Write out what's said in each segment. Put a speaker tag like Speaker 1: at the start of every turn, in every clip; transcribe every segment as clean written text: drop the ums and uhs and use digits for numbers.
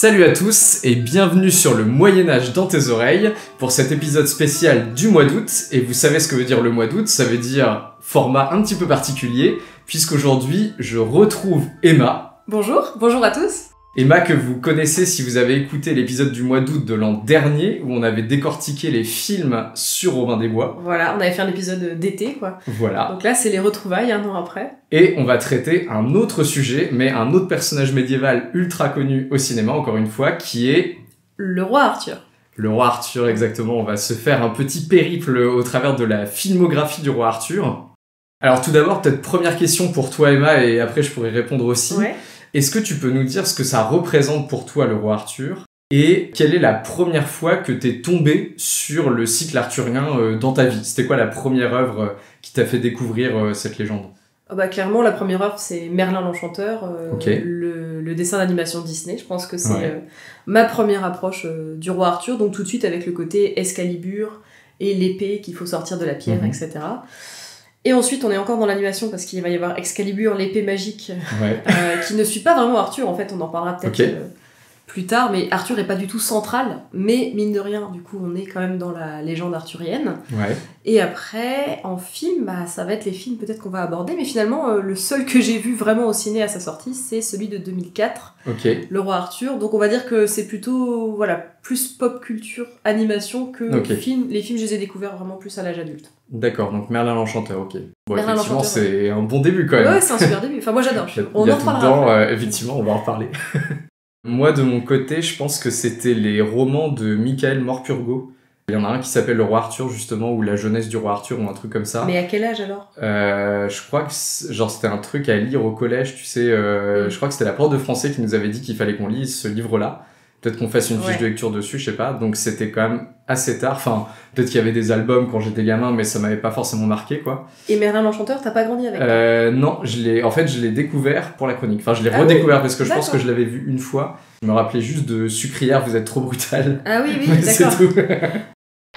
Speaker 1: Salut à tous et bienvenue sur le Moyen-Âge dans tes oreilles pour cet épisode spécial du mois d'août. Et vous savez ce que veut dire le mois d'août, ça veut dire format un petit peu particulier puisqu'aujourd'hui je retrouve Emma.
Speaker 2: Bonjour à tous.
Speaker 1: Emma que vous connaissez si vous avez écouté l'épisode du mois d'août de l'an dernier où on avait décortiqué les films sur Robin des Bois.
Speaker 2: Voilà, on avait fait un épisode d'été quoi.
Speaker 1: Voilà.
Speaker 2: Donc là c'est les retrouvailles un an après.
Speaker 1: Et on va traiter un autre sujet, mais un autre personnage médiéval ultra connu au cinéma, encore une fois, qui est...
Speaker 2: Le roi Arthur.
Speaker 1: Le roi Arthur, exactement. On va se faire un petit périple au travers de la filmographie du roi Arthur. Alors tout d'abord, peut-être première question pour toi Emma, et après je pourrais répondre aussi.
Speaker 2: Ouais.
Speaker 1: Est-ce que tu peux nous dire ce que ça représente pour toi le roi Arthur ? Et quelle est la première fois que t'es tombé sur le cycle arthurien dans ta vie ? C'était quoi la première œuvre qui t'a fait découvrir cette légende ?
Speaker 2: Clairement, la première œuvre, c'est Merlin l'Enchanteur,
Speaker 1: Okay.
Speaker 2: le dessin d'animation Disney. Je pense que c'est
Speaker 1: Ouais.
Speaker 2: ma première approche du roi Arthur. Donc tout de suite avec le côté Excalibur et l'épée qu'il faut sortir de la pierre, etc. Et ensuite, on est encore dans l'animation parce qu'il va y avoir Excalibur, l'épée magique,
Speaker 1: Ouais.
Speaker 2: qui ne suit pas vraiment Arthur. En fait, on en parlera peut-être
Speaker 1: Ok.
Speaker 2: plus tard. Mais Arthur est pas du tout central. Mais mine de rien, du coup, on est quand même dans la légende arthurienne.
Speaker 1: Ouais.
Speaker 2: Et après, en film, ça va être les films peut-être qu'on va aborder, mais finalement, le seul que j'ai vu vraiment au ciné à sa sortie, c'est celui de 2004,
Speaker 1: Ok.
Speaker 2: Le Roi Arthur. Donc on va dire que c'est plutôt, voilà, plus pop culture, animation que
Speaker 1: Ok.
Speaker 2: film. Les films, je les ai découverts vraiment plus à l'âge adulte.
Speaker 1: D'accord, donc Merlin l'Enchanteur, ok. Bon,
Speaker 2: Merlin
Speaker 1: effectivement,
Speaker 2: l'Enchanteur,
Speaker 1: c'est un bon début quand même.
Speaker 2: Ouais, c'est un super début. Enfin, moi j'adore.
Speaker 1: Il y a
Speaker 2: On en
Speaker 1: tout
Speaker 2: reparlera
Speaker 1: dedans,
Speaker 2: après.
Speaker 1: effectivement, on va en reparler. Moi, de mon côté, je pense que c'était les romans de Michael Morpurgo. Il y en a un qui s'appelle Le Roi Arthur, justement, ou La jeunesse du Roi Arthur, ou un truc comme ça.
Speaker 2: Mais à quel âge alors ?
Speaker 1: Je crois que genre c'était un truc à lire au collège, tu sais. Je crois que c'était la prof de français qui nous avait dit qu'il fallait qu'on lise ce livre-là. Peut-être qu'on fasse une fiche
Speaker 2: Ouais.
Speaker 1: de lecture dessus, je sais pas. Donc c'était quand même assez tard. Enfin, peut-être qu'il y avait des albums quand j'étais gamin, mais ça m'avait pas forcément marqué, quoi.
Speaker 2: Et Merlin l'Enchanteur, t'as pas grandi avec ?
Speaker 1: Non, en fait, je l'ai découvert pour la chronique. Enfin, je l'ai
Speaker 2: Ah
Speaker 1: redécouvert parce que je pense
Speaker 2: D'accord.
Speaker 1: que je l'avais vu une fois. Je me rappelais juste de Sucrière, vous êtes trop brutal.
Speaker 2: Ah oui,
Speaker 1: C'est
Speaker 2: d'accord.
Speaker 1: tout.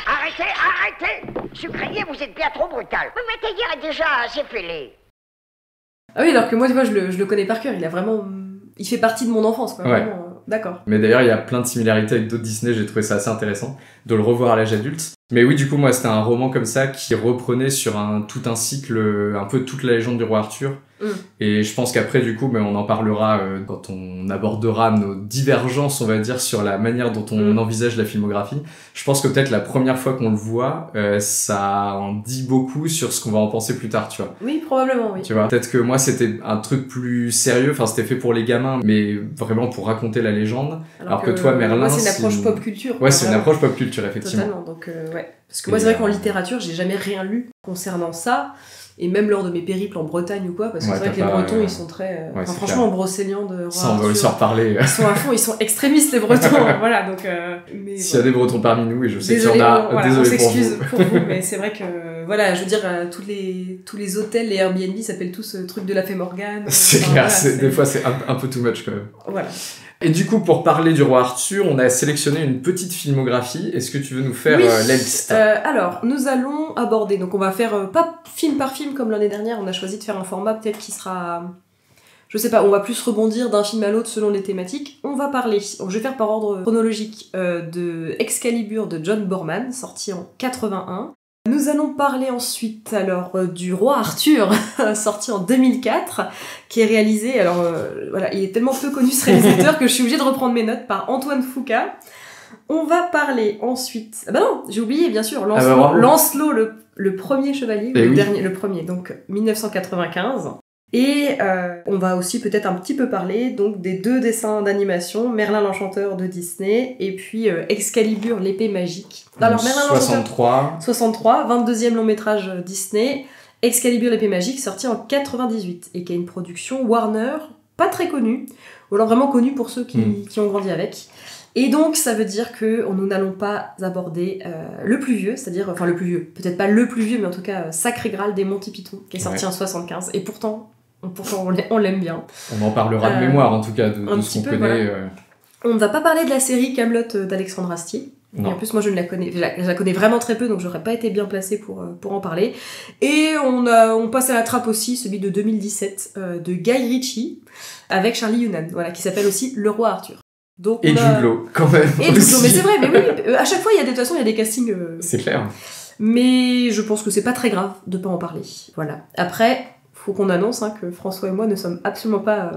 Speaker 3: Arrêtez Sucrier, vous êtes bien trop brutal. Oui, mais Tailleur est déjà assez fêlé.
Speaker 2: Ah oui, alors que moi, tu vois, je le connais par cœur. Il fait partie de mon enfance, quoi.
Speaker 1: Ouais.
Speaker 2: Vraiment, d'accord.
Speaker 1: Mais d'ailleurs, il y a plein de similarités avec d'autres Disney, j'ai trouvé ça assez intéressant de le revoir à l'âge adulte. Mais oui, du coup, moi, c'était un roman comme ça qui reprenait sur tout un cycle, un peu toute la légende du roi Arthur. Et je pense qu'après, du coup, on en parlera quand on abordera nos divergences, on va dire, sur la manière dont on envisage la filmographie. Je pense que peut-être la première fois qu'on le voit, ça en dit beaucoup sur ce qu'on va en penser plus tard, tu vois.
Speaker 2: Oui, probablement, oui.
Speaker 1: Tu vois, peut-être que moi c'était un truc plus sérieux, enfin c'était fait pour les gamins, mais vraiment pour raconter la légende. Alors que toi, Merlin,
Speaker 2: moi, c'est une approche pop culture.
Speaker 1: Ouais,
Speaker 2: quoi,
Speaker 1: c'est une
Speaker 2: vraiment.
Speaker 1: approche pop culture, effectivement.
Speaker 2: Totalement, donc ouais. Parce que moi, c'est vrai qu'en littérature, j'ai jamais rien lu concernant ça. Et même lors de mes périples en Bretagne ou quoi, parce que
Speaker 1: Ouais,
Speaker 2: c'est vrai que les
Speaker 1: t'as pas,
Speaker 2: Bretons, ils sont très...
Speaker 1: ouais,
Speaker 2: enfin,
Speaker 1: c'est
Speaker 2: franchement,
Speaker 1: clair.
Speaker 2: en brocéliande de roi
Speaker 1: Ça, on va
Speaker 2: Arthur,
Speaker 1: aussi en reparler.
Speaker 2: ils sont à fond, ils sont extrémistes, les Bretons. Voilà, donc... mais
Speaker 1: S'il y a des Bretons parmi nous, et je sais qu'il y
Speaker 2: désolé,
Speaker 1: en a,
Speaker 2: voilà, on
Speaker 1: désolé pour
Speaker 2: s'excuse
Speaker 1: vous.
Speaker 2: pour vous, mais c'est vrai que, voilà, je veux dire, tous les hôtels, les Airbnb s'appellent tous truc de la Fée Morgane.
Speaker 1: C'est
Speaker 2: Enfin,
Speaker 1: clair,
Speaker 2: voilà,
Speaker 1: des fois c'est un peu too much quand même.
Speaker 2: Voilà.
Speaker 1: Et du coup, pour parler du roi Arthur, on a sélectionné une petite filmographie. Est-ce que tu veux nous faire
Speaker 2: Oui.
Speaker 1: la liste
Speaker 2: Alors, nous allons aborder, donc on va faire pas film par film comme l'année dernière, on a choisi de faire un format peut-être qui sera... Je sais pas, on va plus rebondir d'un film à l'autre selon les thématiques. On va parler, je vais faire par ordre chronologique, de Excalibur de John Boorman, sorti en 81. Nous allons parler ensuite alors du roi Arthur, sorti en 2004, qui est réalisé, alors voilà, il est tellement peu connu ce réalisateur que je suis obligée de reprendre mes notes, par Antoine Fuqua. On va parler ensuite... Ah bah non, j'ai oublié bien sûr, Lancelot, le premier chevalier,
Speaker 1: Eh
Speaker 2: le
Speaker 1: oui.
Speaker 2: dernier, le premier, donc 1995. Et on va aussi peut-être un petit peu parler donc des deux dessins d'animation, Merlin l'Enchanteur de Disney et puis Excalibur, l'épée magique. Alors Merlin l'Enchanteur 63, 22e long métrage Disney, Excalibur, l'épée magique, sorti en 98 et qui a une production Warner, pas très connue, ou alors vraiment connue pour ceux qui ont grandi avec. Et donc ça veut dire que nous n'allons pas aborder le plus vieux, c'est-à-dire, enfin le plus vieux, peut-être pas le plus vieux, mais en tout cas Sacré Graal des Monty Python, qui est sorti en 75, et pourtant on l'aime bien.
Speaker 1: On en parlera de mémoire en tout cas, de ce qu'on connaît.
Speaker 2: Voilà. On ne va pas parler de la série Kaamelott d'Alexandre Astier.
Speaker 1: Non.
Speaker 2: Et en plus, moi, je la connais vraiment très peu, donc j'aurais pas été bien placée pour en parler. Et on passe à la trappe aussi, celui de 2017, de Guy Ritchie, avec Charlie Hunnam, voilà, qui s'appelle aussi Le Roi Arthur. Donc,
Speaker 1: et Jude Law, quand même.
Speaker 2: Et Jude Law, mais c'est vrai, mais oui, à chaque fois, de toute façon, il y a des castings.
Speaker 1: C'est clair.
Speaker 2: Mais je pense que c'est pas très grave de pas en parler. Voilà. Après, faut qu'on annonce que François et moi ne sommes absolument pas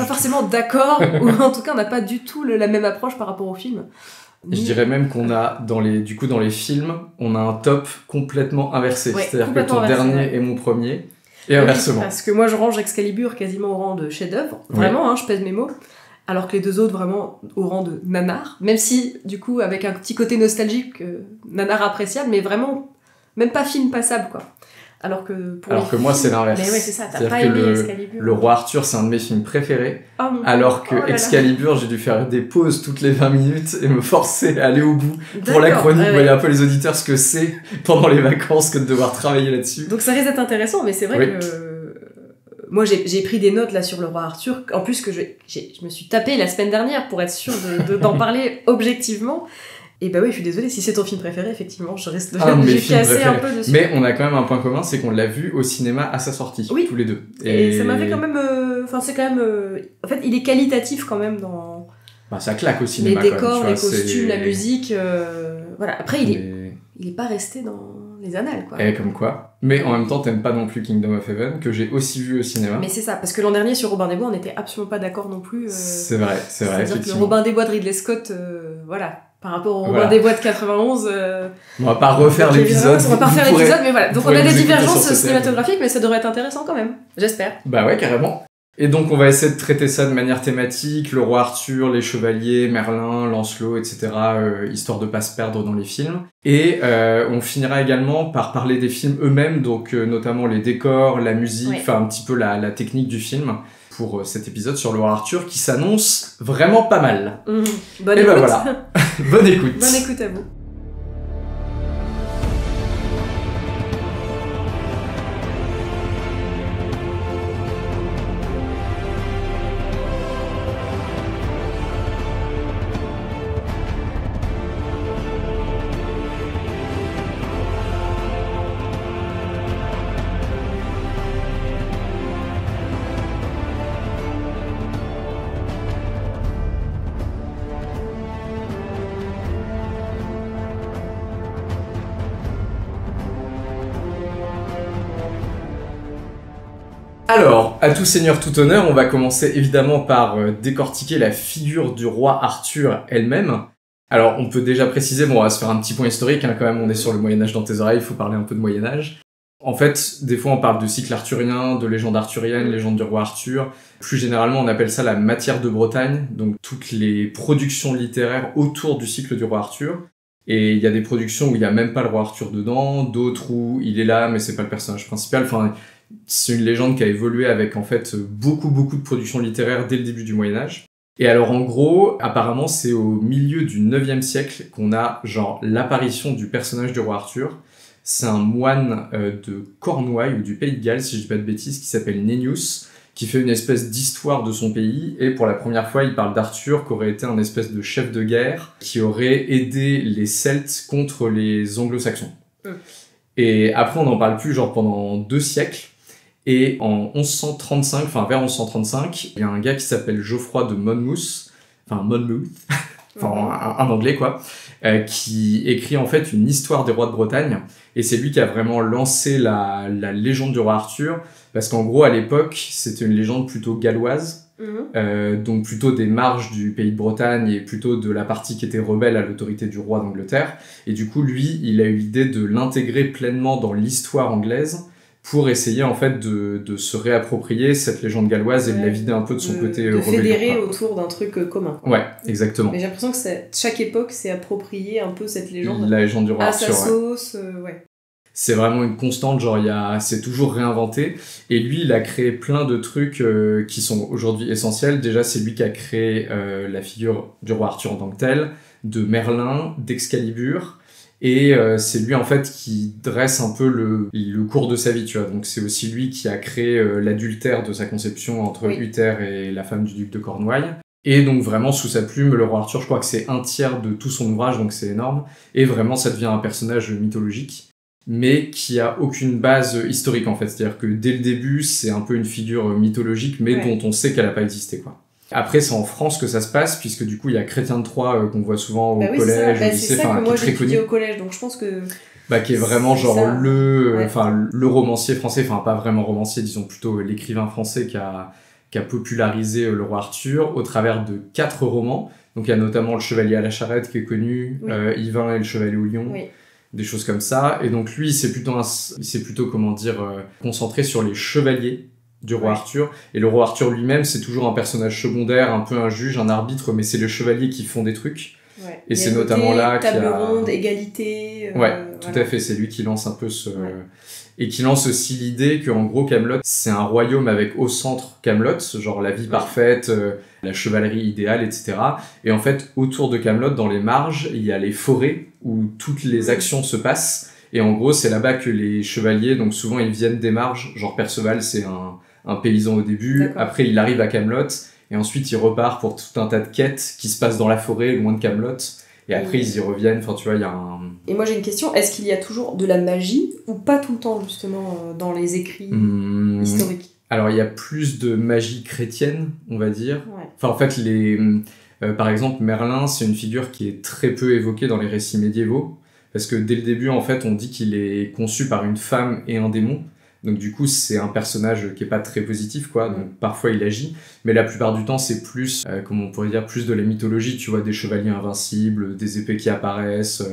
Speaker 2: forcément d'accord, ou en tout cas, on n'a pas du tout la même approche par rapport au film.
Speaker 1: Je dirais même qu'on a, dans les films, on a un top complètement inversé.
Speaker 2: Ouais,
Speaker 1: c'est-à-dire que ton dernier est mon premier, et inversement.
Speaker 2: Parce que moi, je range Excalibur quasiment au rang de chef-d'œuvre. Vraiment, je pèse mes mots. Alors que les deux autres, vraiment, au rang de nanar. Même si, du coup, avec un petit côté nostalgique, nanar appréciable, mais vraiment, même pas film passable, quoi. Alors que
Speaker 1: moi, c'est l'inverse.
Speaker 2: Mais ouais, c'est ça, t'as
Speaker 1: C'est-à-dire
Speaker 2: pas
Speaker 1: que
Speaker 2: aimé Excalibur.
Speaker 1: Le Roi Arthur, c'est un de mes films préférés. Alors que
Speaker 2: là
Speaker 1: Excalibur, j'ai dû faire des pauses toutes les 20 minutes et me forcer à aller au bout. Pour la
Speaker 2: D'accord,
Speaker 1: chronique, voyez un peu les auditeurs ce que c'est pendant les vacances que de devoir travailler là-dessus.
Speaker 2: Donc ça risque d'être intéressant, mais c'est vrai que... Moi, j'ai pris des notes là sur le Roi Arthur, en plus que je me suis tapé la semaine dernière pour être sûre d'en parler objectivement. Et bah oui, je suis désolée, si c'est ton film préféré, effectivement, je risque de casser un peu dessus.
Speaker 1: Mais on a quand même un point commun, c'est qu'on l'a vu au cinéma à sa sortie, tous les deux.
Speaker 2: Et ça m'a fait quand même... c'est quand même... en fait, il est qualitatif quand même dans...
Speaker 1: ça claque au cinéma.
Speaker 2: Les décors, les costumes, la musique... Voilà. Après, il est pas resté dans les annales, quoi.
Speaker 1: Et comme quoi. Mais en même temps, t'aimes pas non plus Kingdom of Heaven, que j'ai aussi vu au cinéma.
Speaker 2: Mais c'est ça, parce que l'an dernier, sur Robin des Bois, on n'était absolument pas d'accord non plus.
Speaker 1: C'est vrai,
Speaker 2: C'est-à-dire que le Robin des Bois de Ridley Scott, voilà... Par rapport au Robin des Bois de 91...
Speaker 1: On va pas refaire l'épisode.
Speaker 2: On va pas refaire l'épisode, mais voilà. Donc on a des divergences cinématographiques, mais ça devrait être intéressant quand même. J'espère.
Speaker 1: Bah ouais, carrément. Et donc on va essayer de traiter ça de manière thématique, le Roi Arthur, les chevaliers, Merlin, Lancelot, etc., histoire de pas se perdre dans les films. Et on finira également par parler des films eux-mêmes, donc notamment les décors, la musique, enfin un petit peu la technique du film, pour cet épisode sur le Roi Arthur qui s'annonce vraiment pas mal.
Speaker 2: Bonne écoute.
Speaker 1: Voilà. Bonne écoute.
Speaker 2: Bonne écoute à vous.
Speaker 1: Alors, à tout seigneur, tout honneur, on va commencer évidemment par décortiquer la figure du roi Arthur elle-même. Alors, on peut déjà préciser, on va se faire un petit point historique, quand même, on est sur le Moyen-Âge dans tes oreilles, il faut parler un peu de Moyen-Âge. En fait, des fois on parle de cycle arthurien, de légende arthurienne, légende du roi Arthur. Plus généralement, on appelle ça la matière de Bretagne, donc toutes les productions littéraires autour du cycle du roi Arthur. Et il y a des productions où il n'y a même pas le roi Arthur dedans, d'autres où il est là, mais c'est pas le personnage principal. Enfin, c'est une légende qui a évolué avec en fait beaucoup de productions littéraires dès le début du Moyen-Âge. Et alors en gros, apparemment c'est au milieu du 9e siècle qu'on a genre l'apparition du personnage du roi Arthur. C'est un moine de Cornouailles ou du Pays de Galles, si je dis pas de bêtises, qui s'appelle Nennius, qui fait une espèce d'histoire de son pays, et pour la première fois il parle d'Arthur, qui aurait été un espèce de chef de guerre, qui aurait aidé les Celtes contre les Anglo-Saxons. Et après on n'en parle plus genre pendant 2 siècles. Et en 1135, enfin vers 1135, il y a un gars qui s'appelle Geoffroy de Monmouth, un anglais quoi, qui écrit en fait une histoire des rois de Bretagne, et c'est lui qui a vraiment lancé la légende du roi Arthur, parce qu'en gros à l'époque c'était une légende plutôt galloise, donc plutôt des marges du pays de Bretagne et plutôt de la partie qui était rebelle à l'autorité du roi d'Angleterre, et du coup lui il a eu l'idée de l'intégrer pleinement dans l'histoire anglaise, pour essayer en fait de se réapproprier cette légende galloise et de la vider un peu de son côté
Speaker 2: de
Speaker 1: rébellion.
Speaker 2: fédérer autour d'un truc commun.
Speaker 1: Ouais, exactement.
Speaker 2: Mais j'ai l'impression que chaque époque s'est approprié un peu cette légende.
Speaker 1: La légende du roi
Speaker 2: à
Speaker 1: Arthur.
Speaker 2: À sa sauce, ouais.
Speaker 1: C'est vraiment une constante, genre c'est toujours réinventé. Et lui, il a créé plein de trucs qui sont aujourd'hui essentiels. Déjà, c'est lui qui a créé la figure du roi Arthur en tant que tel, de Merlin, d'Excalibur. Et c'est lui en fait qui dresse un peu le cours de sa vie, tu vois. Donc c'est aussi lui qui a créé l'adultère de sa conception entre Uther et la femme du duc de Cornouailles. Et donc vraiment sous sa plume, le roi Arthur, je crois que c'est 1/3 de tout son ouvrage, donc c'est énorme. Et vraiment ça devient un personnage mythologique, mais qui a aucune base historique en fait. C'est-à-dire que dès le début, c'est un peu une figure mythologique, mais dont on sait qu'elle a pas existé, quoi. Après, c'est en France que ça se passe, puisque du coup, il y a Chrétien de Troyes qu'on voit souvent au
Speaker 2: oui,
Speaker 1: collège,
Speaker 2: au
Speaker 1: lycée,
Speaker 2: c'est ça que
Speaker 1: qui
Speaker 2: moi
Speaker 1: est très
Speaker 2: j'ai étudié
Speaker 1: connu.
Speaker 2: au collège, donc je pense que...
Speaker 1: Qui est vraiment
Speaker 2: c'est
Speaker 1: genre
Speaker 2: ça.
Speaker 1: le romancier français, enfin pas vraiment romancier, disons plutôt l'écrivain français qui a popularisé le roi Arthur au travers de 4 romans. Donc il y a notamment Le Chevalier à la Charrette qui est connu, Yvain et le Chevalier au Lion.
Speaker 2: Oui.
Speaker 1: Des choses comme ça. Et donc lui, il s'est plutôt comment dire, concentré sur les chevaliers du roi Arthur. Et le roi Arthur lui-même, c'est toujours un personnage secondaire, un peu un juge, un arbitre, mais c'est les chevaliers qui font des trucs.
Speaker 2: Ouais.
Speaker 1: Et c'est notamment là qu'il y a...
Speaker 2: table ronde, égalité...
Speaker 1: tout à fait, c'est lui qui lance un peu ce... Et qui lance aussi l'idée que, en gros, Camelot, c'est un royaume avec au centre Camelot, genre la vie parfaite, la chevalerie idéale, etc. Et en fait, autour de Camelot, dans les marges, il y a les forêts où toutes les actions se passent. Et en gros, c'est là-bas que les chevaliers, donc souvent ils viennent des marges, genre Perceval, c'est un paysan au début, après il arrive à Camelot, et ensuite il repart pour tout un tas de quêtes qui se passent dans la forêt, loin de Camelot. Et après, ils y reviennent, enfin, tu vois, il y a un...
Speaker 2: Et moi, j'ai une question, est-ce qu'il y a toujours de la magie, ou pas tout le temps, justement, dans les écrits historiques?
Speaker 1: Alors, il y a plus de magie chrétienne, on va dire.
Speaker 2: Ouais.
Speaker 1: Enfin, en fait, par exemple, Merlin, c'est une figure qui est très peu évoquée dans les récits médiévaux, parce que dès le début, en fait, on dit qu'il est conçu par une femme et un démon. Donc du coup, c'est un personnage qui est pas très positif, quoi. Donc parfois il agit, mais la plupart du temps, c'est plus, comment on pourrait dire, plus de la mythologie. Tu vois, des chevaliers invincibles, des épées qui apparaissent,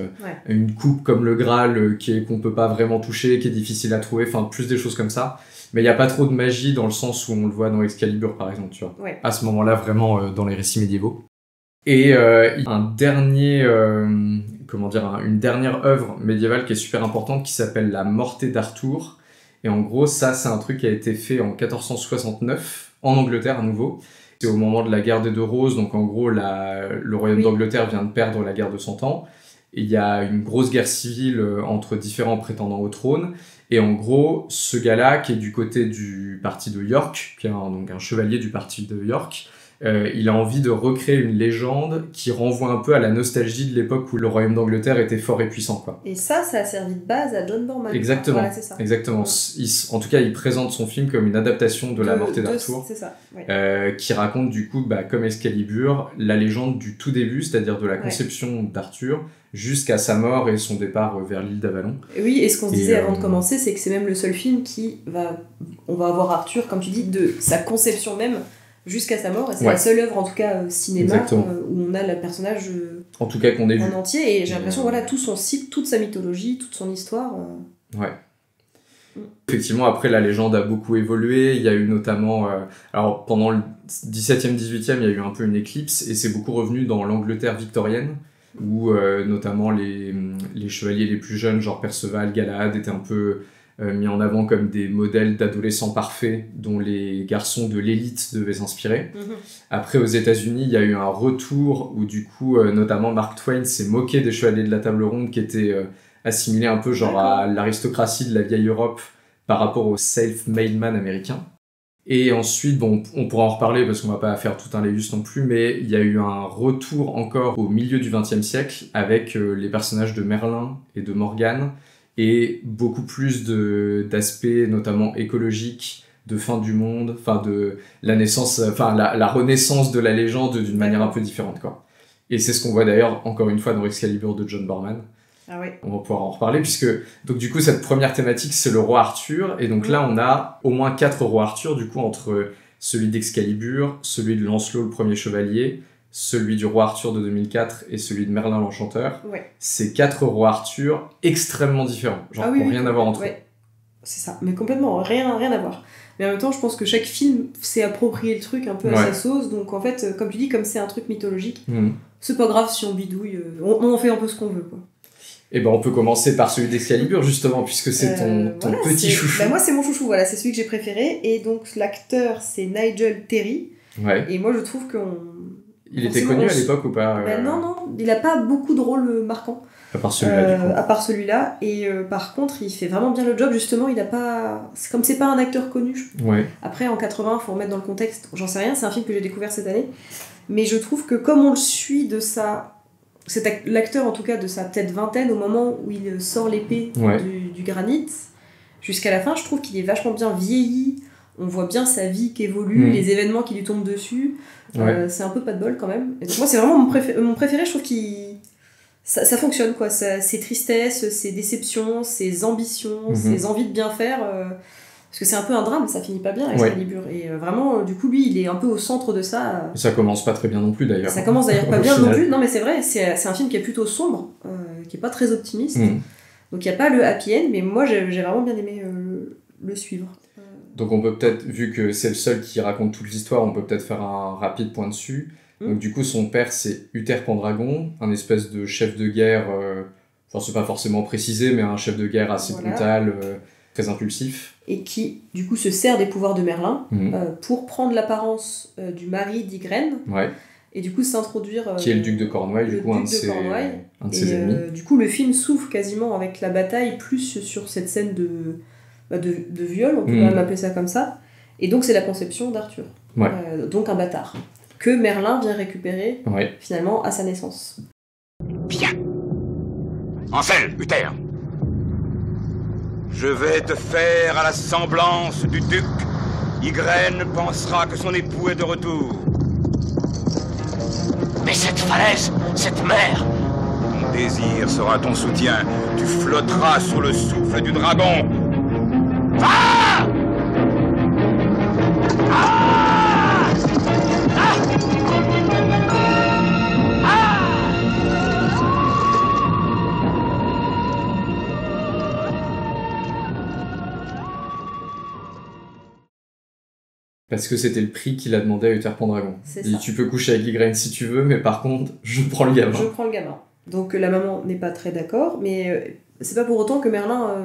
Speaker 1: une coupe comme le Graal qu'on peut pas vraiment toucher, qui est difficile à trouver. Enfin, plus des choses comme ça. Mais il y a pas trop de magie dans le sens où on le voit dans Excalibur, par exemple, tu vois.
Speaker 2: Ouais.
Speaker 1: À ce moment-là, vraiment dans les récits médiévaux. Et une dernière œuvre médiévale qui est super importante, qui s'appelle La Morte d'Arthur. Et en gros, ça, c'est un truc qui a été fait en 1469, en Angleterre à nouveau. C'est au moment de la guerre des Deux Roses, donc en gros, le royaume d'Angleterre vient de perdre la guerre de 100 ans. Et il y a une grosse guerre civile entre différents prétendants au trône. Et en gros, ce gars-là, qui est du côté du parti de York, qui est donc un chevalier du parti de York, il a envie de recréer une légende qui renvoie un peu à la nostalgie de l'époque où le royaume d'Angleterre était fort et puissant, quoi.
Speaker 2: Et ça a servi de base à John Borman.
Speaker 1: Exactement,
Speaker 2: voilà, c'est ça.
Speaker 1: exactement. En tout cas, il présente son film comme une adaptation de La Morte d'Arthur,
Speaker 2: c'est ça,
Speaker 1: qui raconte du coup, comme Excalibur, la légende du tout début, c'est-à-dire de la conception d'Arthur, jusqu'à sa mort et son départ vers l'île d'Avalon.
Speaker 2: Oui, et ce qu'on se disait avant de commencer, c'est que c'est même le seul film on va avoir Arthur, comme tu dis, de sa conception même jusqu'à sa mort, et c'est la seule œuvre en tout cas cinéma où on a le personnage
Speaker 1: en tout cas qu'on ait vu
Speaker 2: en entier, et j'ai l'impression tout son cycle, toute sa mythologie, toute son histoire.
Speaker 1: Effectivement, après la légende a beaucoup évolué, il y a eu notamment alors pendant le 17e 18e, il y a eu un peu une éclipse, et c'est beaucoup revenu dans l'Angleterre victorienne où notamment les chevaliers les plus jeunes, genre Perceval, Galahad, étaient un peu mis en avant comme des modèles d'adolescents parfaits dont les garçons de l'élite devaient s'inspirer. Après, aux États-Unis, il y a eu un retour où du coup, notamment Mark Twain s'est moqué des chevaliers de la table ronde qui étaient assimilés un peu genre à l'aristocratie de la vieille Europe par rapport aux self-made man américains. Et ensuite, bon, on pourra en reparler parce qu'on va pas faire tout un laïus non plus, mais il y a eu un retour encore au milieu du XXe siècle avec les personnages de Merlin et de Morgane, et beaucoup plus d'aspects notamment écologiques, de fin du monde, enfin de la naissance, enfin la renaissance de la légende d'une manière un peu différente, quoi. Et c'est ce qu'on voit d'ailleurs encore une fois dans Excalibur de John Borman.
Speaker 2: Ah oui.
Speaker 1: On va pouvoir en reparler puisque donc du coup cette première thématique c'est le roi Arthur, et donc là on a au moins 4 rois Arthur, du coup entre celui d'Excalibur, celui de Lancelot le premier chevalier, celui du roi Arthur de 2004 et celui de Merlin l'Enchanteur. C'est 4 rois Arthur extrêmement différents, genre pour rien avoir entre eux.
Speaker 2: C'est ça, mais complètement rien à voir. Mais en même temps, je pense que chaque film s'est approprié le truc un peu à sa sauce, donc en fait, comme tu dis, comme c'est un truc mythologique, c'est pas grave si on bidouille, on en fait un peu ce qu'on veut, quoi.
Speaker 1: Et ben on peut commencer par celui d'Excalibur justement, puisque c'est ton petit chouchou.
Speaker 2: Moi c'est mon chouchou, voilà, c'est celui que j'ai préféré, et donc l'acteur c'est Nigel Terry, et moi je trouve
Speaker 1: il était connu à l'époque ou pas
Speaker 2: Non, il a pas beaucoup de rôles marquants.
Speaker 1: À part celui-là, du coup.
Speaker 2: À part celui-là, et par contre, il fait vraiment bien le job, justement, il a pas... Comme c'est pas un acteur connu. Après, en 80, faut remettre dans le contexte, j'en sais rien, c'est un film que j'ai découvert cette année, mais je trouve que comme on le suit de l'acteur, en tout cas, de sa peut-être vingtaine, au moment où il sort l'épée du granit, jusqu'à la fin, je trouve qu'il est vachement bien vieilli. on voit bien sa vie qui évolue, les événements qui lui tombent dessus. C'est un peu pas de bol quand même. Et donc moi c'est vraiment mon préféré, je trouve qu'il ça fonctionne quoi, ses tristesses, ses déceptions, ses ambitions, ses envies de bien faire, parce que c'est un peu un drame, ça finit pas bien Excalibur, et vraiment du coup lui il est un peu au centre de ça.
Speaker 1: Ça commence pas très bien non plus d'ailleurs.
Speaker 2: Ça commence d'ailleurs pas bien non plus, non mais c'est vrai, c'est un film qui est plutôt sombre, qui est pas très optimiste, donc il y a pas le happy end, mais moi j'ai vraiment bien aimé le suivre.
Speaker 1: Donc on peut peut-être, vu que c'est le seul qui raconte toute l'histoire, on peut peut-être faire un rapide point dessus. Donc du coup son père c'est Uther Pendragon, un espèce de chef de guerre, enfin c'est pas forcément précisé, mais un chef de guerre assez brutal, très impulsif.
Speaker 2: Et qui du coup se sert des pouvoirs de Merlin pour prendre l'apparence du mari d'Ygraine. Et du coup s'introduire...
Speaker 1: qui est le duc de Cornouailles, du coup un de ses ennemis.
Speaker 2: Du coup le film s'ouvre quasiment avec la bataille, plus sur cette scène de viol, on peut même appeler ça comme ça. Et donc c'est la conception d'Arthur. Donc un bâtard. Que Merlin vient récupérer finalement à sa naissance.
Speaker 4: Bien. Ansel, Uther. Je vais te faire à la semblance du duc. Ygraine pensera que son époux est de retour.
Speaker 5: Mais cette falaise, cette mer...
Speaker 4: Mon désir sera ton soutien. Tu flotteras sur le souffle du dragon. Ah! Ah! Ah!
Speaker 1: Parce que c'était le prix qu'il a demandé à Uther Pendragon.
Speaker 2: C'est
Speaker 1: Il dit, tu peux coucher avec Ygraine si tu veux, mais par contre, je prends le gamin.
Speaker 2: Je prends le gamin. Donc la maman n'est pas très d'accord, mais c'est pas pour autant que Merlin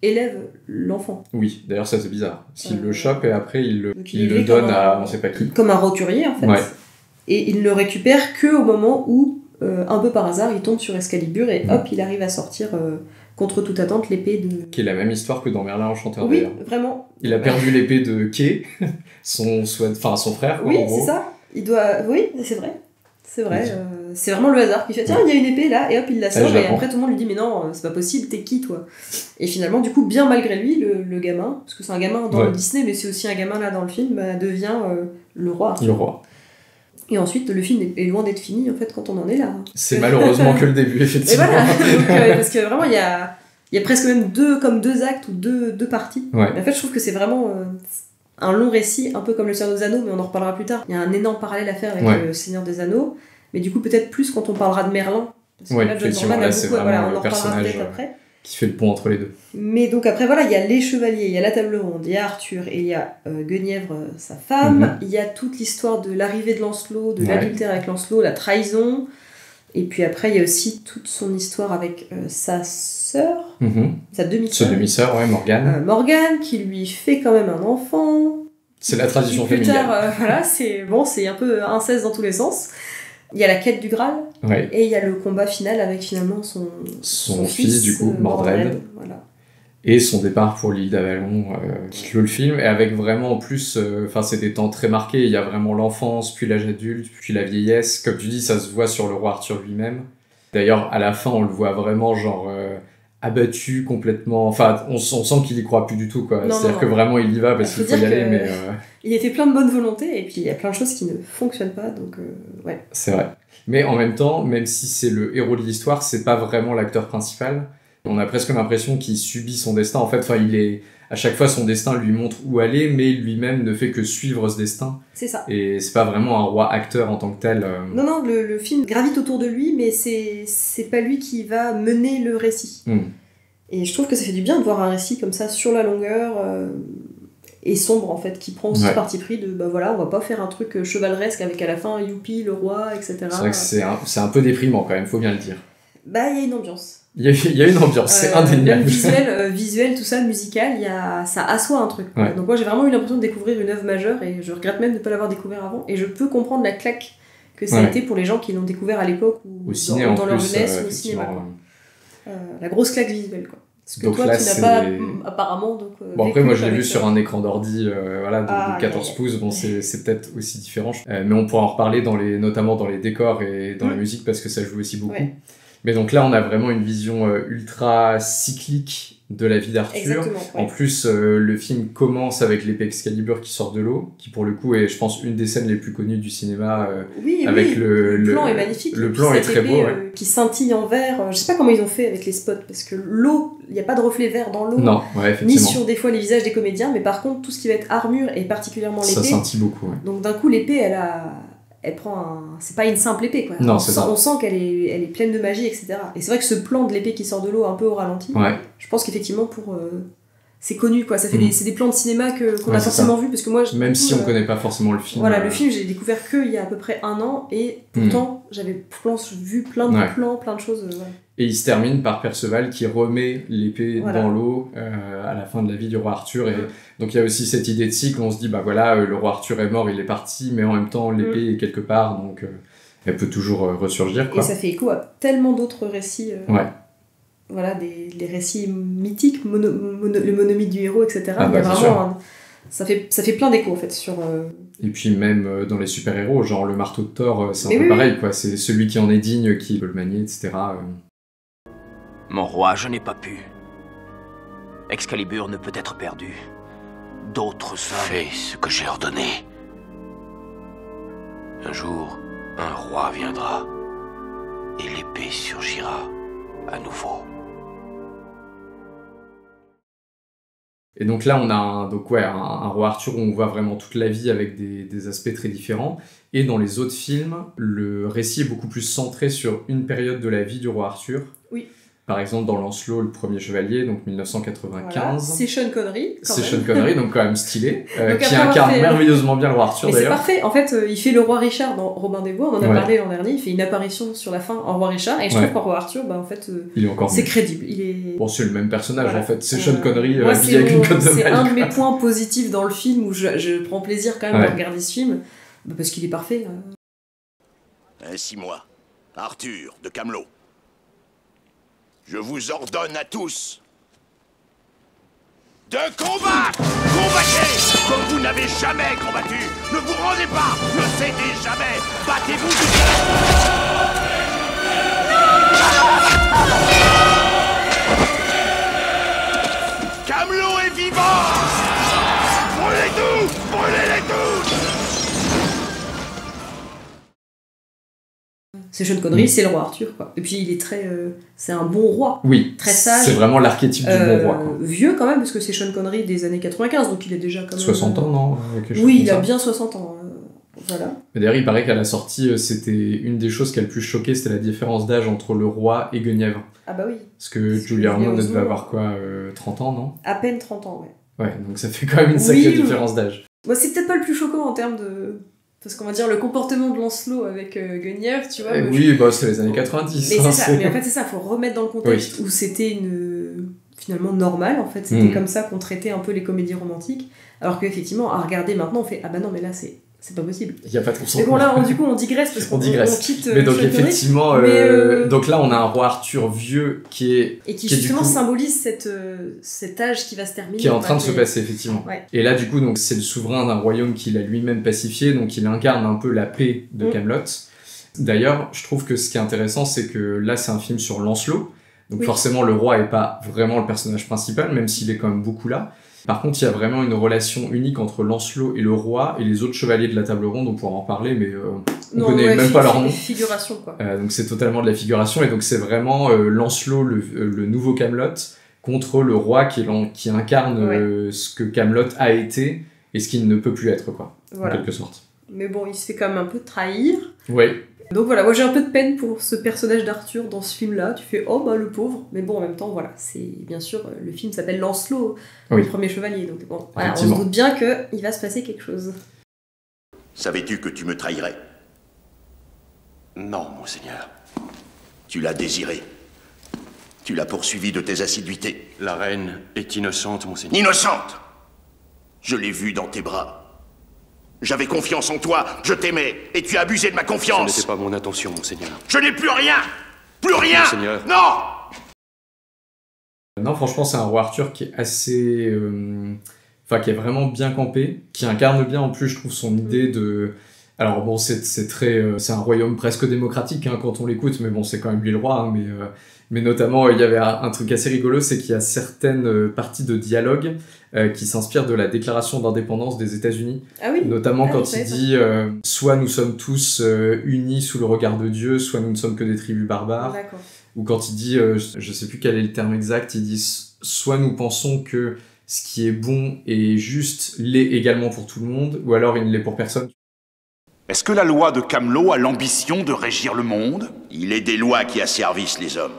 Speaker 2: élève l'enfant.
Speaker 1: Oui, d'ailleurs ça c'est bizarre. S'il le chope et après il le donne à on sait pas qui.
Speaker 2: Comme un roturier en fait. Et il ne le récupère que au moment où, un peu par hasard, il tombe sur Excalibur et hop, il arrive à sortir contre toute attente l'épée de...
Speaker 1: Qui est la même histoire que dans Merlin Enchanteur
Speaker 2: Oui,
Speaker 1: d'ailleurs.
Speaker 2: vraiment.
Speaker 1: Il a perdu l'épée de Kay, son frère.
Speaker 2: Oui,
Speaker 1: en gros.
Speaker 2: c'est ça. Oui, c'est vrai. C'est vrai. C'est vraiment le hasard qui fait tiens, il y a une épée là, et hop, il la sort, et après tout le monde lui dit mais non, c'est pas possible, t'es qui toi? Et finalement, du coup, bien malgré lui, le gamin, parce que c'est un gamin dans le Disney, mais c'est aussi un gamin là dans le film, devient le roi.
Speaker 1: Le roi.
Speaker 2: Et ensuite, le film est loin d'être fini en fait quand on en est là.
Speaker 1: C'est malheureusement que le début, effectivement.
Speaker 2: Et voilà, donc, parce que vraiment, il y a presque même deux actes ou deux parties. Mais en fait, je trouve que c'est vraiment un long récit, un peu comme le Seigneur des Anneaux, mais on en reparlera plus tard. Il y a un énorme parallèle à faire avec le Seigneur des Anneaux, mais du coup, peut-être plus quand on parlera de Merlin. Parce que là, John Norman a beaucoup, on en reparlera peut-être après.
Speaker 1: Qui fait le pont entre les deux.
Speaker 2: Mais donc après, voilà, il y a les chevaliers, il y a la table ronde, il y a Arthur et il y a Guenièvre, sa femme. Il y a toute l'histoire de l'arrivée de Lancelot, de l'adultère avec Lancelot, la trahison. Et puis après, il y a aussi toute son histoire avec sa sœur, sa demi-sœur.
Speaker 1: Sa demi-sœur, Morgane.
Speaker 2: Morgane, qui lui fait quand même un enfant.
Speaker 1: C'est la tradition
Speaker 2: plus
Speaker 1: familiale.
Speaker 2: Tard, voilà, c'est un peu inceste dans tous les sens. Il y a la quête du Graal, et il y a le combat final avec finalement son
Speaker 1: fils, du coup, Mordred.
Speaker 2: Voilà.
Speaker 1: Et son départ pour l'île d'Avalon, qui clôt le film, et avec vraiment en plus, c'est des temps très marqués, il y a vraiment l'enfance, puis l'âge adulte, puis la vieillesse, comme tu dis, ça se voit sur le roi Arthur lui-même. D'ailleurs, à la fin, on le voit vraiment genre abattu complètement, on sent qu'il y croit plus du tout, quoi. C'est-à-dire que vraiment il y va parce qu'il faut y aller, mais...
Speaker 2: Il était plein de bonne volonté, et puis il y a plein de choses qui ne fonctionnent pas, donc ouais.
Speaker 1: C'est vrai. Mais en même temps, même si c'est le héros de l'histoire, c'est pas vraiment l'acteur principal. On a presque l'impression qu'il subit son destin. En fait, à chaque fois, son destin lui montre où aller, mais lui-même ne fait que suivre ce destin.
Speaker 2: C'est ça.
Speaker 1: Et c'est pas vraiment un roi acteur en tant que tel.
Speaker 2: Non, le film gravite autour de lui, mais c'est pas lui qui va mener le récit. Et je trouve que ça fait du bien de voir un récit comme ça, sur la longueur, et sombre, en fait, qui prend ce parti pris de, on va pas faire un truc chevaleresque avec à la fin, youpi, le roi, etc.
Speaker 1: C'est vrai que c'est un peu déprimant, quand même, faut bien le dire.
Speaker 2: Il y a une ambiance.
Speaker 1: Il y a une ambiance, c'est indéniable.
Speaker 2: Visuel, tout ça, musical, ça assoit un truc. Donc moi j'ai vraiment eu l'impression de découvrir une œuvre majeure et je regrette même de ne pas l'avoir découvert avant. Et je peux comprendre la claque que ça a été pour les gens qui l'ont découvert à l'époque ou dans leur jeunesse ou au cinéma. La grosse claque visuelle, quoi. Parce que donc toi, là, tu n'as pas apparemment.
Speaker 1: Bon, après, moi je l'ai vu sur un écran d'ordi de 14 pouces, bon, c'est peut-être aussi différent. Mais on pourra en reparler notamment dans les décors et dans la musique parce que ça joue aussi beaucoup. Mais donc là, on a vraiment une vision ultra cyclique de la vie d'Arthur.
Speaker 2: Exactement, ouais.
Speaker 1: En plus, le film commence avec l'épée Excalibur qui sort de l'eau, qui pour le coup est, je pense, une des scènes les plus connues du cinéma. Avec le
Speaker 2: plan est magnifique.
Speaker 1: Le plan est très beau.
Speaker 2: Qui scintille en vert. Je sais pas comment ils ont fait avec les spots, parce que l'eau, il n'y a pas de reflet vert dans l'eau.
Speaker 1: Non, ouais, effectivement.
Speaker 2: Ni sur des fois les visages des comédiens, mais par contre, tout ce qui va être armure et particulièrement l'épée.
Speaker 1: Ça scintille beaucoup, ouais.
Speaker 2: Donc d'un coup, l'épée, elle prend un... C'est pas une simple épée, quoi.
Speaker 1: Non,
Speaker 2: on sent qu'elle est pleine de magie, etc. Et c'est vrai que ce plan de l'épée qui sort de l'eau un peu au ralenti, je pense qu'effectivement, c'est connu, quoi. Ça fait c'est des plans de cinéma qu'on a forcément vu, parce que moi...
Speaker 1: Même si on connaît pas forcément le film.
Speaker 2: Voilà, le film, j'ai découvert qu'il y a à peu près 1 an, et pourtant, j'avais vu plein de plans, plein de choses...
Speaker 1: Et il se termine par Perceval qui remet l'épée dans l'eau à la fin de la vie du roi Arthur. Et donc il y a aussi cette idée de cycle, on se dit, bah voilà, le roi Arthur est mort, il est parti, mais en même temps, l'épée est quelque part, donc elle peut toujours ressurgir, quoi.
Speaker 2: Et ça fait écho à tellement d'autres récits. Voilà, des récits mythiques, le monomythe du héros, etc.
Speaker 1: Ah,
Speaker 2: il y a vraiment ça fait plein d'échos, en fait, sur...
Speaker 1: Et puis même dans les super-héros, genre le marteau de Thor, c'est un peu pareil, quoi. C'est celui qui en est digne, qui peut le manier, etc.
Speaker 5: Mon roi, je n'ai pas pu. Excalibur ne peut être perdu. D'autres savent. Fais ce que j'ai ordonné. Un jour, un roi viendra. Et l'épée surgira à nouveau.
Speaker 1: Et donc là, on a un roi Arthur où on voit vraiment toute la vie avec des aspects très différents. Et dans les autres films, le récit est beaucoup plus centré sur une période de la vie du roi Arthur.
Speaker 2: Oui.
Speaker 1: Par exemple, dans Lancelot, le premier chevalier, donc 1995. Voilà.
Speaker 2: C'est Sean Connery,
Speaker 1: C'est Sean Connery, donc quand même stylé, qui incarne merveilleusement bien le roi Arthur, d'ailleurs.
Speaker 2: C'est parfait, en fait, il fait le roi Richard dans Robin des Bois, on en a parlé l'an dernier, il fait une apparition sur la fin en roi Richard, et je trouve qu'en roi Arthur, bah en fait,
Speaker 1: il est encore
Speaker 2: c'est crédible.
Speaker 1: Bon, c'est le même personnage, en fait, c'est Sean Connery habillé avec une cotte de maille.
Speaker 2: C'est un de mes points positifs dans le film, où je prends plaisir quand même à regarder ce film, parce qu'il est parfait.
Speaker 6: Ainsi moi, Arthur de Camelot. Je vous ordonne à tous de combattre! Combattez comme vous n'avez jamais combattu! Ne vous rendez pas! Ne cédez jamais! Battez-vous jusqu'à la... Camelot est vivant! Brûlez tous! Brûlez-les tous!
Speaker 2: C'est Sean Connery, c'est le roi Arthur, quoi. Et puis il est c'est un bon roi.
Speaker 1: Oui,
Speaker 2: très sage.
Speaker 1: C'est vraiment l'archétype du bon roi, quoi.
Speaker 2: Vieux quand même, parce que c'est Sean Connery des années 95, donc il est déjà quand même...
Speaker 1: 60 ans, non?
Speaker 2: Oui, il a bien 60 ans. Voilà.
Speaker 1: D'ailleurs, il paraît qu'à la sortie, c'était une des choses qui a le plus choqué, c'était la différence d'âge entre le roi et Guenièvre.
Speaker 2: Ah bah oui.
Speaker 1: Parce que Julie Arnaud devait avoir quoi, 30 ans, non?
Speaker 2: À peine 30 ans, ouais.
Speaker 1: Ouais, donc ça fait quand même une sacrée différence d'âge.
Speaker 2: Bah, c'est peut-être pas le plus choquant en termes de... Parce qu'on va dire le comportement de Lancelot avec Guenièvre, tu vois.
Speaker 1: Oui, c'est les années 90.
Speaker 2: Mais, mais en fait, c'est ça, faut remettre dans le contexte où c'était finalement normal, en fait. C'était comme ça qu'on traitait un peu les comédies romantiques. Alors qu'effectivement, à regarder maintenant, on fait ah bah non, mais là, c'est pas possible.
Speaker 1: Il n'y a pas de consentement.
Speaker 2: Mais bon, là, du coup, on digresse parce qu'on quitte.
Speaker 1: Mais donc, effectivement, donc là, on a un roi Arthur vieux qui
Speaker 2: justement symbolise cet âge qui va se terminer.
Speaker 1: Qui est en train de se passer, effectivement.
Speaker 2: Ouais.
Speaker 1: Et là, du coup, donc, c'est le souverain d'un royaume qu'il a lui-même pacifié, donc il incarne un peu la paix de Camelot. D'ailleurs, je trouve que ce qui est intéressant, c'est que là, c'est un film sur Lancelot. Donc forcément, le roi est pas vraiment le personnage principal, même s'il est quand même beaucoup là. Par contre, il y a vraiment une relation unique entre Lancelot et le roi et les autres chevaliers de la table ronde, on pourra en parler, mais on connaît même pas leur nom.
Speaker 2: Figuration, quoi.
Speaker 1: Donc c'est totalement de la figuration, et donc c'est vraiment Lancelot, le nouveau Camelot, contre le roi qui incarne ce que Camelot a été et ce qu'il ne peut plus être, quoi, en quelque sorte.
Speaker 2: Mais bon, il se fait quand même un peu trahir.
Speaker 1: Oui.
Speaker 2: Donc voilà, moi j'ai un peu de peine pour ce personnage d'Arthur dans ce film-là. Tu fais, oh bah le pauvre. Mais bon, en même temps, voilà, c'est bien sûr, le film s'appelle Lancelot, le premier chevalier. Donc bon, voilà, on se doute bien qu'il va se passer quelque chose.
Speaker 6: Savais-tu que tu me trahirais?
Speaker 5: Non, monseigneur.
Speaker 6: Tu l'as désiré. Tu l'as poursuivi de tes assiduités.
Speaker 5: La reine est innocente, monseigneur.
Speaker 6: Innocente! Je l'ai vue dans tes bras. J'avais confiance en toi, je t'aimais, et tu as abusé de ma confiance.
Speaker 5: Ce n'était pas mon intention, monseigneur.
Speaker 6: Je n'ai plus rien! Plus rien!
Speaker 5: Monseigneur.
Speaker 6: Non!
Speaker 1: Non, franchement, c'est un roi Arthur qui est assez... qui est vraiment bien campé, qui incarne bien, en plus, je trouve, son idée Alors bon, c'est très, c'est un royaume presque démocratique hein, quand on l'écoute, mais bon, c'est quand même lui le roi. Hein, mais notamment, il y avait un truc assez rigolo, c'est qu'il y a certaines parties de dialogue qui s'inspirent de la Déclaration d'indépendance des États-Unis.
Speaker 2: Ah oui.
Speaker 1: Notamment quand il dit soit nous sommes tous unis sous le regard de Dieu, soit nous ne sommes que des tribus barbares.
Speaker 2: D'accord.
Speaker 1: Ou quand il dit, je sais plus quel est le terme exact, il dit soit nous pensons que ce qui est bon et juste l'est également pour tout le monde, ou alors il ne l'est pour personne.
Speaker 6: Est-ce que la loi de Camelot a l'ambition de régir le monde?
Speaker 7: Il est des lois qui asservissent les hommes,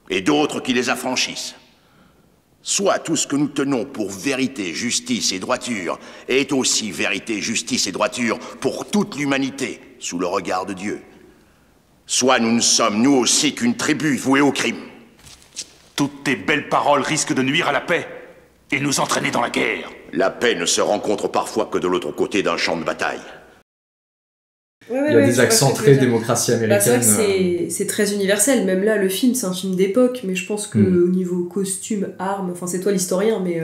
Speaker 7: et d'autres qui les affranchissent. Soit tout ce que nous tenons pour vérité, justice et droiture est aussi vérité, justice et droiture pour toute l'humanité, sous le regard de Dieu. Soit nous ne sommes nous aussi qu'une tribu vouée au crime.
Speaker 6: Toutes tes belles paroles risquent de nuire à la paix et nous entraîner dans la guerre.
Speaker 7: La paix ne se rencontre parfois que de l'autre côté d'un champ de bataille.
Speaker 1: Il y a des accents très démocratie américaine.
Speaker 2: Bah, c'est vrai que c'est très universel. Même là, le film, c'est un film d'époque, mais je pense que au niveau costume, armes, enfin c'est toi l'historien, mais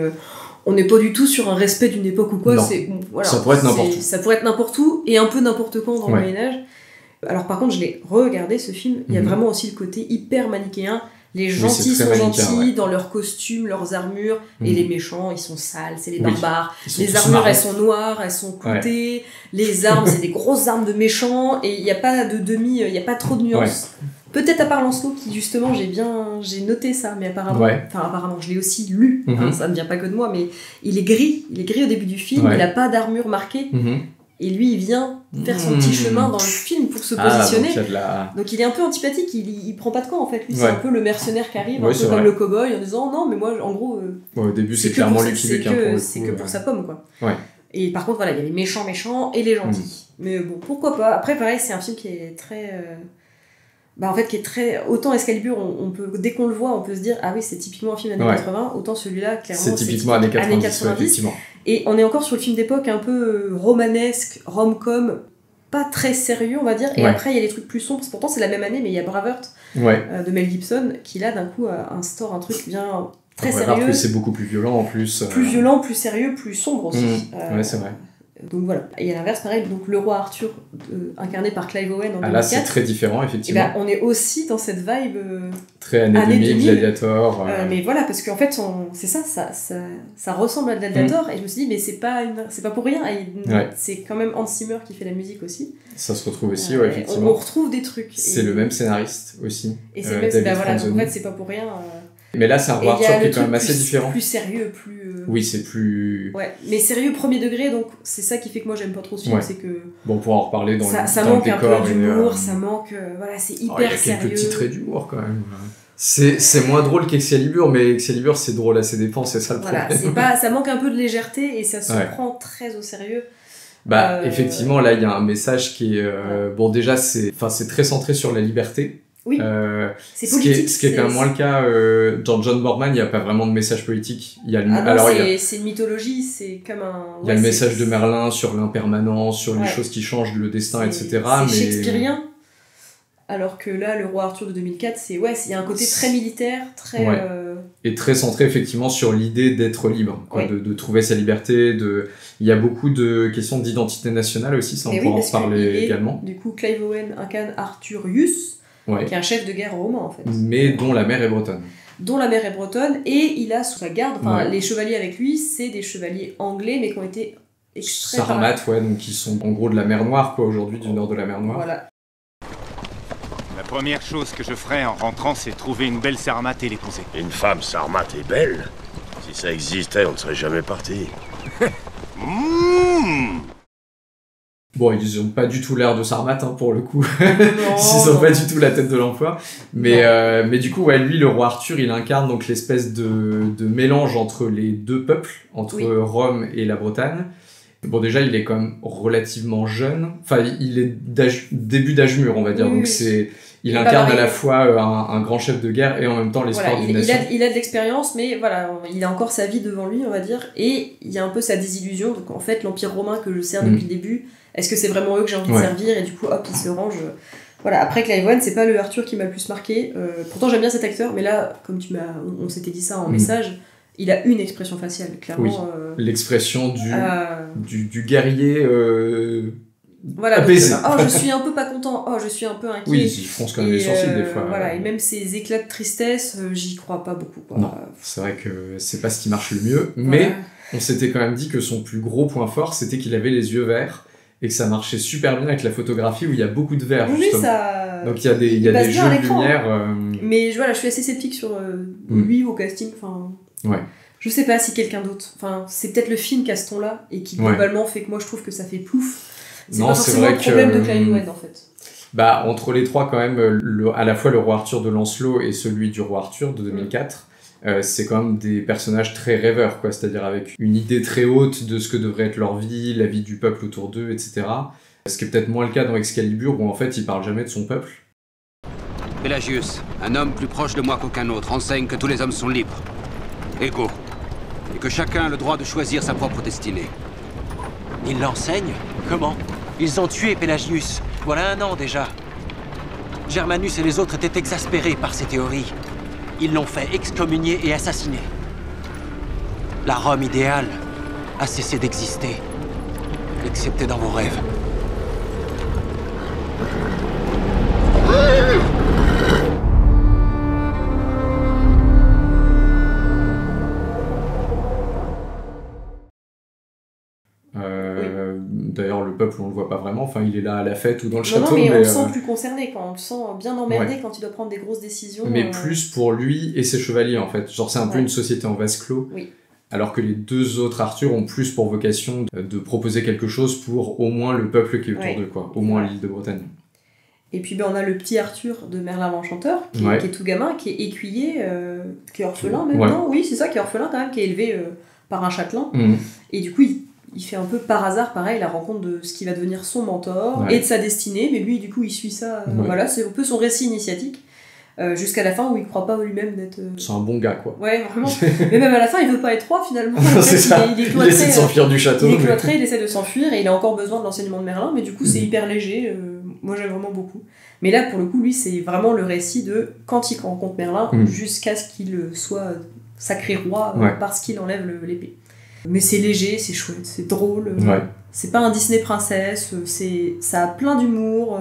Speaker 2: on n'est pas du tout sur un respect d'une époque ou quoi.
Speaker 1: Non.
Speaker 2: Voilà,
Speaker 1: ça pourrait être n'importe où.
Speaker 2: Ça pourrait être n'importe où et un peu n'importe quand dans le Moyen-Âge. Alors par contre, je l'ai regardé ce film, il y a vraiment aussi le côté hyper manichéen. Les gentils sont gentils dans leurs costumes, leurs armures, et les méchants, ils sont sales, c'est les barbares. Les armures, elles sont noires, elles sont cloutées. Les armes, c'est des grosses armes de méchants, et il n'y a pas de demi, il n'y a pas trop de nuances. Peut-être à part Lancelot, qui justement, j'ai noté ça, mais apparemment, je l'ai aussi lu, hein, ça ne vient pas que de moi, mais il est gris au début du film, il n'a pas d'armure marquée. Et lui, il vient faire son petit chemin dans le film pour se positionner. Donc il est un peu antipathique, il prend pas de camp en fait. Lui, c'est un peu le mercenaire qui arrive, un peu comme le cow-boy, en disant non, mais moi, en gros.
Speaker 1: Au début, c'est clairement lui qui vient.
Speaker 2: C'est que pour sa pomme, quoi. Et par contre, voilà, il y a les méchants et les gentils. Mais bon, pourquoi pas. Après, pareil, c'est un film qui est très. Qui est très. Autant Excalibur, on peut, dès qu'on le voit, on peut se dire ah oui, c'est typiquement un film années 80, autant celui-là, clairement.
Speaker 1: C'est typiquement années 90. Effectivement.
Speaker 2: Et on est encore sur le film d'époque un peu romanesque, rom-com, pas très sérieux, on va dire. Et après, il y a des trucs plus sombres. Pourtant, c'est la même année, mais il y a Braveheart de Mel Gibson qui, là, d'un coup, instaure un truc bien très sérieux.
Speaker 1: C'est beaucoup plus violent en plus.
Speaker 2: Plus violent, plus sérieux, plus sombre aussi.
Speaker 1: Ouais, c'est vrai.
Speaker 2: Donc voilà. Et à l'inverse, pareil, donc le roi Arthur, incarné par Clive Owen en 2004.
Speaker 1: Là, c'est très différent, effectivement.
Speaker 2: Et on est aussi dans cette vibe.
Speaker 1: Très années 2000, Gladiator.
Speaker 2: Mais voilà, parce qu'en fait, c'est ça ressemble à Gladiator, et je me suis dit, mais c'est pas pour rien. C'est quand même Hans Zimmer qui fait la musique aussi.
Speaker 1: Ça se retrouve aussi, effectivement.
Speaker 2: On retrouve des trucs.
Speaker 1: C'est le même scénariste aussi.
Speaker 2: Et c'est le même scénariste, voilà, donc en fait, c'est pas pour rien.
Speaker 1: Mais là, c'est un roi Arthur qui est quand même assez différent.
Speaker 2: Plus sérieux, plus.
Speaker 1: Oui, c'est plus.
Speaker 2: Ouais, mais sérieux premier degré, donc c'est ça qui fait que moi j'aime pas trop ce film, c'est que.
Speaker 1: Bon, on pourra en reparler dans
Speaker 2: ça
Speaker 1: dans
Speaker 2: manque
Speaker 1: le décor.
Speaker 2: Un peu d'humour, ça manque. Voilà, c'est hyper sérieux.
Speaker 1: Il y a quelques petits traits d'humour quand même. C'est moins drôle qu'Excalibur, mais Excalibur c'est drôle à ses dépens, c'est ça le problème.
Speaker 2: Ça manque un peu de légèreté et ça se prend très au sérieux.
Speaker 1: Effectivement, là il y a un message qui est. Bon, déjà, c'est très centré sur la liberté.
Speaker 2: Oui, c'est politique.
Speaker 1: Ce qui est quand même moins le cas dans John Boorman, il n'y a pas vraiment de message politique. Il y a
Speaker 2: c'est une mythologie, c'est comme un.
Speaker 1: Il y a le message de Merlin sur l'impermanence, sur les choses qui changent, le destin, etc.
Speaker 2: C'est shakespearien. Alors que là, le roi Arthur de 2004, il y a un côté très militaire, très.
Speaker 1: Et très centré effectivement sur l'idée d'être libre, de trouver sa liberté. Il y a beaucoup de questions d'identité nationale aussi, ça on pourra en parler également.
Speaker 2: Du coup, Clive Owen incarne Arthurius. Qui est un chef de guerre romain en fait.
Speaker 1: Mais dont la mère est bretonne.
Speaker 2: Et il a sous sa garde, les chevaliers avec lui, c'est des chevaliers anglais mais qui ont été extraits
Speaker 1: Sarmat, donc qui sont en gros de la mer Noire, aujourd'hui, du nord de la mer Noire.
Speaker 2: Voilà.
Speaker 6: La première chose que je ferai en rentrant, c'est trouver une belle Sarmate et l'épouser.
Speaker 7: Une femme Sarmate est belle. Si ça existait, on ne serait jamais parti.
Speaker 1: Bon, ils ont pas du tout l'air de Sarmat, pour le coup. Ils ont pas du tout la tête de l'emploi. Mais du coup, lui, le roi Arthur, il incarne donc l'espèce de mélange entre les deux peuples, entre Rome et la Bretagne. Bon, déjà, il est quand même relativement jeune. Enfin, il est début d'âge mur, on va dire. Donc il incarne à la fois un grand chef de guerre et en même temps l'espoir d'une nation.
Speaker 2: Il a de l'expérience, mais voilà, il a encore sa vie devant lui, on va dire. Et il y a un peu sa désillusion. Donc en fait, l'Empire romain que je sers depuis le début, est-ce que c'est vraiment eux que j'ai envie de servir? Et du coup, hop, il se range. Voilà, après Clive Owen, c'est pas le Arthur qui m'a le plus marqué. Pourtant, j'aime bien cet acteur, mais là, comme on s'était dit ça en message, il a une expression faciale, clairement.
Speaker 1: L'expression du guerrier
Speaker 2: voilà,
Speaker 1: apaisé.
Speaker 2: donc, je suis un peu pas content, je suis un peu inquiet.
Speaker 1: Oui, ils froncent quand même les sourcils des fois.
Speaker 2: Voilà, et même ces éclats de tristesse, j'y crois pas beaucoup, quoi.
Speaker 1: Non, c'est vrai que c'est pas ce qui marche le mieux, mais on s'était quand même dit que son plus gros point fort, c'était qu'il avait les yeux verts, et que ça marchait super bien avec la photographie où il y a beaucoup de verre,
Speaker 2: oui,
Speaker 1: justement.
Speaker 2: ça...
Speaker 1: Donc il y a des jeux de lumière.
Speaker 2: Mais voilà, je suis assez sceptique sur lui au casting, enfin...
Speaker 1: Ouais.
Speaker 2: Je sais pas si quelqu'un d'autre... Enfin, c'est peut-être le film qui a ce ton-là, et qui globalement fait que moi je trouve que ça fait plouf. C'est pas forcément le problème de Clive Owen, en fait.
Speaker 1: Bah, entre les trois, quand même, à la fois le roi Arthur de Lancelot et celui du roi Arthur de 2004, c'est quand même des personnages très rêveurs, quoi. C'est-à-dire avec une idée très haute de ce que devrait être leur vie, la vie du peuple autour d'eux, etc. Ce qui est peut-être moins le cas dans Excalibur, où en fait, il parle jamais de son peuple.
Speaker 8: Pelagius, un homme plus proche de moi qu'aucun autre, enseigne que tous les hommes sont libres, égaux, et que chacun a le droit de choisir sa propre destinée.
Speaker 9: Il l'enseigne? Comment? Ils ont tué Pelagius, voilà 1 an déjà. Germanus et les autres étaient exaspérés par ces théories. Ils l'ont fait excommunier et assassiner. La Rome idéale a cessé d'exister, excepté dans vos rêves.
Speaker 1: D'ailleurs, le peuple, on le voit pas vraiment. Enfin, il est là à la fête ou dans le château.
Speaker 2: Non, mais on le sent plus concerné, quand on le sent bien emmerdé quand il doit prendre des grosses décisions.
Speaker 1: Mais plus pour lui et ses chevaliers, en fait. Genre, c'est un peu une société en vase clos.
Speaker 2: Oui.
Speaker 1: Alors que les 2 autres Arthur ont plus pour vocation de proposer quelque chose pour au moins le peuple qui est autour d'eux, quoi. Au moins l'île de Bretagne.
Speaker 2: Et puis on a le petit Arthur de Merlin l'Enchanteur, qui est tout gamin, qui est écuyer, qui est orphelin même, non? Oui, c'est ça, qui est orphelin quand même, qui est élevé par un châtelain. Et du coup, il fait un peu par hasard, pareil, la rencontre de ce qui va devenir son mentor et de sa destinée, mais lui, du coup, il suit ça. Voilà, c'est un peu son récit initiatique. Jusqu'à la fin où il croit pas lui-même d'être...
Speaker 1: C'est un bon gars, quoi.
Speaker 2: Ouais, vraiment. Mais même à la fin, il veut pas être roi, finalement.
Speaker 1: C'est ça. Il essaie de s'enfuir du château.
Speaker 2: Il est cloîtré, il essaie de s'enfuir, et il a encore besoin de l'enseignement de Merlin, mais du coup, c'est hyper léger. Moi, j'aime vraiment beaucoup. Mais là, pour le coup, lui, c'est vraiment le récit de quand il rencontre Merlin, jusqu'à ce qu'il soit sacré roi, parce qu'il enlève l'épée. Mais c'est léger, c'est chouette, c'est drôle. C'est pas un Disney princesse, ça a plein d'humour.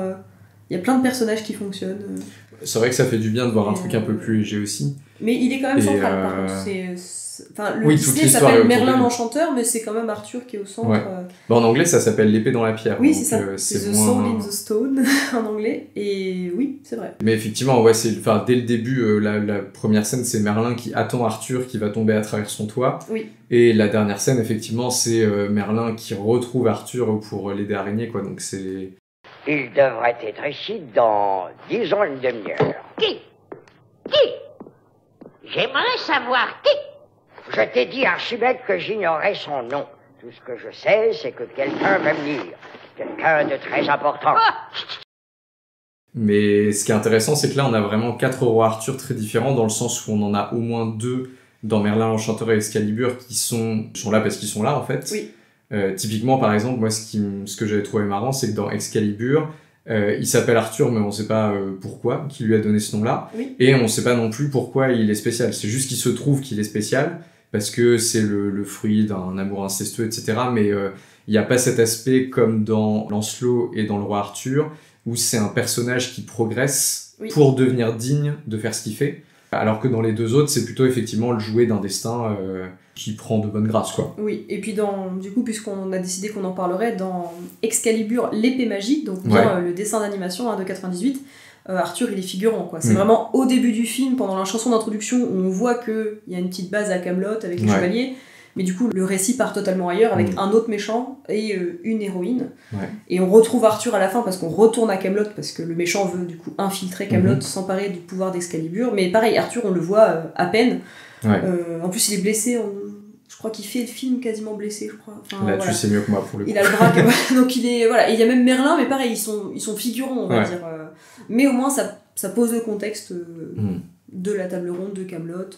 Speaker 2: Il y a plein de personnages qui fonctionnent.
Speaker 1: C'est vrai que ça fait du bien de voir un truc un peu plus léger aussi.
Speaker 2: Mais il est quand même central, par contre. Le Disney s'appelle Merlin l'Enchanteur, mais c'est quand même Arthur qui est au centre.
Speaker 1: En anglais, ça s'appelle l'épée dans la pierre.
Speaker 2: Oui, c'est ça. C'est The Soul in the Stone, en anglais. Et oui, c'est vrai.
Speaker 1: Mais effectivement, dès le début, la première scène, c'est Merlin qui attend Arthur qui va tomber à travers son toit.
Speaker 2: Oui.
Speaker 1: Et la dernière scène, effectivement, c'est Merlin qui retrouve Arthur pour l'aider à régner, quoi. Donc c'est...
Speaker 3: Il devrait être ici dans 10 ans, une demi-heure. Qui? J'aimerais savoir qui. Je t'ai dit, Archimède, que j'ignorais son nom. Tout ce que je sais, c'est que quelqu'un va venir. Quelqu'un de très important.
Speaker 1: Mais ce qui est intéressant, c'est que là, on a vraiment 4 rois Arthur très différents, dans le sens où on en a au moins 2 dans Merlin l'Enchanteur et Excalibur qui sont là parce qu'ils sont là, en fait.
Speaker 2: Oui.
Speaker 1: Typiquement, par exemple, moi, ce que j'avais trouvé marrant, c'est que dans Excalibur, il s'appelle Arthur, mais on sait pas pourquoi, qui lui a donné ce nom-là.
Speaker 2: Oui.
Speaker 1: Et on sait pas non plus pourquoi il est spécial. C'est juste qu'il se trouve qu'il est spécial, parce que c'est le fruit d'un amour incestueux, etc. Mais il n'y a pas cet aspect comme dans Lancelot et dans le roi Arthur, où c'est un personnage qui progresse pour devenir digne de faire ce qu'il fait. Alors que dans les 2 autres, c'est plutôt effectivement le jouet d'un destin qui prend de bonne grâce, quoi.
Speaker 2: Oui, et puis du coup, puisqu'on a décidé qu'on en parlerait, dans Excalibur, l'épée magique, donc bien le dessin d'animation de 98, Arthur, il est figurant, quoi. C'est vraiment au début du film, pendant la chanson d'introduction, où on voit qu'il y a une petite base à Camelot avec les chevaliers, mais du coup, le récit part totalement ailleurs, avec un autre méchant et une héroïne. Et on retrouve Arthur à la fin, parce qu'on retourne à Camelot, parce que le méchant veut, du coup, infiltrer Camelot, s'emparer du pouvoir d'Excalibur. Mais pareil, Arthur, on le voit à peine. En plus, il est blessé, je crois qu'il fait le film quasiment blessé, je crois. Enfin,
Speaker 1: là, tu sais mieux que moi, pour le coup.
Speaker 2: Il a le bras donc il est... Voilà. Et il y a même Merlin, mais pareil, ils sont figurants, on va dire. Mais au moins, ça pose le contexte de la table ronde de Camelot.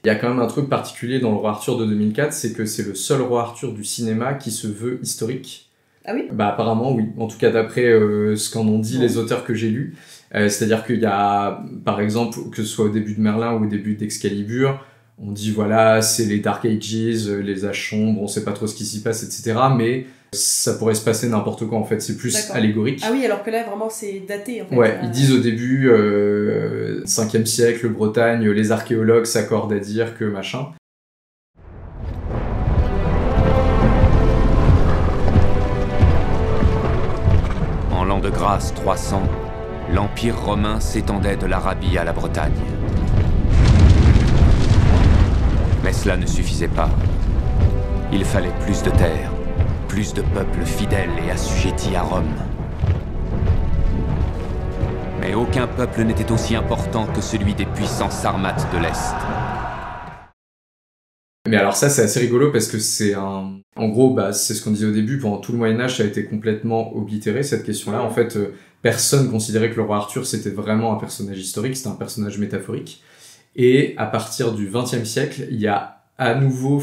Speaker 1: Il y a quand même un truc particulier dans le roi Arthur de 2004, c'est que c'est le seul roi Arthur du cinéma qui se veut historique.
Speaker 2: Ah oui ?
Speaker 1: Bah apparemment oui, en tout cas d'après ce qu'en ont dit les auteurs que j'ai lus. C'est-à-dire qu'il y a, par exemple, que ce soit au début de Merlin ou au début d'Excalibur, on dit voilà, c'est les Dark Ages, les âges sombres, on sait pas trop ce qui s'y passe, etc. Mais ça pourrait se passer n'importe quoi en fait, c'est plus allégorique.
Speaker 2: Ah oui, alors que là vraiment c'est daté en fait.
Speaker 1: Ouais, ils disent au début 5e siècle, Bretagne, les archéologues s'accordent à dire que machin.
Speaker 5: En l'an de grâce 300, l'Empire romain s'étendait de l'Arabie à la Bretagne. Mais cela ne suffisait pas. Il fallait plus de terre, plus de peuples fidèles et assujettis à Rome. Mais aucun peuple n'était aussi important que celui des puissants Sarmates de l'Est.
Speaker 1: Mais alors ça, c'est assez rigolo parce que c'est un... En gros, c'est ce qu'on disait au début, pendant tout le Moyen-Âge, ça a été complètement oblitéré, cette question-là. En fait, personne considérait que le roi Arthur, c'était vraiment un personnage historique, c'était un personnage métaphorique. Et à partir du XXe siècle, il y a à nouveau,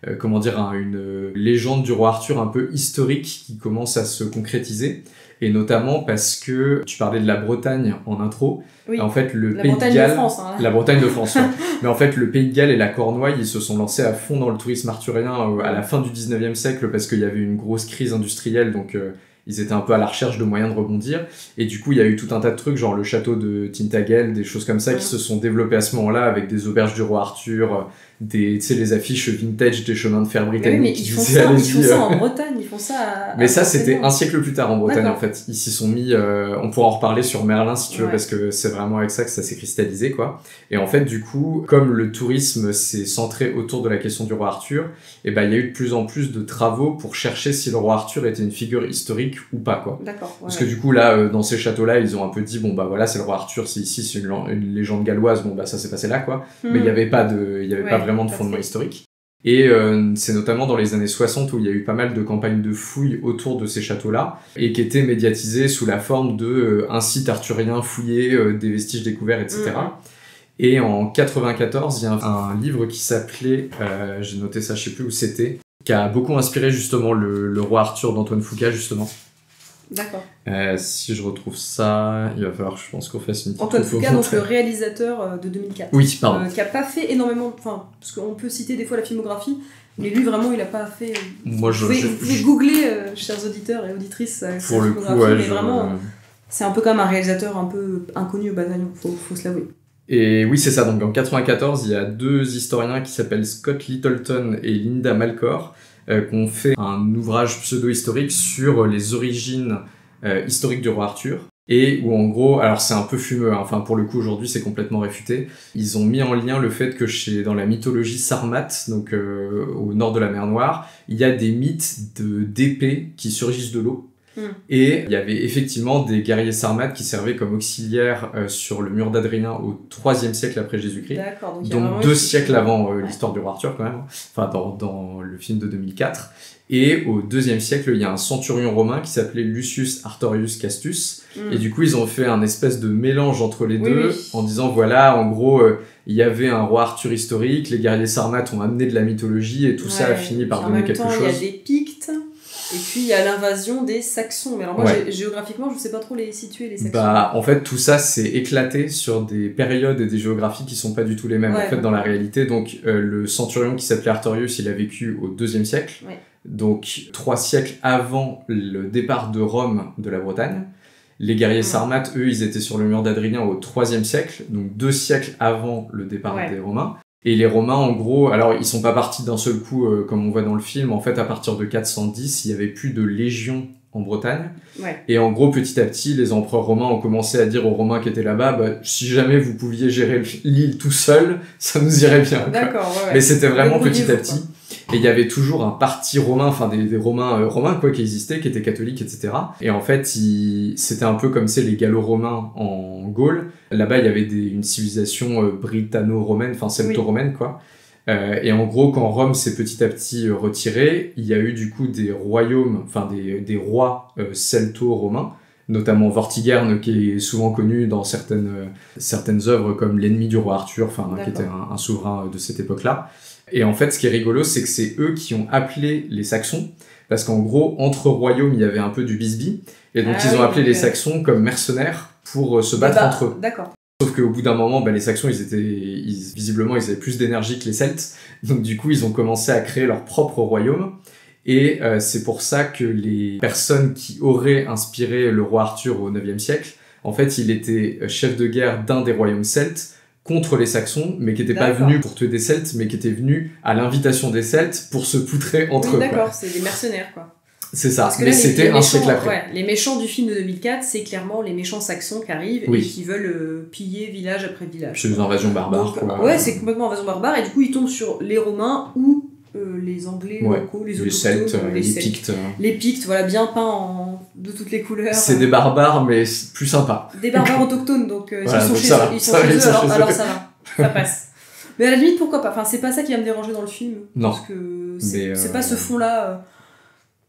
Speaker 1: une légende du roi Arthur un peu historique qui commence à se concrétiser. Et notamment parce que tu parlais de la Bretagne en intro.
Speaker 2: Oui,
Speaker 1: en fait, le
Speaker 2: la
Speaker 1: Pays
Speaker 2: Bretagne
Speaker 1: de Galles,
Speaker 2: de France. Hein.
Speaker 1: La Bretagne de France, ouais. Mais en fait, le Pays de Galles et la Cornouaille, ils se sont lancés à fond dans le tourisme arthurien à la fin du 19e siècle parce qu'il y avait une grosse crise industrielle, donc ils étaient un peu à la recherche de moyens de rebondir. Et du coup, il y a eu tout un tas de trucs, genre le château de Tintagel, des choses comme ça qui se sont développées à ce moment-là avec des auberges du roi Arthur, les affiches vintage des chemins de fer britanniques.
Speaker 2: Mais ils font ça en Bretagne, ils font ça
Speaker 1: Mais ça, c'était un siècle plus tard en Bretagne, en fait. Ils s'y sont mis, on pourra en reparler sur Merlin si tu veux, parce que c'est vraiment avec ça que ça s'est cristallisé, quoi. Et en fait, du coup, comme le tourisme s'est centré autour de la question du roi Arthur, il y a eu de plus en plus de travaux pour chercher si le roi Arthur était une figure historique ou pas, quoi.
Speaker 2: D'accord.
Speaker 1: Parce que du coup, là, dans ces châteaux-là, ils ont un peu dit, voilà, c'est le roi Arthur, c'est ici, c'est une légende galloise, ça s'est passé là, quoi. Mais il y avait pas vraiment de fondement historique. Et c'est notamment dans les années 60 où il y a eu pas mal de campagnes de fouilles autour de ces châteaux-là et qui étaient médiatisées sous la forme de un site arthurien fouillé, des vestiges découverts, etc. Et en 94, il y a un livre qui s'appelait, j'ai noté ça, je sais plus où c'était, qui a beaucoup inspiré justement le roi Arthur d'Antoine Foucault, justement.
Speaker 2: D'accord.
Speaker 1: Si je retrouve ça, il va falloir, je pense, qu'on fasse une petite
Speaker 2: Antoine Foucault, donc le réalisateur de 2004.
Speaker 1: Oui, pardon.
Speaker 2: Qui a pas fait énormément, parce qu'on peut citer des fois la filmographie, mais lui vraiment il a pas fait.
Speaker 1: Moi,
Speaker 2: vous pouvez googler, chers auditeurs et auditrices, sa filmographie, mais vraiment, c'est un peu comme un réalisateur un peu inconnu au bataillon, faut se l'avouer.
Speaker 1: Et oui, c'est ça. Donc en 94, il y a deux historiens qui s'appellent Scott Littleton et Linda Malcor qui ont fait un ouvrage pseudo-historique sur les origines historiques du roi Arthur. Et où en gros, alors c'est un peu fumeux, pour le coup aujourd'hui c'est complètement réfuté, ils ont mis en lien le fait que dans la mythologie sarmate, donc au nord de la mer Noire, il y a des mythes d'épées qui surgissent de l'eau. Et il y avait effectivement des guerriers sarmates qui servaient comme auxiliaires sur le mur d'Adrien au 3e siècle après Jésus-Christ.
Speaker 2: D'accord,
Speaker 1: donc 2 siècles avant l'histoire du roi Arthur quand même, dans le film de 2004. Et au 2e siècle, il y a un centurion romain qui s'appelait Lucius Artorius Castus. Et du coup, ils ont fait un espèce de mélange entre les deux en disant, voilà, en gros, il y avait un roi Arthur historique, les guerriers sarmates ont amené de la mythologie et tout ça a fini par donner quelque chose.
Speaker 2: Il y a des Pictes. Et puis il y a l'invasion des Saxons. Mais alors moi, géographiquement, je sais pas trop les situer, les Saxons.
Speaker 1: En fait, tout ça s'est éclaté sur des périodes et des géographies qui sont pas du tout les mêmes en fait dans la réalité. Donc le centurion qui s'appelait Artorius, il a vécu au 2e siècle. Donc 3 siècles avant le départ de Rome de la Bretagne. Les guerriers sarmates, eux, ils étaient sur le mur d'Adrien au 3e siècle, donc 2 siècles avant le départ des Romains. Et les Romains, en gros, alors ils sont pas partis d'un seul coup, comme on voit dans le film. En fait, à partir de 410, il y avait plus de légions en Bretagne. Et en gros, petit à petit, les empereurs romains ont commencé à dire aux Romains qui étaient là-bas, si jamais vous pouviez gérer l'île tout seul, ça nous irait bien.
Speaker 2: D'accord,
Speaker 1: Mais c'était vraiment petit à petit. Et il y avait toujours un parti romain, des romains quoi, qui existaient, qui étaient catholiques, etc. Et en fait, c'était un peu comme les Gallo-Romains en Gaule. Là-bas, il y avait une civilisation britanno-romaine, celto-romaine, quoi. Et en gros, quand Rome s'est petit à petit retirée, il y a eu du coup des royaumes, des rois celto-romains, notamment Vortigern, qui est souvent connu dans certaines œuvres comme l'ennemi du roi Arthur, qui était un souverain de cette époque-là. Et en fait, ce qui est rigolo, c'est que c'est eux qui ont appelé les Saxons, parce qu'en gros, entre royaumes, il y avait un peu du bisbis, et donc ils ont appelé les Saxons comme mercenaires pour se battre entre eux.
Speaker 2: D'accord.
Speaker 1: Sauf qu'au bout d'un moment, les Saxons, visiblement, ils avaient plus d'énergie que les Celtes, donc du coup, ils ont commencé à créer leur propre royaume, Et c'est pour ça que les personnes qui auraient inspiré le roi Arthur au IXe siècle, en fait, il était chef de guerre d'un des royaumes celtes contre les Saxons, mais qui n'était pas venu pour tuer des Celtes, mais qui était venu à l'invitation des Celtes pour se poutrer entre eux.
Speaker 2: D'accord, c'est des mercenaires, quoi.
Speaker 1: C'est ça, mais c'était un siècle après.
Speaker 2: Ouais, les méchants du film de 2004, c'est clairement les méchants saxons qui arrivent et qui veulent piller village après village.
Speaker 1: C'est une invasion barbare, quoi.
Speaker 2: Ouais, c'est complètement invasion barbare, et du coup, ils tombent sur les Romains ou les Anglais locaux, les
Speaker 1: Celtes, les Pictes.
Speaker 2: Les Pictes, voilà, bien peints de toutes les couleurs.
Speaker 1: C'est des barbares, mais plus sympas.
Speaker 2: Des barbares autochtones, donc
Speaker 1: voilà,
Speaker 2: ils sont chez eux, alors ça va, ça passe. Mais à la limite, pourquoi pas. Enfin, c'est pas ça qui va me déranger dans le film.
Speaker 1: Non.
Speaker 2: Parce que c'est pas ce fond-là.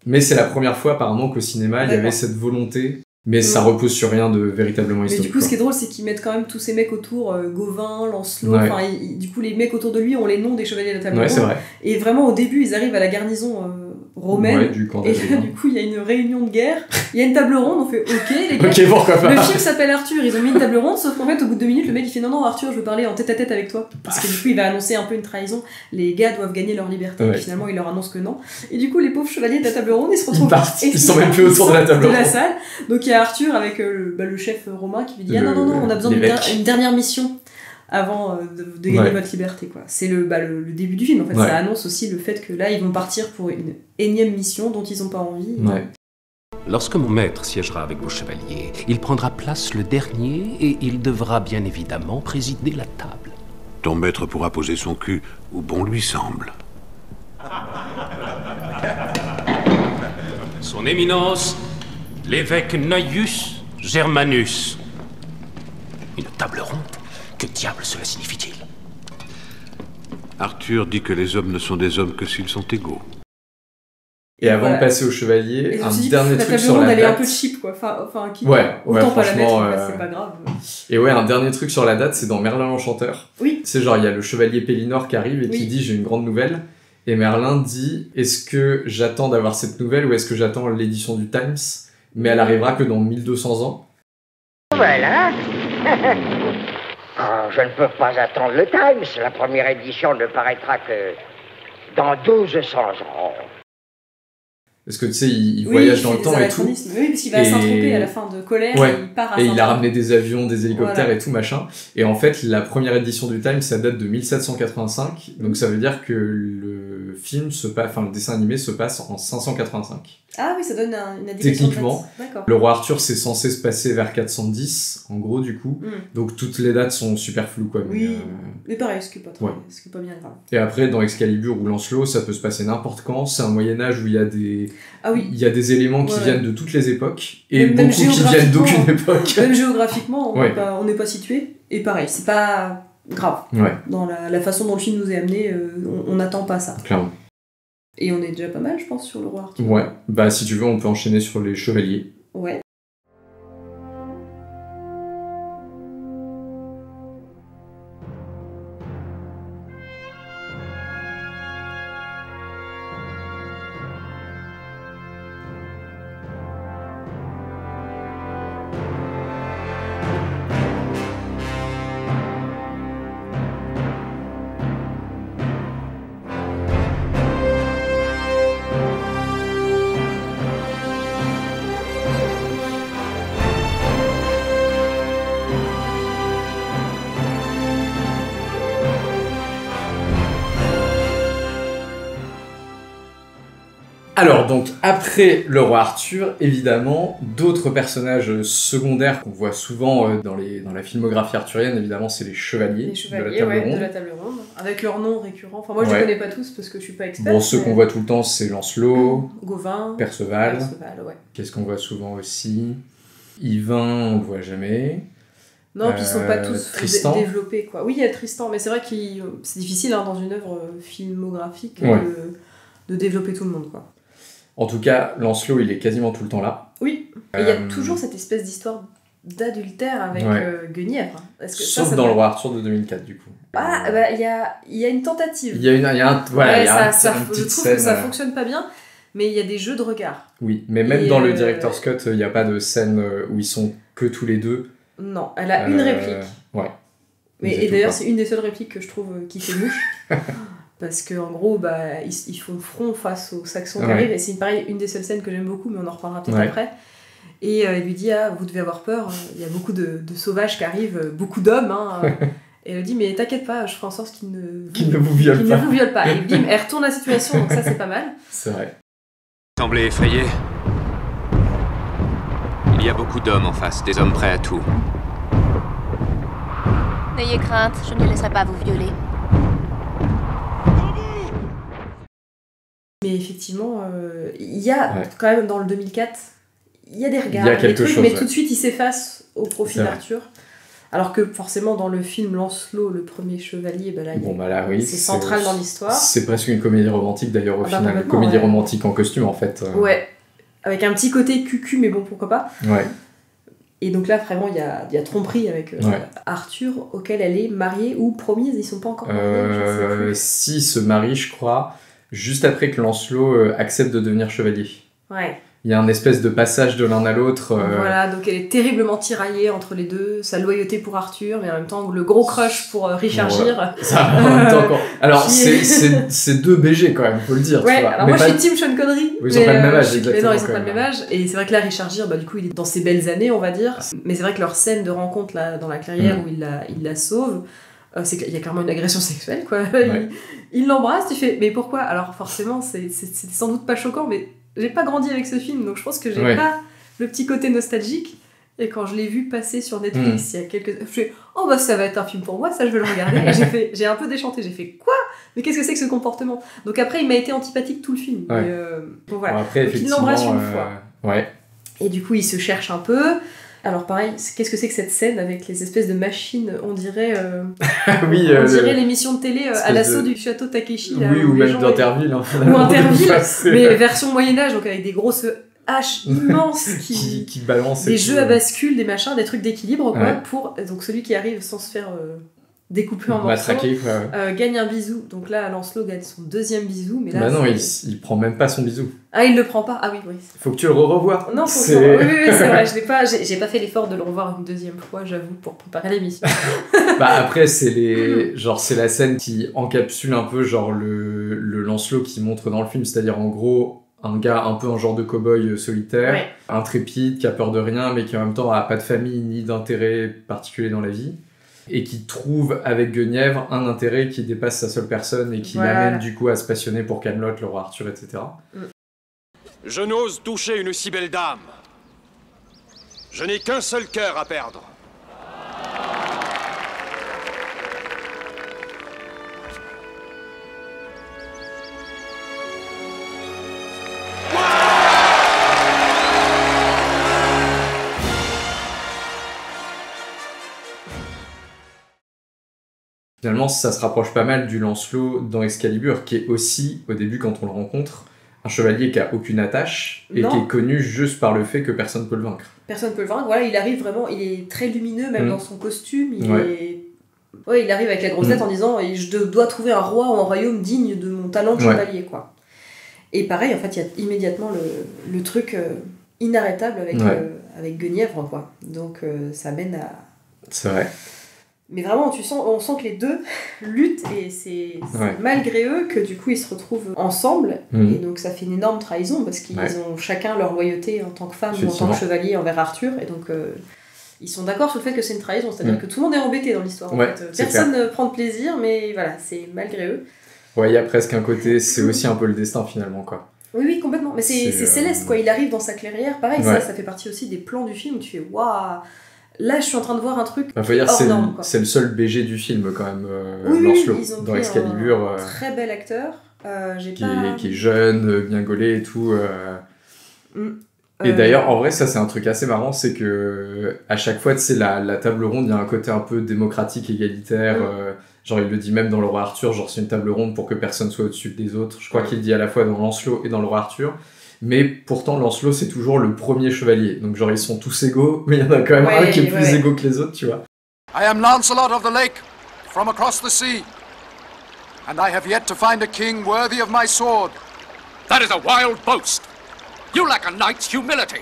Speaker 1: Mais c'est la première fois, apparemment, qu'au cinéma, il y avait cette volonté. Mais ça repose sur rien de véritablement historique.
Speaker 2: Mais du coup, ce qui est drôle, c'est qu'ils mettent quand même tous ces mecs autour, Gauvin, Lancelot, enfin, du coup, les mecs autour de lui ont les noms des chevaliers de la table ronde.
Speaker 1: Ouais, c'est vrai.
Speaker 2: Et vraiment, au début, ils arrivent à la garnison romaine,
Speaker 1: du camp
Speaker 2: et là, du coup, il y a une réunion de guerre, il y a une table ronde, on fait ok, les gars.
Speaker 1: Ok, pourquoi pas.
Speaker 2: Le film s'appelle Arthur, ils ont mis une table ronde, sauf qu'en fait, au bout de 2 minutes, le mec, il fait non, Arthur, je veux parler en tête-à-tête avec toi. Parce que du coup, il va annoncer un peu une trahison, les gars doivent gagner leur liberté, et finalement, il leur annonce que non. Et du coup, les pauvres chevaliers de la table ronde, ils se retrouvent.
Speaker 1: Ils sont même plus autour de la table ronde.
Speaker 2: De la salle. Donc, il y a Arthur avec le chef romain qui lui dit non, on a besoin d'une dernière mission avant de gagner votre liberté, quoi. C'est le début du film, en fait. Ça annonce aussi le fait que là, ils vont partir pour une énième mission dont ils n'ont pas envie.
Speaker 10: Lorsque mon maître siégera avec vos chevaliers, il prendra place le dernier et il devra bien évidemment présider la table.
Speaker 6: Ton maître pourra poser son cul où bon lui semble.
Speaker 10: Son éminence, l'évêque Gnaeus Germanus. Une table ronde? Que diable cela signifie-t-il?
Speaker 6: Arthur dit que les hommes ne sont des hommes que s'ils sont égaux.
Speaker 1: Et avant de passer au chevalier, un dernier truc sur la date.
Speaker 2: Elle est un peu cheap, quoi. Enfin,
Speaker 1: autant
Speaker 2: pas la mettre, c'est pas grave.
Speaker 1: Et un dernier truc sur la date, c'est dans Merlin l'Enchanteur.
Speaker 2: Oui.
Speaker 1: C'est genre, il y a le chevalier Pélinor qui arrive et qui dit j'ai une grande nouvelle. Et Merlin dit est-ce que j'attends d'avoir cette nouvelle ou est-ce que j'attends l'édition du Times? Mais elle arrivera que dans 1200 ans.
Speaker 3: Voilà. Je ne peux pas attendre le Times. La première édition ne paraîtra que dans 1200 ans.
Speaker 1: Parce que tu sais, il voyage dans le temps et tout.
Speaker 2: Oui, parce qu'il va s'intromper à la fin de colère, il part à
Speaker 1: et il a ramené des avions, des hélicoptères et tout machin. Et en fait, la première édition du Times, ça date de 1785. Donc ça veut dire que le dessin animé se passe en 585.
Speaker 2: Ah oui, ça donne une indication.
Speaker 1: Techniquement, le roi Arthur, c'est censé se passer vers 410, en gros, du coup. Donc toutes les dates sont super floues, quoi.
Speaker 2: Mais pareil, ce qui est pas bien grave.
Speaker 1: Et après, dans Excalibur ou Lancelot, ça peut se passer n'importe quand. C'est un Moyen-Âge où il y a il y a des éléments qui viennent de toutes les époques et beaucoup qui viennent d'aucune époque.
Speaker 2: Même géographiquement, on n'est pas situé. Et pareil, c'est pas grave. Dans la façon dont le film nous est amené, on n'attend pas ça.
Speaker 1: Clairement.
Speaker 2: Et on est déjà pas mal, je pense, sur le roi Arthur.
Speaker 1: Ouais, bah si tu veux, on peut enchaîner sur les chevaliers.
Speaker 2: Ouais. Alors donc après le roi Arthur, évidemment, d'autres personnages secondaires qu'on voit souvent dans la filmographie arthurienne, évidemment, c'est les chevaliers, de la table ronde, avec leurs noms récurrents. Enfin moi je les connais pas tous parce que je suis pas expert. Bon, ceux qu'on voit tout le temps, c'est Lancelot, Gauvin, Perceval. Qu'est-ce qu'on voit souvent aussi? Yvain, on le voit jamais. Non, puis ils sont pas tous développés, quoi. Oui, il y a Tristan, mais c'est vrai que c'est difficile dans une œuvre filmographique de développer tout le monde, quoi. En tout cas, Lancelot, il est quasiment tout le temps là. Oui, et il y a toujours cette espèce d'histoire d'adultère avec Guenièvre. Sauf dans le roi Arthur de 2004, du coup. Ah, bah, il y a une tentative. Je trouve que ça fonctionne pas bien, mais il y a des jeux de regard. Oui, mais même dans le Director's Cut, il n'y a pas de scène où ils sont que tous les deux. Non, elle a une réplique. Ouais. Et d'ailleurs, c'est une des seules répliques que je trouve qui fait mouche. Parce qu'en gros, bah, ils font front face aux Saxons qui arrivent, et c'est pareil, une des seules scènes que j'aime beaucoup, mais on en reparlera peut-être après. Et il lui dit, vous devez avoir peur, il y a beaucoup de sauvages qui arrivent, beaucoup d'hommes, hein. Et elle lui dit, mais t'inquiète pas, je ferai en sorte qu'ils ne vous violent pas. Et bim, elle retourne la situation, donc ça c'est pas mal.
Speaker 1: C'est vrai.
Speaker 5: Vous semblez effrayé. Il y a beaucoup d'hommes en face, des hommes prêts à tout.
Speaker 11: N'ayez crainte, je ne laisserai pas vous violer.
Speaker 2: Mais effectivement, il y a quand même dans le 2004, il y a des regards,
Speaker 1: il y a quelque chose,
Speaker 2: mais tout de suite il s'efface au profit d'Arthur. Alors que forcément dans le film Lancelot, le premier chevalier, bah là, c'est central dans l'histoire.
Speaker 1: C'est presque une comédie romantique d'ailleurs au final, une comédie romantique en costume en fait.
Speaker 2: Ouais, avec un petit côté cucu, mais bon pourquoi pas.
Speaker 1: Ouais.
Speaker 2: Et donc là vraiment il y a tromperie avec Arthur, auquel elle est mariée ou promise, ils sont pas encore mariés.
Speaker 1: Si, ils se marient je crois, juste après que Lancelot accepte de devenir chevalier.
Speaker 2: Ouais.
Speaker 1: Il y a un espèce de passage de l'un à l'autre.
Speaker 2: Voilà, donc elle est terriblement tiraillée entre les deux, sa loyauté pour Arthur, mais en même temps le gros crush pour Richard Gere.
Speaker 1: Ça, en même temps, alors c'est deux BG quand même, faut le dire.
Speaker 2: Ouais,
Speaker 1: tu vois.
Speaker 2: alors moi je suis team Sean Connery.
Speaker 1: Oui, ils ont pas le même âge,
Speaker 2: mais non, ils ont pas le même âge. Et c'est vrai que là, Richard Gere, bah, du coup, il est dans ses belles années, on va dire. Mais c'est vrai que leur scène de rencontre là, dans la clairière où il la sauve, c'est qu'il y a clairement une agression sexuelle, quoi. Il l'embrasse, tu fais, mais pourquoi? Alors forcément, c'est sans doute pas choquant, mais j'ai pas grandi avec ce film, donc je pense que j'ai pas le petit côté nostalgique. Et quand je l'ai vu passer sur Netflix il y a quelques... Je fais, oh bah ça va être un film pour moi, ça je vais le regarder. Et j'ai un peu déchanté, j'ai fait, quoi? Mais qu'est-ce que c'est que ce comportement? Donc après, il m'a été antipathique tout le film.
Speaker 1: Ouais.
Speaker 2: Mais, bon voilà,
Speaker 1: bon, après,
Speaker 2: donc, il l'embrasse une fois.
Speaker 1: Ouais.
Speaker 2: Et du coup, il se cherche un peu. Alors pareil, qu'est-ce que c'est que cette scène avec les espèces de machines, on dirait on dirait l'émission de télé à l'assaut du château Takeshi là,
Speaker 1: oui, ou même d'Interville
Speaker 2: ou Interville, mais version Moyen-Âge, donc avec des grosses haches immenses qui
Speaker 1: balancent
Speaker 2: des jeux à bascule, des machins, des trucs d'équilibre quoi, pour donc celui qui arrive sans se faire découpé en morceaux, gagne un bisou. Donc là, Lancelot gagne son deuxième bisou, mais là...
Speaker 1: Bah non, il prend même pas son bisou.
Speaker 2: Ah, il le prend pas? Ah oui.
Speaker 1: Faut que tu le revoies.
Speaker 2: Non, faut que oui, c'est vrai, j'ai pas fait l'effort de le revoir une deuxième fois, j'avoue, pour préparer l'émission.
Speaker 1: Bah après, c'est la scène qui encapsule un peu genre le Lancelot qui montre dans le film, c'est-à-dire en gros... un gars un peu en genre de cow-boy solitaire, intrépide, qui a peur de rien, mais qui en même temps a pas de famille ni d'intérêt particulier dans la vie, et qui trouve avec Guenièvre un intérêt qui dépasse sa seule personne et qui l'amène du coup à se passionner pour Camelot, le roi Arthur, etc.
Speaker 6: Je n'ose toucher une si belle dame. Je n'ai qu'un seul cœur à perdre.
Speaker 1: Finalement, ça se rapproche pas mal du Lancelot dans Excalibur, qui est aussi, au début, quand on le rencontre, un chevalier qui a aucune attache et qui est connu juste par le fait que personne peut le vaincre.
Speaker 2: Personne peut le vaincre, voilà, il arrive vraiment, il est très lumineux, même dans son costume, il arrive avec la grosse tête en disant « je dois trouver un roi ou un royaume digne de mon talent de chevalier », quoi. Et pareil, en fait, il y a immédiatement le truc inarrêtable avec Guenièvre, quoi. Donc ça mène à...
Speaker 1: C'est vrai.
Speaker 2: Mais vraiment, on sent que les deux luttent et c'est malgré eux que du coup ils se retrouvent ensemble. Et donc ça fait une énorme trahison parce qu'ils ont chacun leur loyauté en tant que femme ou en tant que chevalier envers Arthur. Et donc ils sont d'accord sur le fait que c'est une trahison. C'est-à-dire que tout le monde est embêté dans l'histoire. En fait. Personne ne prend de plaisir, mais voilà, c'est malgré eux.
Speaker 1: Ouais, il y a presque un côté, c'est aussi un peu le destin finalement, quoi.
Speaker 2: Oui, complètement. Mais c'est Céleste, quoi. Il arrive dans sa clairière. Pareil, ça fait partie aussi des plans du film où tu fais waouh. Là, je suis en train de voir un truc
Speaker 1: faut dire,
Speaker 2: hors norme, quoi.
Speaker 1: C'est le seul BG du film, quand même, Lancelot,
Speaker 2: ils ont
Speaker 1: dans Excalibur.
Speaker 2: Un très bel acteur.
Speaker 1: Qui est jeune, bien gaulé et tout. Et d'ailleurs, en vrai, ça, c'est un truc assez marrant, c'est que à chaque fois, tu sais, la table ronde, il y a un côté un peu démocratique, égalitaire. Genre, il le dit même dans le roi Arthur, genre, c'est une table ronde pour que personne soit au-dessus des autres. Je crois qu'il le dit à la fois dans Lancelot et dans le roi Arthur. Mais pourtant, Lancelot, c'est toujours le premier chevalier. Donc, genre, ils sont tous égaux, mais il y en a quand même un qui est plus égaux que les autres, tu vois.
Speaker 12: I am Lancelot of the Lake, from across the sea. And I have yet to find a king worthy of my sword.
Speaker 6: That is a wild boast. You lack a knight's humility.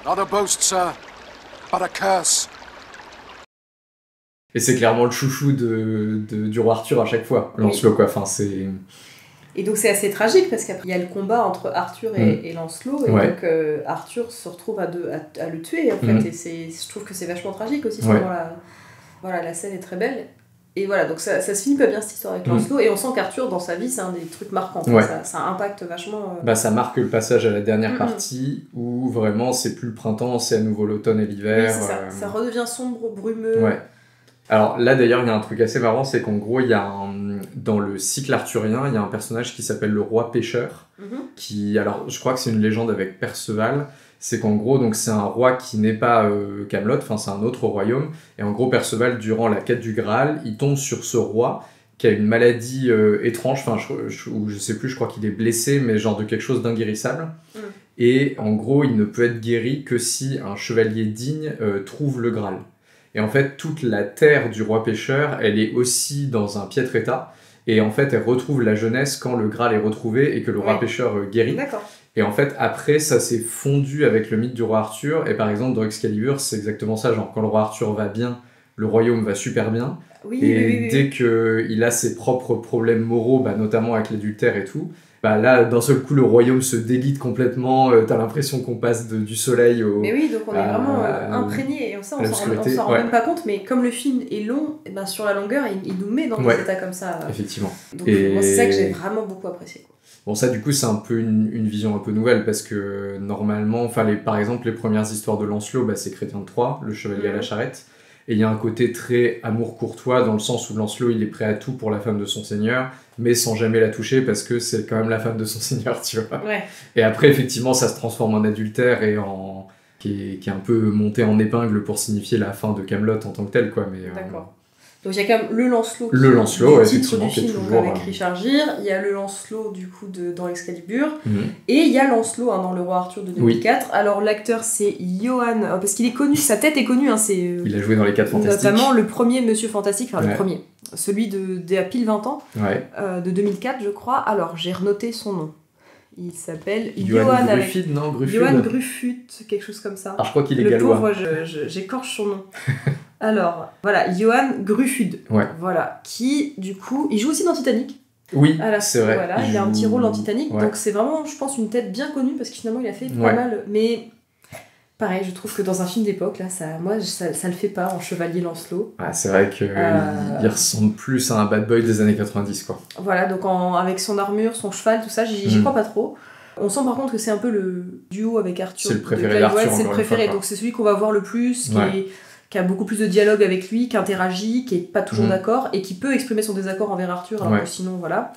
Speaker 12: Not a boast, sir, but a curse.
Speaker 1: Et c'est clairement le chouchou du roi Arthur à chaque fois, Lancelot, quoi. Enfin, c'est...
Speaker 2: Et donc c'est assez tragique parce qu'après il y a le combat entre Arthur et Lancelot et donc Arthur se retrouve à le tuer en fait et je trouve que c'est vachement tragique aussi ce moment-là. Voilà, la scène est très belle et voilà, donc ça se finit pas bien cette histoire avec Lancelot et on sent qu'Arthur dans sa vie c'est un des trucs marquants, ça impacte vachement
Speaker 1: ça marque le passage à la dernière partie où vraiment c'est plus le printemps, c'est à nouveau l'automne et l'hiver.
Speaker 2: Oui, c'est ça redevient sombre, brumeux.
Speaker 1: Alors là d'ailleurs il y a un truc assez marrant, c'est qu'en gros il y a dans le cycle arthurien il y a un personnage qui s'appelle le roi pêcheur qui, alors je crois que c'est une légende avec Perceval, c'est qu'en gros donc c'est un roi qui n'est pas Camelot, enfin c'est un autre royaume et en gros Perceval durant la quête du Graal il tombe sur ce roi qui a une maladie étrange, enfin je sais plus, je crois qu'il est blessé mais genre de quelque chose d'inguérissable et en gros il ne peut être guéri que si un chevalier digne trouve le Graal. Et en fait, toute la terre du roi pêcheur, elle est aussi dans un piètre état. Et en fait, elle retrouve la jeunesse quand le Graal est retrouvé et que le roi pêcheur guérit.
Speaker 2: D'accord.
Speaker 1: Et en fait, après, ça s'est fondu avec le mythe du roi Arthur. Et par exemple, dans Excalibur, c'est exactement ça. Genre, quand le roi Arthur va bien, le royaume va super bien. Dès qu'il a ses propres problèmes moraux, notamment avec l'adultère et tout, là, d'un seul coup, le royaume se délite complètement. T'as l'impression qu'on passe du soleil au...
Speaker 2: Mais oui, donc on est vraiment imprégné. Et ça, on s'en rend même pas compte. Mais comme le film est long, sur la longueur, il nous met dans des états comme ça.
Speaker 1: Effectivement.
Speaker 2: Donc moi, c'est ça que j'ai vraiment beaucoup apprécié.
Speaker 1: Bon, ça, du coup, c'est un peu une vision un peu nouvelle parce que normalement, par exemple, les premières histoires de Lancelot, c'est Chrétien de Troyes, le chevalier à la charrette. Et il y a un côté très amour courtois dans le sens où Lancelot, il est prêt à tout pour la femme de son seigneur, mais sans jamais la toucher parce que c'est quand même la femme de son seigneur, tu vois. Et après, effectivement, ça se transforme en adultère et qui est un peu monté en épingle pour signifier la fin de Camelot en tant que tel, quoi. Mais,
Speaker 2: D'accord. Donc il y a quand même le Lancelot
Speaker 1: effectivement,
Speaker 2: qui est toujours avec Richard Gere, il y a le Lancelot du coup dans Excalibur, et il y a Lancelot dans Le Roi Arthur de 2004. Alors l'acteur c'est Johan, parce qu'il est connu, sa tête est connue,
Speaker 1: il a joué dans les 4 Fantastiques.
Speaker 2: Notamment le premier Monsieur Fantastique, le premier, celui d'il y a pile 20 ans, de 2004 je crois. Alors j'ai renoté son nom. Il s'appelle
Speaker 1: Johan Gruffud, non Gruffud.
Speaker 2: Johan Gruffud, quelque chose comme ça.
Speaker 1: Ah, je crois qu'il est gallois.
Speaker 2: Le pauvre, j'écorche son nom. Alors, voilà, Johan Gruffud. Voilà, qui, du coup, il joue aussi dans Titanic.
Speaker 1: Oui, c'est vrai.
Speaker 2: Voilà, il a un petit rôle dans Titanic. Donc c'est vraiment, je pense, une tête bien connue parce que finalement, il a fait pas mal. Mais pareil, je trouve que dans un film d'époque, là, ça le fait pas en Chevalier Lancelot.
Speaker 1: C'est vrai qu'il ressemble plus à un bad boy des années 90, quoi.
Speaker 2: Voilà, donc avec son armure, son cheval, tout ça, j'y crois pas trop. On sent par contre que c'est un peu le duo avec Arthur.
Speaker 1: C'est le préféré d'Arthur.
Speaker 2: C'est le préféré, donc c'est celui qu'on va voir le plus, qui a beaucoup plus de dialogue avec lui, qui interagit, qui est pas toujours d'accord et qui peut exprimer son désaccord envers Arthur, alors que sinon, voilà.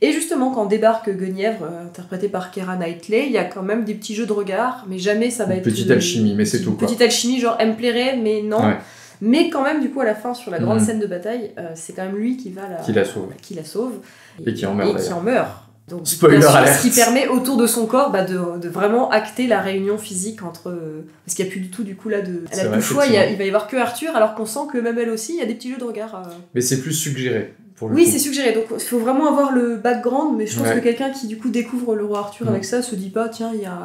Speaker 2: Et justement, quand débarque Guenièvre, interprété par Keira Knightley, il y a quand même des petits jeux de regard, mais jamais ça va être...
Speaker 1: Petite alchimie, mais c'est tout, quoi.
Speaker 2: Petite alchimie, genre, elle me plairait, mais non. Mais quand même, du coup, à la fin, sur la grande scène de bataille, c'est quand même lui qui la sauve. Et qui en meurt. Donc,
Speaker 1: spoiler alert.
Speaker 2: Ce qui permet autour de son corps de vraiment acter la réunion physique entre... parce qu'il n'y a plus du tout, du coup, là, elle a plus le choix, il va y avoir que Arthur, alors qu'on sent que même elle aussi, il y a des petits jeux de regard.
Speaker 1: Mais c'est plus suggéré.
Speaker 2: C'est suggéré, donc il faut vraiment avoir le background, mais je pense que quelqu'un qui du coup découvre le roi Arthur avec ça se dit pas, tiens, il y a...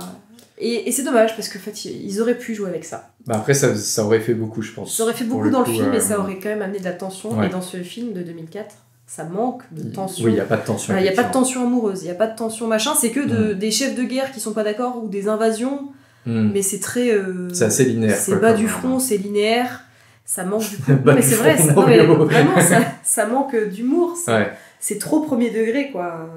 Speaker 2: Et c'est dommage, parce qu'en fait, ils auraient pu jouer avec ça.
Speaker 1: Après, ça aurait fait beaucoup, je pense.
Speaker 2: Ça aurait fait beaucoup dans le film, mais ça aurait quand même amené de la tension, et dans ce film de 2004... ça manque de tension.
Speaker 1: Oui, il n'y a pas de tension.
Speaker 2: Il n'y a pas de tension amoureuse, il n'y a pas de tension machin, c'est que des chefs de guerre qui sont pas d'accord ou des invasions, mais c'est très...
Speaker 1: c'est assez linéaire.
Speaker 2: C'est bas du front, c'est linéaire, ça manque du coup... mais c'est vrai, vraiment, ça manque d'humour, c'est trop premier degré, quoi.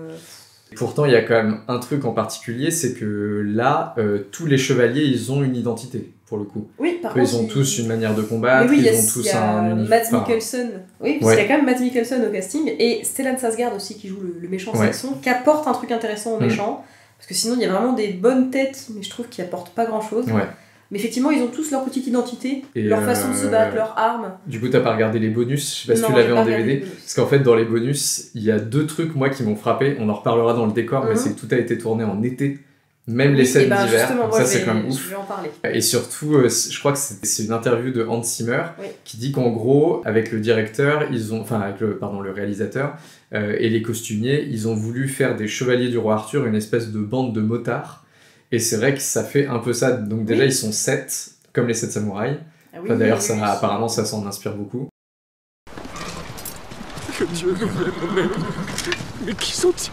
Speaker 1: Pourtant, il y a quand même un truc en particulier, c'est que là, tous les chevaliers, ils ont une identité, pour le coup.
Speaker 2: Oui, par contre,
Speaker 1: ils ont tous une manière de combattre,
Speaker 2: ils
Speaker 1: ont tous un uniforme.
Speaker 2: Matt Mikkelsen, oui, parce qu'il y a quand même Matt Mikkelsen au casting, et Stellan Skarsgård aussi, qui joue le méchant saxon, qui apporte un truc intéressant au méchant, parce que sinon, il y a vraiment des bonnes têtes, mais je trouve qu'ils apportent pas grand-chose. Mais effectivement, ils ont tous leur petite identité, leur façon de se battre, leurs armes.
Speaker 1: Du coup, t'as pas regardé les bonus? Je sais pas si tu l'avais en DVD. Parce qu'en fait, dans les bonus, il y a 2 trucs, moi, qui m'ont frappé. On en reparlera dans le décor, mais c'est que tout a été tourné en été. Même les scènes d'hiver. Ça, c'est quand même ouf.
Speaker 2: Je vais en parler.
Speaker 1: Et surtout, je crois que c'est une interview de Hans Zimmer qui dit qu'en gros, avec le directeur, avec le réalisateur et les costumiers, ils ont voulu faire des Chevaliers du Roi Arthur une espèce de bande de motards. Et c'est vrai que ça fait un peu ça. Donc déjà, ils sont 7, comme les 7 samouraïs. D'ailleurs, apparemment, ça s'en inspire beaucoup.
Speaker 10: Que Dieu nous vienne en aide. Mais qui sont-ils?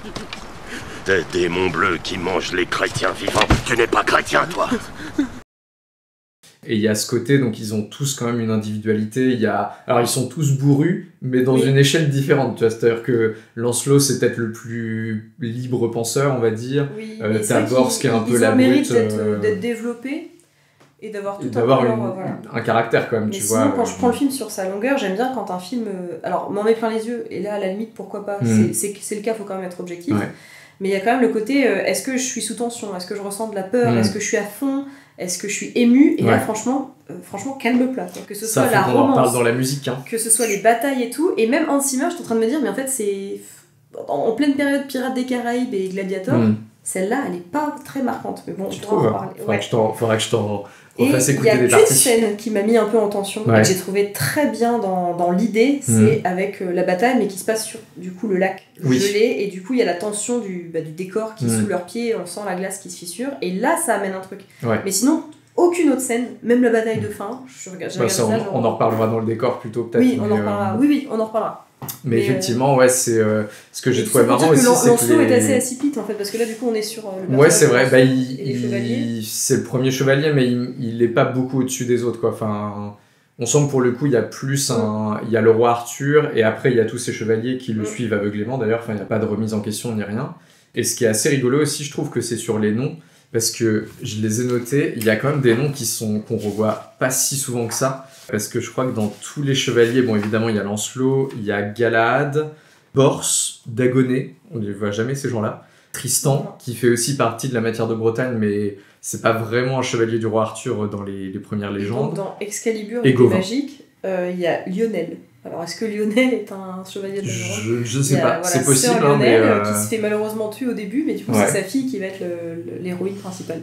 Speaker 6: Des démons bleus qui mangent les chrétiens vivants. Tu n'es pas chrétien, toi.
Speaker 1: Et il y a ce côté, donc ils ont tous quand même une individualité. Alors ils sont tous bourrus, mais dans une échelle différente. Tu vois, c'est-à-dire que Lancelot, c'est peut-être le plus libre penseur, on va dire.
Speaker 2: Oui,
Speaker 1: t'as Bors qui est un peu la brute.
Speaker 2: Ils méritent d'être développés et d'avoir tout
Speaker 1: un caractère quand même,
Speaker 2: mais
Speaker 1: tu
Speaker 2: sinon,
Speaker 1: vois.
Speaker 2: Quand je prends le film sur sa longueur, j'aime bien quand un film alors m'en met plein les yeux, et là à la limite pourquoi pas, c'est le cas, faut quand même être objectif.
Speaker 1: Ouais.
Speaker 2: Mais il y a quand même le côté est-ce que je suis sous tension, est-ce que je ressens de la peur, est-ce que je suis à fond, est-ce que je suis émue, et là franchement calme plat, que ce soit la romance,
Speaker 1: on parle dans la musique,
Speaker 2: que ce soit les batailles et tout, et même Hans Zimmer, je suis en train de me dire mais en fait c'est en pleine période Pirates des Caraïbes et Gladiator, celle-là elle est pas très marquante, mais bon
Speaker 1: tu
Speaker 2: on pourra en parler.
Speaker 1: Faudra que je t'en
Speaker 2: et il y a qu'une scène qui m'a mis un peu en tension et que j'ai trouvé très bien dans l'idée, c'est avec la bataille mais qui se passe sur du coup le lac gelé, et du coup il y a la tension du décor qui est sous leurs pieds, on sent la glace qui se fissure, et là ça amène un truc. Mais sinon aucune autre scène, même la bataille de fin,
Speaker 1: on en reparlera dans le décor plutôt peut-être.
Speaker 2: Oui, on en reparlera. Oui, on en reparlera.
Speaker 1: Mais effectivement, c'est ce que j'ai trouvé marrant aussi.
Speaker 2: Lancelot est assez insipide en fait, parce que là du coup on est sur le
Speaker 1: ouais, c'est vrai,
Speaker 2: c'est
Speaker 1: le premier chevalier, mais il est pas beaucoup au-dessus des autres, quoi. Enfin, on sent que pour le coup, il y a plus il y a le roi Arthur, et après il y a tous ces chevaliers qui le suivent aveuglément d'ailleurs, enfin, il n'y a pas de remise en question ni rien. Et ce qui est assez rigolo aussi, je trouve que c'est sur les noms, parce que je les ai notés, il y a quand même des noms qu'on revoit pas si souvent que ça, parce que je crois que dans tous les chevaliers, bon évidemment il y a Lancelot, il y a Galahad, Bors, Dagonet, on ne les voit jamais ces gens-là, Tristan, qui fait aussi partie de la matière de Bretagne, mais c'est pas vraiment un chevalier du roi Arthur dans les premières légendes.
Speaker 2: Donc dans Excalibur, l'épée magique, il y a Lionel. Alors, est-ce que Lionel est un chevalier de Légende?
Speaker 1: Je sais pas, c'est possible.
Speaker 2: Lionel, qui se fait malheureusement tuer au début, mais du coup, c'est sa fille qui va être l'héroïne principale.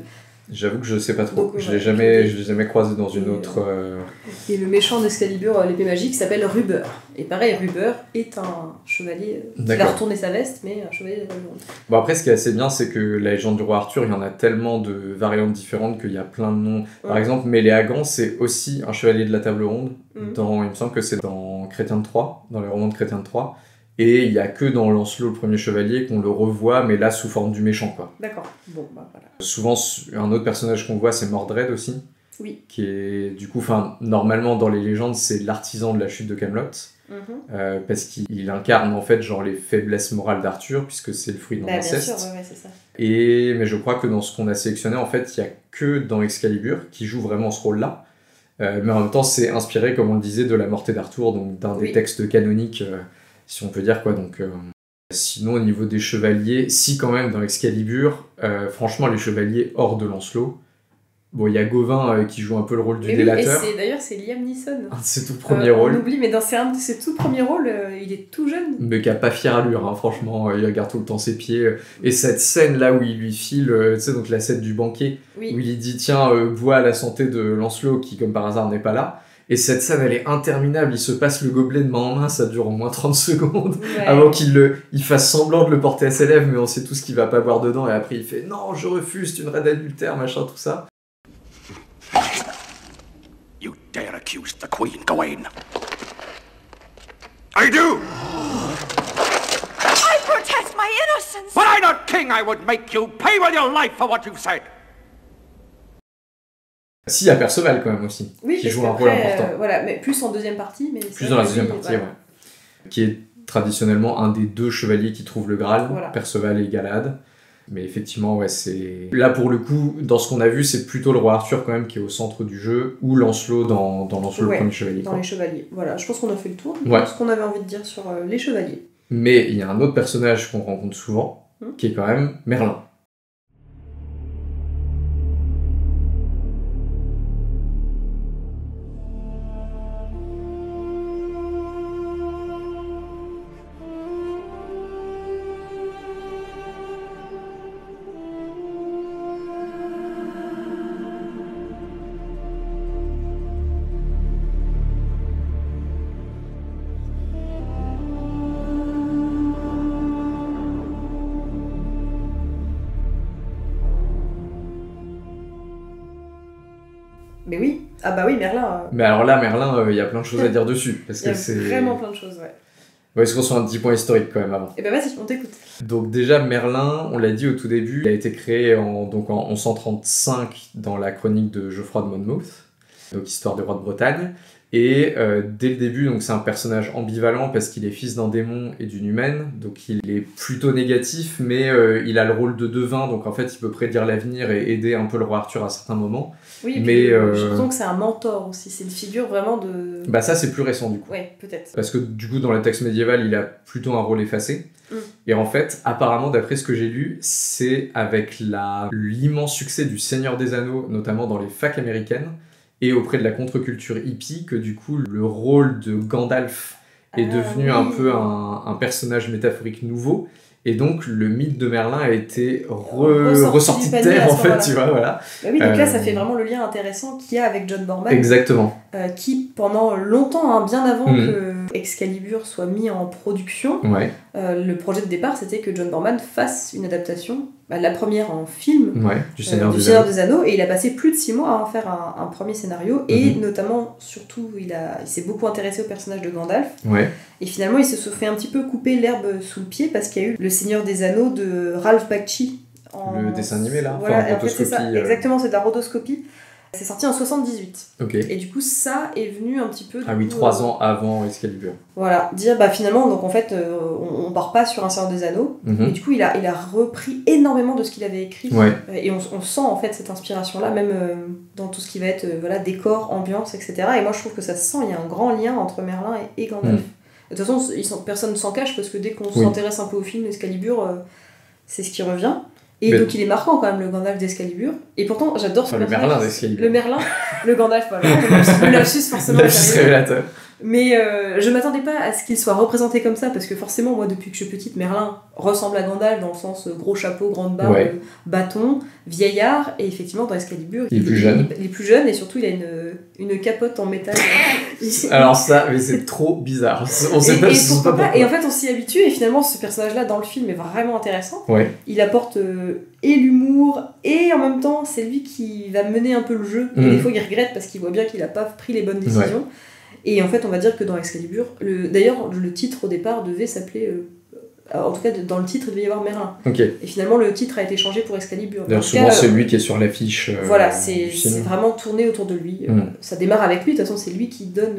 Speaker 1: J'avoue que je sais pas trop. Donc, je l'ai jamais croisé dans une autre.
Speaker 2: Et le méchant d'Excalibur, l'épée magique, s'appelle Rubber. Et pareil, Rubber est un chevalier qui va retourner sa veste, mais un chevalier de Légende.
Speaker 1: Bon, après, ce qui est assez bien, c'est que la légende du roi Arthur, il y en a tellement de variantes différentes qu'il y a plein de noms. Par exemple, Méléagant, c'est aussi un chevalier de la table ronde. Il me semble que c'est dans Chrétien de Troyes, dans les romans de Chrétien de Troyes. Et il n'y a que dans Lancelot, le premier chevalier, qu'on le revoit, mais là sous forme du méchant, quoi.
Speaker 2: D'accord. Bon, bah voilà.
Speaker 1: Souvent, un autre personnage qu'on voit, c'est Mordred aussi.
Speaker 2: Oui.
Speaker 1: Qui est, du coup, normalement, dans les légendes, c'est l'artisan de la chute de Kaamelott. Parce qu'il incarne, en fait, genre les faiblesses morales d'Arthur, puisque c'est le fruit d'un inceste.
Speaker 2: Bien sûr, ouais, c'est ça.
Speaker 1: Mais je crois que dans ce qu'on a sélectionné, en fait, il n'y a que dans Excalibur qui joue vraiment ce rôle-là. Mais en même temps, c'est inspiré, comme on le disait, de la Morte d'Arthur, donc d'un des textes canoniques, si on peut dire, quoi. Donc, sinon, au niveau des chevaliers, si quand même, dans Excalibur, franchement, les chevaliers hors de Lancelot, bon, il y a Gauvin qui joue un peu le rôle du délateur.
Speaker 2: Et d'ailleurs, c'est Liam Neeson.
Speaker 1: C'est tout premier rôle.
Speaker 2: On oublie, mais dans ses tout premiers rôles, il est tout jeune.
Speaker 1: Mais qui a pas fière allure, hein, franchement. Il regarde tout le temps ses pieds. Et cette scène là où il lui file, tu sais, donc la scène du banquet, où il lui dit tiens, bois à la santé de Lancelot, qui comme par hasard n'est pas là. Et cette scène, elle est interminable. Il se passe le gobelet de main en main, ça dure au moins 30 secondes. Avant qu'il fasse semblant de le porter à ses lèvres, mais on sait tous qu'il va pas boire dedans. Et après, il fait non, je refuse, c'est une raide adultère, machin, tout ça.
Speaker 6: You dare accuse the Queen, Gawain? I do!
Speaker 13: I protest my innocence!
Speaker 6: Were I not king, I would make you pay with your life for what you've said!
Speaker 1: Si, il y a Perceval quand même aussi, qui joue un rôle important.
Speaker 2: Voilà, mais plus en deuxième partie. Mais
Speaker 1: plus dans la deuxième partie, ouais. Qui est traditionnellement un des deux chevaliers qui trouvent le Graal, Perceval et Galahad. Mais effectivement, ouais, c'est... Là, pour le coup, dans ce qu'on a vu, c'est plutôt le roi Arthur quand même qui est au centre du jeu, ou Lancelot dans Lancelot le premier chevalier.
Speaker 2: Dans les chevaliers. Voilà, je pense qu'on a fait le tour de ce qu'on avait envie de dire sur les chevaliers.
Speaker 1: Mais il y a un autre personnage qu'on rencontre souvent, qui est quand même Merlin.
Speaker 2: Mais oui, ah bah oui, Merlin.
Speaker 1: Mais alors là, Merlin, il y a plein de choses à dire dessus. Parce que c'est
Speaker 2: vraiment plein de choses, ouais.
Speaker 1: Ouais, est-ce qu'on soit un petit point historique quand même avant?
Speaker 2: Eh ben vas-y, on t'écoute.
Speaker 1: Donc déjà, Merlin, on l'a dit au tout début, il a été créé en 1135 dans la chronique de Geoffroy de Monmouth, donc histoire du roi de Bretagne. Et dès le début, donc c'est un personnage ambivalent parce qu'il est fils d'un démon et d'une humaine, donc il est plutôt négatif, mais il a le rôle de devin, donc en fait il peut prédire l'avenir et aider un peu le roi Arthur à certains moments.
Speaker 2: Oui, et puis, je trouve que c'est un mentor aussi, c'est une figure vraiment de...
Speaker 1: Bah ça c'est plus récent du coup.
Speaker 2: Ouais, peut-être.
Speaker 1: Parce que du coup dans le texte médiéval il a plutôt un rôle effacé. Et en fait, apparemment d'après ce que j'ai lu, c'est avec l'immense succès du Seigneur des Anneaux, notamment dans les facs américaines, et auprès de la contre-culture hippie, que du coup le rôle de Gandalf est devenu un peu un personnage métaphorique nouveau, et donc le mythe de Merlin a été ressorti de terre en fait, tu vois, voilà.
Speaker 2: Bah oui, donc là ça fait vraiment le lien intéressant qu'il y a avec John Borman.
Speaker 1: Exactement.
Speaker 2: Qui pendant longtemps, hein, bien avant que Excalibur soit mis en production, le projet de départ c'était que John Borman fasse une adaptation, la première en film
Speaker 1: du Seigneur
Speaker 2: des Anneaux, et il a passé plus de 6 mois à en faire un premier scénario, et notamment, surtout, il s'est beaucoup intéressé au personnage de Gandalf, et finalement il se fait un petit peu couper l'herbe sous le pied parce qu'il y a eu le Seigneur des Anneaux de Ralph Bakshi.
Speaker 1: Le dessin animé là,
Speaker 2: voilà, en fait c'est ça, exactement, c'est de la rhodoscopie. C'est sorti en 78. Et du coup, ça est venu un petit peu...
Speaker 1: 3 ans avant Excalibur.
Speaker 2: Voilà, dire finalement, donc en fait, on part pas sur un Seigneur des Anneaux. Et du coup, il a repris énormément de ce qu'il avait écrit. Et on sent en fait cette inspiration-là, même dans tout ce qui va être décor, ambiance, etc. Et moi, je trouve que ça se sent, il y a un grand lien entre Merlin et Gandalf. De toute façon, personne ne s'en cache, parce que dès qu'on s'intéresse un peu au film Excalibur, c'est ce qui revient. Et donc il est marquant quand même, le Gandalf d'Excalibur. Et pourtant j'adore ce personnage.
Speaker 1: Le Merlin d'Excalibur.
Speaker 2: Le Merlin, le Gandalf, voilà. Le lapsus forcément.
Speaker 1: Lapsus révélateur.
Speaker 2: Mais je m'attendais pas à ce qu'il soit représenté comme ça, parce que forcément moi depuis que je suis petite, Merlin ressemble à Gandalf dans le sens gros chapeau, grande barbe, bâton, vieillard, et effectivement dans Excalibur
Speaker 1: il est plus jeune,
Speaker 2: et surtout il a une capote en métal.
Speaker 1: Alors ça, mais c'est trop bizarre. On sait pas pourquoi.
Speaker 2: Et en fait on s'y habitue, et finalement ce personnage là dans le film est vraiment intéressant. Il apporte et l'humour, et en même temps c'est lui qui va mener un peu le jeu, et des fois il regrette parce qu'il voit bien qu'il a pas pris les bonnes décisions. Et en fait, on va dire que dans Excalibur, d'ailleurs, le titre au départ devait s'appeler. En tout cas, dans le titre, il devait y avoir Merlin. Et finalement, le titre a été changé pour Excalibur.
Speaker 1: D'ailleurs, souvent, c'est lui qui est sur l'affiche.
Speaker 2: Voilà, c'est vraiment tourné autour de lui. Ça démarre avec lui, de toute façon, c'est lui qui donne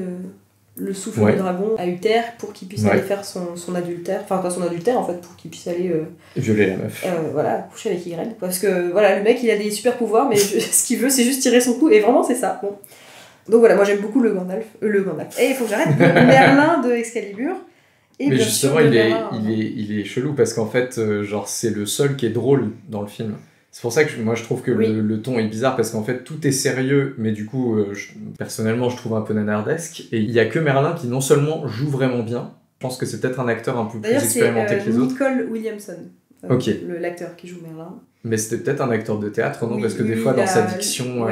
Speaker 2: le souffle du dragon à Uther pour qu'il puisse aller faire son adultère. Enfin, pas son adultère, en fait, pour qu'il puisse aller.
Speaker 1: Violer la meuf.
Speaker 2: Voilà, coucher avec Ygritte. Parce que voilà, le mec, il a des super pouvoirs, mais ce qu'il veut, c'est juste tirer son coup. Et vraiment, c'est ça. Bon. Donc voilà, moi j'aime beaucoup le Gandalf. Et il faut que j'arrête. Le Merlin de Excalibur. Et
Speaker 1: mais
Speaker 2: bien
Speaker 1: justement,
Speaker 2: sûr,
Speaker 1: il est chelou parce qu'en fait, genre, c'est le seul qui est drôle dans le film. C'est pour ça que moi je trouve que le ton est bizarre, parce qu'en fait tout est sérieux, mais du coup, personnellement, je trouve un peu nanardesque. Et il y a que Merlin qui non seulement joue vraiment bien, je pense que c'est peut-être un acteur un peu plus expérimenté que les autres.
Speaker 2: Nicole Williamson, l'acteur qui joue Merlin.
Speaker 1: Mais c'était peut-être un acteur de théâtre, non? Parce que des fois, dans sa diction.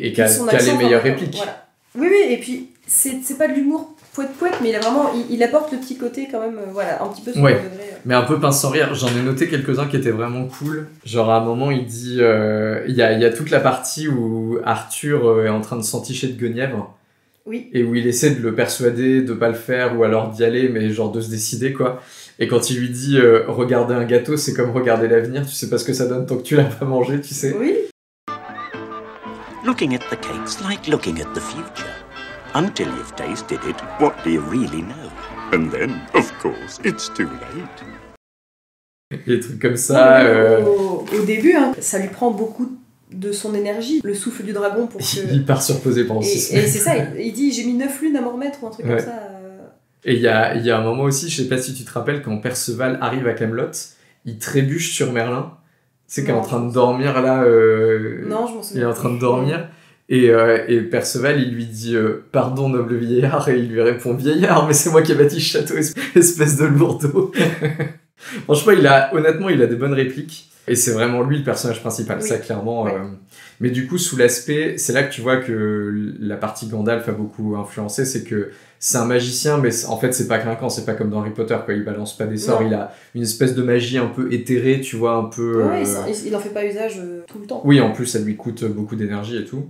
Speaker 1: Et qui a les meilleures répliques.
Speaker 2: Voilà. Oui, et puis c'est pas de l'humour poète, mais il apporte le petit côté quand même, un petit peu sur le degré.
Speaker 1: Mais un peu pince sans rire. J'en ai noté quelques-uns qui étaient vraiment cool. Genre à un moment, il dit, il y a toute la partie où Arthur est en train de s'enticher de Guenièvre. Et où il essaie de le persuader de pas le faire, ou alors d'y aller, mais genre de se décider, quoi. Et quand il lui dit regarder un gâteau, c'est comme regarder l'avenir, tu sais pas ce que ça donne tant que tu l'as pas mangé, tu sais.
Speaker 2: Oui.
Speaker 14: Looking at the cake's like looking at the future. Until you've tasted it, what do you really know? And then, of course, it's too late.
Speaker 1: Des trucs comme ça.
Speaker 2: Au début, ça lui prend beaucoup de son énergie, le souffle du dragon, pour que...
Speaker 1: Il part surposé pendant 6 semaines.
Speaker 2: Et c'est ça, il dit j'ai mis 9 lunes à m'en remettre, ou un truc comme ça.
Speaker 1: Et il y a un moment aussi, je sais pas si tu te rappelles, quand Perceval arrive à Camelot, il trébuche sur Merlin. C'est qu'il est en train de dormir là.
Speaker 2: Non, je m'en souviens.
Speaker 1: Il est en train de dormir. Et Perceval, il lui dit pardon, noble vieillard. Et il lui répond vieillard, mais c'est moi qui ai bâti ce château, espèce de lourdeau. Franchement, honnêtement, il a des bonnes répliques. Et c'est vraiment lui le personnage principal, ça clairement. Mais du coup, sous l'aspect, c'est là que tu vois que la partie Gandalf a beaucoup influencé, c'est que c'est un magicien, mais en fait c'est pas clinquant, c'est pas comme dans Harry Potter, quoi. Il balance pas des sorts, il a une espèce de magie un peu éthérée, tu vois, un peu...
Speaker 2: il en fait pas usage tout le temps.
Speaker 1: Oui, en plus ça lui coûte beaucoup d'énergie et tout.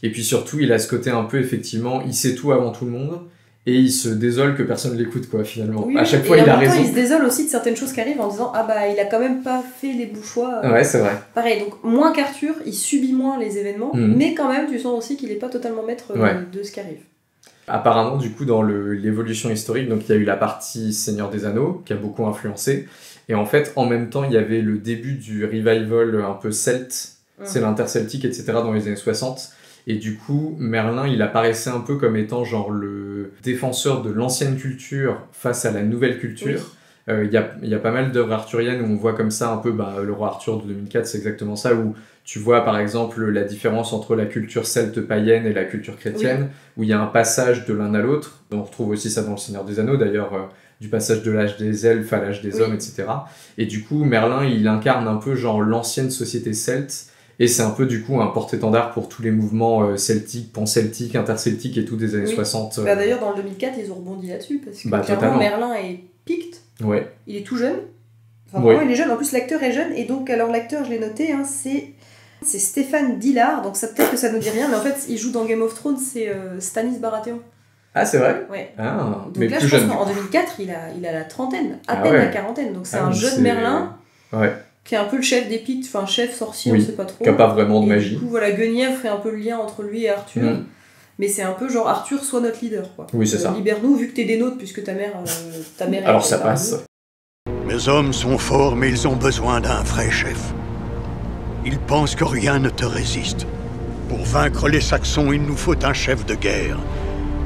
Speaker 1: Et puis surtout, il a ce côté un peu, effectivement, il sait tout avant tout le monde, et il se désole que personne l'écoute, quoi, finalement.
Speaker 2: Oui,
Speaker 1: à chaque fois, il a raison.
Speaker 2: Il se désole aussi de certaines choses qui arrivent en disant « Ah bah, il a quand même pas fait les bons choix. »
Speaker 1: Ouais, c'est vrai.
Speaker 2: Pareil, donc moins qu'Arthur, il subit moins les événements, mais quand même, tu sens aussi qu'il est pas totalement maître de ce qui arrive.
Speaker 1: Apparemment, du coup, dans l'évolution historique, donc il y a eu la partie Seigneur des Anneaux, qui a beaucoup influencé, et en fait, en même temps, il y avait le début du revival un peu celte, c'est l'interceltique, etc., dans les années 60, et du coup, Merlin, il apparaissait un peu comme étant genre le défenseur de l'ancienne culture face à la nouvelle culture. Il y a pas mal d'œuvres arthuriennes où on voit comme ça un peu le roi Arthur de 2004, c'est exactement ça, où tu vois par exemple la différence entre la culture celte païenne et la culture chrétienne, où il y a un passage de l'un à l'autre. On retrouve aussi ça dans le Seigneur des Anneaux d'ailleurs, du passage de l'âge des elfes à l'âge des hommes, etc. Et du coup, Merlin, il incarne un peu genre l'ancienne société celte. Et c'est un peu du coup un porte-étendard pour tous les mouvements celtiques, pan-celtiques, interceltiques et tout des années 60.
Speaker 2: D'ailleurs, dans le 2004, ils ont rebondi là-dessus, parce que clairement, Merlin est picte.
Speaker 1: Ouais.
Speaker 2: Il est tout jeune. Enfin, vraiment, il est jeune. En plus, l'acteur est jeune. Et donc, alors, l'acteur, je l'ai noté, hein, c'est Stéphane Dillard. Donc, ça peut-être que ça nous dit rien, mais en fait, il joue dans Game of Thrones, c'est Stannis Baratheon.
Speaker 1: Ah, c'est vrai ?
Speaker 2: Ouais.
Speaker 1: Ah,
Speaker 2: donc
Speaker 1: mais
Speaker 2: là,
Speaker 1: plus
Speaker 2: je pense
Speaker 1: jeune.
Speaker 2: qu'en 2004, il a la trentaine, à peine la quarantaine. Donc, c'est un jeune Merlin.
Speaker 1: Ouais.
Speaker 2: Qui est un peu le chef des Pictes, enfin chef sorcier, on sait pas trop.
Speaker 1: Qui a pas vraiment de magie.
Speaker 2: Du coup, voilà, Guenièvre fait un peu le lien entre lui et Arthur. Mais c'est un peu genre Arthur, soit notre leader, quoi.
Speaker 1: Oui, c'est ça.
Speaker 2: Libère-nous, vu que t'es des nôtres, puisque ta mère est.
Speaker 1: Alors ça passe.
Speaker 6: Mes hommes sont forts, mais ils ont besoin d'un vrai chef. Ils pensent que rien ne te résiste. Pour vaincre les Saxons, il nous faut un chef de guerre.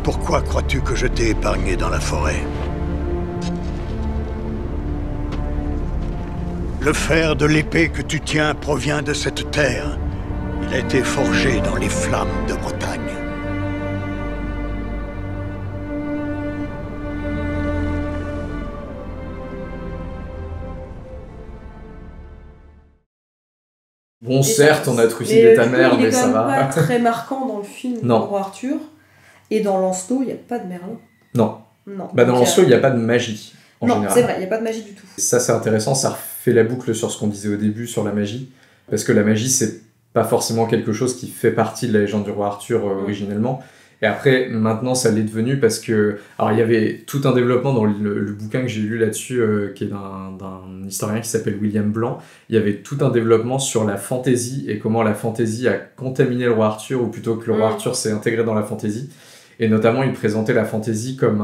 Speaker 6: Pourquoi crois-tu que je t'ai épargné dans la forêt ? Le fer de l'épée que tu tiens provient de cette terre. Il a été forgé dans les flammes de Bretagne.
Speaker 1: Bon, certes, on a trucidé ta mère, mais ça va.
Speaker 2: Il est quand même pas très marquant dans le film du roi Arthur. Et dans Lancelot, il n'y a pas de Merlin.
Speaker 1: Non. Bah, dans Lancelot, il n'y a pas de magie.
Speaker 2: Non, c'est vrai, il n'y a pas de magie du tout.
Speaker 1: Ça, c'est intéressant, ça refait la boucle sur ce qu'on disait au début sur la magie. Parce que la magie, c'est pas forcément quelque chose qui fait partie de la légende du roi Arthur originellement. Et après, maintenant, ça l'est devenu parce que... Alors, il y avait tout un développement dans le bouquin que j'ai lu là-dessus, qui est d'un historien qui s'appelle William Blanc. Il y avait tout un développement sur la fantaisie et comment la fantaisie a contaminé le roi Arthur, ou plutôt que le roi Arthur s'est intégré dans la fantaisie. Et notamment, il présentait la fantaisie comme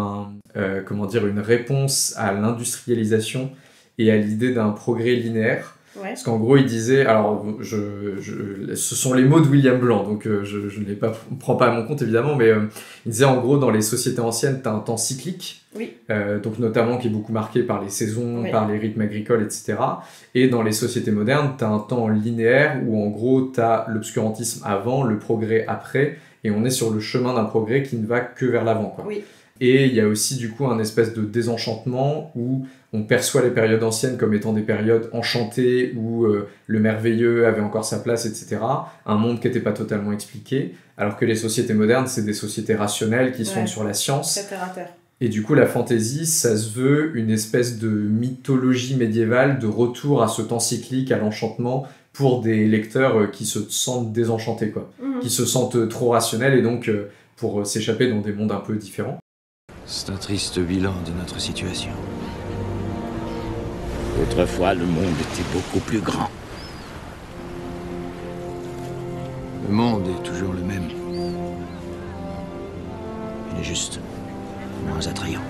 Speaker 1: une réponse à l'industrialisation et à l'idée d'un progrès linéaire. Ouais. Parce qu'en gros, il disait, alors ce sont les mots de William Blanc, donc je ne les prends pas à mon compte évidemment, mais il disait en gros, dans les sociétés anciennes, tu as un temps cyclique, donc notamment qui est beaucoup marqué par les saisons, par les rythmes agricoles, etc. Et dans les sociétés modernes, tu as un temps linéaire où en gros, tu as l'obscurantisme avant, le progrès après, et on est sur le chemin d'un progrès qui ne va que vers l'avant, quoi. Oui. Et il y a aussi du coup un espèce de désenchantement où on perçoit les périodes anciennes comme étant des périodes enchantées où le merveilleux avait encore sa place, etc. Un monde qui n'était pas totalement expliqué, alors que les sociétés modernes, c'est des sociétés rationnelles qui sont sur la science.
Speaker 2: Terre à terre.
Speaker 1: Et du coup, la fantaisie, ça se veut une espèce de mythologie médiévale de retour à ce temps cyclique, à l'enchantement, pour des lecteurs qui se sentent désenchantés, quoi. Qui se sentent trop rationnels et donc pour s'échapper dans des mondes un peu différents.
Speaker 15: C'est un triste bilan de notre situation.
Speaker 14: Autrefois, le monde était beaucoup plus grand.
Speaker 15: Le monde est toujours le même.
Speaker 14: Il est juste moins attrayant.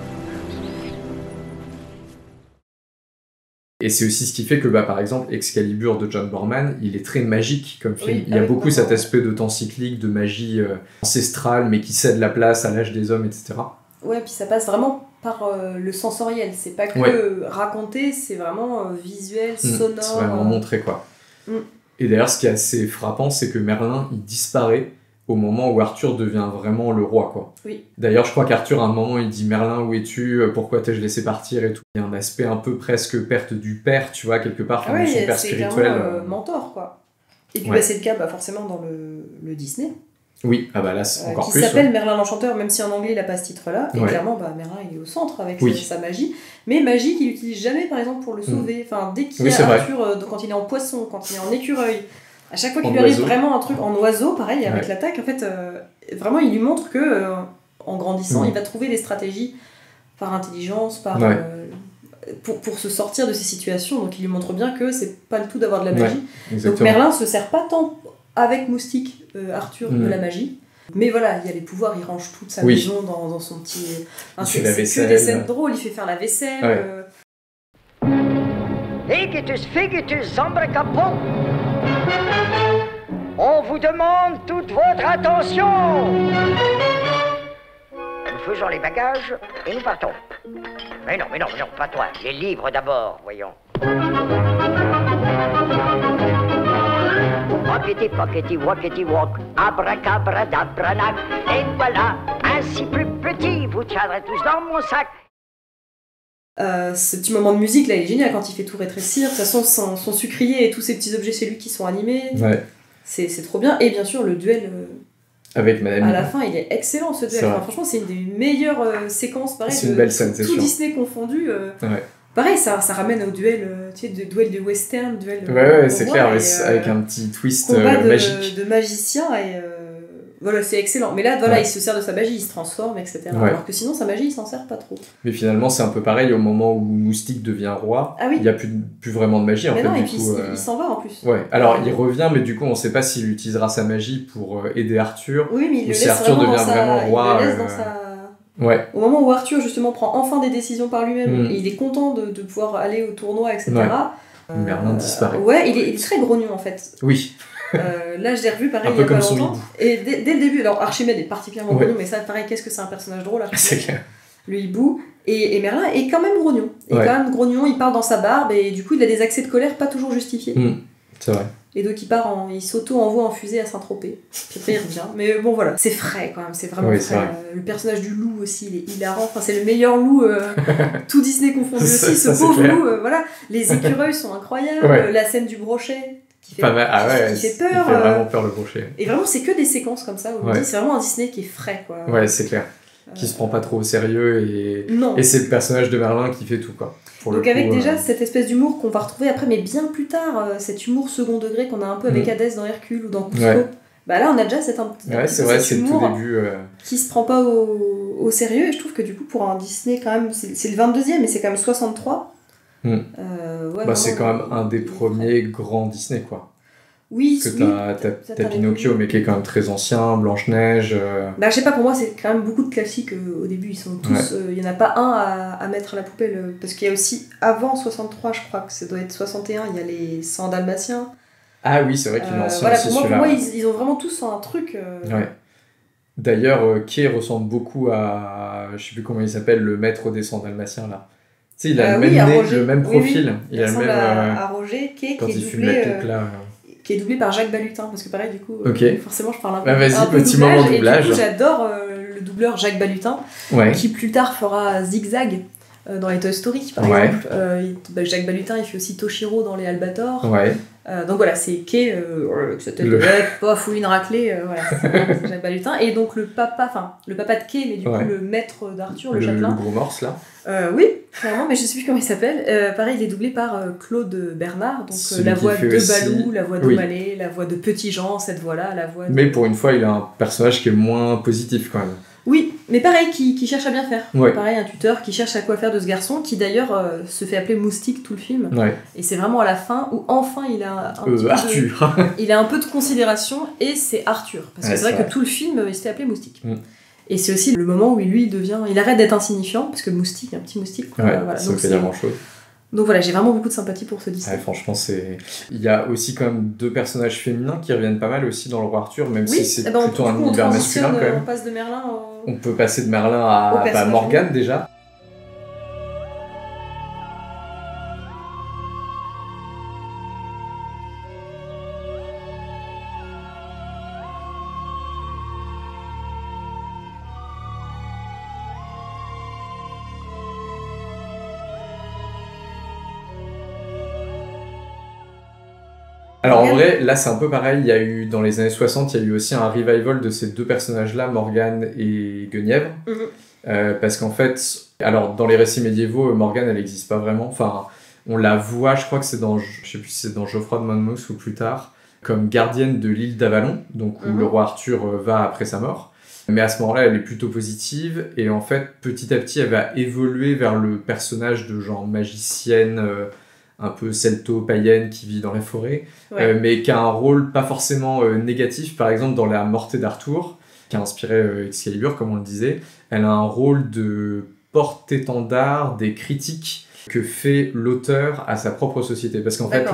Speaker 1: Et c'est aussi ce qui fait que, par exemple, Excalibur de John Borman, il est très magique comme film. Il y a beaucoup cet aspect de temps cyclique, de magie ancestrale, mais qui cède la place à l'âge des hommes, etc.
Speaker 2: Ouais, puis ça passe vraiment par le sensoriel. C'est pas que raconter, c'est vraiment visuel, sonore.
Speaker 1: C'est vraiment montré, quoi. Et d'ailleurs, ce qui est assez frappant, c'est que Merlin, il disparaît au moment où Arthur devient vraiment le roi, quoi.
Speaker 2: Oui.
Speaker 1: D'ailleurs, je crois qu'Arthur, à un moment, il dit « Merlin, où es-tu ? Pourquoi t'ai-je laissé partir ?» et tout. Il y a un aspect un peu presque perte du père, tu vois, quelque part, son père spirituel.
Speaker 2: C'est mentor, quoi. Et puis c'est le cas forcément dans le Disney.
Speaker 1: Oui, là, c'est encore plus.
Speaker 2: Qui s'appelle Merlin l'Enchanteur, même si en anglais, il n'a pas ce titre-là. Et clairement, Merlin, il est au centre avec sa magie. Mais magie qu'il n'utilise jamais, par exemple, pour le sauver. Enfin, dès qu'il y a Arthur, quand il est en poisson, quand il est en écureuil, à chaque fois qu'il lui arrive vraiment un truc en oiseau, pareil, avec l'attaque, en fait, vraiment, il lui montre que en grandissant, il va trouver des stratégies par intelligence, pour se sortir de ces situations. Donc il lui montre bien que c'est pas le tout d'avoir de la magie. Donc Merlin se sert pas tant avec Moustique, Arthur, de la magie. Mais voilà, il y a les pouvoirs, il range toute sa maison dans son petit...
Speaker 1: Il fait la vaisselle.
Speaker 2: Que des scènes drôles, il fait faire la vaisselle.
Speaker 3: Egitus, figitus, zambracapon. On vous demande toute votre attention. Nous faisons les bagages et nous partons. Mais non, pas toi. Les livres d'abord, voyons. Pockety, pockety, walkety, walk, abracabradabranach. Et voilà, ainsi plus petit, vous tiendrez tous dans mon sac.
Speaker 2: Ce petit moment de musique là il est génial quand il fait tout rétrécir. De toute façon son sucrier et tous ces petits objets chez lui qui sont animés, c'est trop bien. Et bien sûr le duel
Speaker 1: avec Madame
Speaker 2: à la fin, il est excellent ce duel. Enfin, franchement c'est une des meilleures séquences, pareil,
Speaker 1: c'est une belle scène, c'est
Speaker 2: tout
Speaker 1: sûr.
Speaker 2: Disney confondu. Pareil, ça ramène au duel, tu sais, de duel de western, duel de
Speaker 1: ouais c'est clair, avec un petit twist magique
Speaker 2: de magicien. Et voilà, c'est excellent. Mais là, voilà, il se sert de sa magie, il se transforme, etc. Alors que sinon, sa magie, il s'en sert pas trop.
Speaker 1: Mais finalement, c'est un peu pareil au moment où Moustique devient roi. Il n'y a plus vraiment de magie, en fait.
Speaker 2: Non,
Speaker 1: du
Speaker 2: et puis
Speaker 1: coup,
Speaker 2: il s'en va en plus.
Speaker 1: Ouais, alors il revient, mais du coup, on sait pas s'il utilisera sa magie pour aider Arthur.
Speaker 2: Oui, mais il
Speaker 1: ou
Speaker 2: le
Speaker 1: si
Speaker 2: laisse
Speaker 1: Arthur devient vraiment roi.
Speaker 2: Il le laisse dans sa... Au moment où Arthur, justement, prend enfin des décisions par lui-même, et il est content de pouvoir aller au tournoi, etc.
Speaker 1: Merlin disparaît.
Speaker 2: Ouais, il est très grognon, en fait.
Speaker 1: Oui.
Speaker 2: Là je l'ai revu pareil
Speaker 1: il y a pas
Speaker 2: longtemps et dès le début, alors Archimède est particulièrement grognon, mais ça pareil, qu'est-ce que c'est un personnage drôle,
Speaker 1: c'est clair.
Speaker 2: Le hibou, et Merlin est quand même grognon, il parle dans sa barbe et du coup il a des accès de colère pas toujours justifiés.
Speaker 1: C'est vrai.
Speaker 2: Et donc il s'auto-envoie en fusée à Saint-Tropez, puis après il revient, mais bon voilà, c'est frais quand même, c'est vraiment frais. Le personnage du loup aussi, il est hilarant, enfin c'est le meilleur loup, tout Disney confondu aussi, ce pauvre loup, voilà, les écureuils sont incroyables, la scène du brochet qui fait peur.
Speaker 1: Il fait vraiment peur le brochet.
Speaker 2: Et vraiment, c'est que des séquences comme ça où c'est vraiment un Disney qui est frais, quoi.
Speaker 1: Ouais, c'est clair. Qui se prend pas trop au sérieux et c'est le personnage de Merlin qui fait tout, quoi.
Speaker 2: Donc avec déjà cette espèce d'humour qu'on va retrouver après, mais bien plus tard, cet humour second degré qu'on a un peu avec Hadès dans Hercule ou dans Cusco. Bah là, on a déjà cet
Speaker 1: c'est vrai, c'est le tout début.
Speaker 2: Qui se prend pas au sérieux, et je trouve que du coup, pour un Disney, quand même, c'est le 22e, mais c'est quand même 63.
Speaker 1: C'est quand même un des premiers grands Disney, quoi.
Speaker 2: Oui,
Speaker 1: parce que t'as Pinocchio, mais qui est quand même très ancien, Blanche-Neige.
Speaker 2: Bah, je sais pas, pour moi, c'est quand même beaucoup de classiques au début. Ils sont tous. Il y en a pas un à mettre à la poubelle. Parce qu'il y a aussi, avant 63, je crois que ça doit être 61, il y a les 100 Dalmatiens.
Speaker 1: Ah oui, c'est vrai qu'il est ancien
Speaker 2: voilà,
Speaker 1: aussi,
Speaker 2: pour moi, ils ont vraiment tous un truc.
Speaker 1: D'ailleurs, Kay ressemble beaucoup à. Je sais plus comment il s'appelle, le maître des 100 Dalmatiens, là. Tu sais, il a le même nez, le même profil.
Speaker 2: Il a le même. À Roger, Kay,
Speaker 1: quand il fume la pipe, là.
Speaker 2: Qui est doublé par Jacques Balutin, parce que pareil, du coup, forcément, je parle un peu,
Speaker 1: un peu
Speaker 2: petit
Speaker 1: moment doublage.
Speaker 2: Et du coup, j'adore le doubleur Jacques Balutin, qui plus tard fera Zigzag dans les Toy Story, par exemple. Jacques Balutin, il fait aussi Toshiro dans les Albator. Donc voilà, c'est Kay, sa tête de bête, paf, ou une raclée, voilà, c'est Jacques Balutin. Et donc le papa de Kay, mais du coup le maître d'Arthur, le châtelain.
Speaker 1: Le gros morse, là.
Speaker 2: Oui, clairement, mais je sais plus comment il s'appelle. Pareil, il est doublé par Claude Bernard, donc la voix de Balou, la voix d'O'Malley, la voix de Petit Jean, cette voix-là, la voix de...
Speaker 1: Mais pour une fois, il a un personnage qui est moins positif, quand même.
Speaker 2: Oui, mais pareil, qui cherche à bien faire. Pareil, un tuteur qui cherche à quoi faire de ce garçon, qui d'ailleurs se fait appeler Moustique tout le film. Et c'est vraiment à la fin où enfin il a
Speaker 1: Arthur.
Speaker 2: Il a un peu de considération, et c'est Arthur. Parce que c'est vrai que tout le film, il se fait appeler Moustique. Et c'est aussi le moment où il arrête d'être insignifiant, parce que Moustique, un petit moustique.
Speaker 1: Voilà. Ça fait vraiment chose.
Speaker 2: Donc voilà, j'ai vraiment beaucoup de sympathie pour ce Disney.
Speaker 1: Franchement, il y a aussi quand même 2 personnages féminins qui reviennent pas mal aussi dans le Roi Arthur, même si c'est plutôt un univers masculin quand même.
Speaker 2: On passe de Merlin
Speaker 1: On peut passer de Merlin à Morgane déjà. Alors en vrai, là c'est un peu pareil, il y a eu, dans les années 60, il y a eu aussi un revival de ces 2 personnages-là, Morgane et Guenièvre, parce qu'en fait, alors dans les récits médiévaux, Morgane elle n'existe pas vraiment, enfin on la voit, je crois que c'est dans, je sais plus si c'est dans Geoffroy de Monmouth ou plus tard, comme gardienne de l'île d'Avalon, donc où le roi Arthur va après sa mort, Mais à ce moment-là, elle est plutôt positive, et en fait, petit à petit, elle va évoluer vers le personnage de genre magicienne, un peu celto-païenne qui vit dans la forêt, mais qui a un rôle pas forcément négatif. Par exemple, dans La Morte d'Arthur, qui a inspiré Excalibur, comme on le disait, elle a un rôle de porte-étendard des critiques que fait l'auteur à sa propre société. Parce qu'en fait,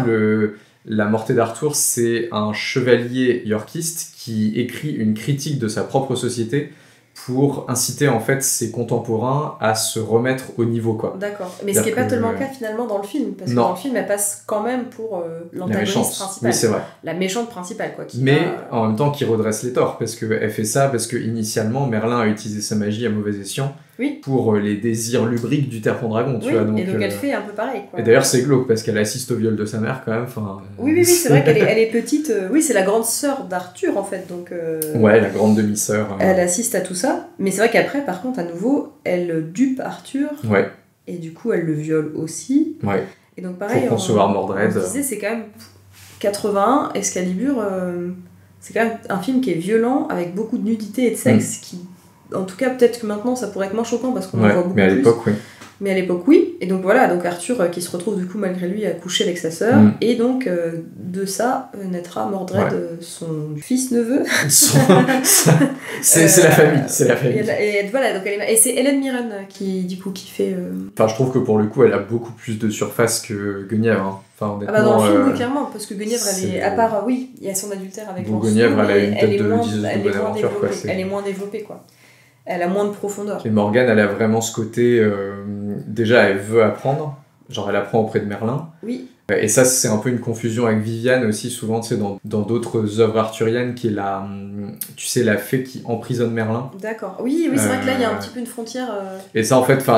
Speaker 1: La Morte d'Arthur, c'est un chevalier yorkiste qui écrit une critique de sa propre société pour inciter en fait ses contemporains à se remettre au niveau, quoi.
Speaker 2: D'accord. Mais ce qui n'est pas tellement le cas finalement dans le film, parce que dans le film elle passe quand même pour l'antagoniste principal.
Speaker 1: Oui, c'est vrai.
Speaker 2: La méchante principale, quoi.
Speaker 1: Mais en même temps qui redresse les torts, parce qu'elle fait ça parce que initialement Merlin a utilisé sa magie à mauvais escient pour les désirs lubriques du Terre Dragon, tu vois. Donc,
Speaker 2: et donc elle fait un peu pareil, quoi.
Speaker 1: Et d'ailleurs c'est glauque parce qu'elle assiste au viol de sa mère quand même.
Speaker 2: Oui, c'est vrai qu'elle est petite. Oui, c'est la grande sœur d'Arthur en fait, donc.
Speaker 1: Ouais, la grande demi-sœur.
Speaker 2: Elle assiste à tout ça, mais c'est vrai qu'après, par contre, à nouveau, elle dupe Arthur.
Speaker 1: Ouais.
Speaker 2: Et du coup, elle le viole aussi.
Speaker 1: Ouais.
Speaker 2: Et donc pareil,
Speaker 1: pour concevoir Mordred.
Speaker 2: On disait, c'est quand même 81, Excalibur, c'est quand même un film qui est violent, avec beaucoup de nudité et de sexe, qui, en tout cas, peut-être que maintenant, ça pourrait être moins choquant parce qu'on en voit beaucoup
Speaker 1: mais à l'époque,
Speaker 2: plus. Mais à l'époque, oui. Et donc voilà, donc Arthur qui se retrouve du coup malgré lui à coucher avec sa sœur. Et donc de ça naîtra Mordred, son fils-neveu.
Speaker 1: C'est la famille, c'est la famille.
Speaker 2: Et voilà, donc et c'est Helen Mirren qui du coup qui fait...
Speaker 1: Enfin, je trouve que pour le coup, elle a beaucoup plus de surface que Guenièvre. Hein. Enfin, honnêtement,
Speaker 2: dans le film, oui, clairement, parce que Guenièvre, elle est... À part, oui, il y a son adultère avec Lancelot.
Speaker 1: Guenièvre, elle a une tête de diseuse de bonne aventure, quoi.
Speaker 2: Elle est moins développée, quoi. Elle a moins de profondeur.
Speaker 1: Et Morgane, elle a vraiment ce côté... déjà, elle veut apprendre. Genre, elle apprend auprès de Merlin.
Speaker 2: Oui.
Speaker 1: Et ça, c'est un peu une confusion avec Viviane aussi, souvent, tu sais, dans d'autres œuvres arthuriennes, qui est la... Tu sais, la fée qui emprisonne Merlin.
Speaker 2: D'accord. Oui, c'est vrai que là, il y a un petit peu une frontière...
Speaker 1: Et ça, en fait,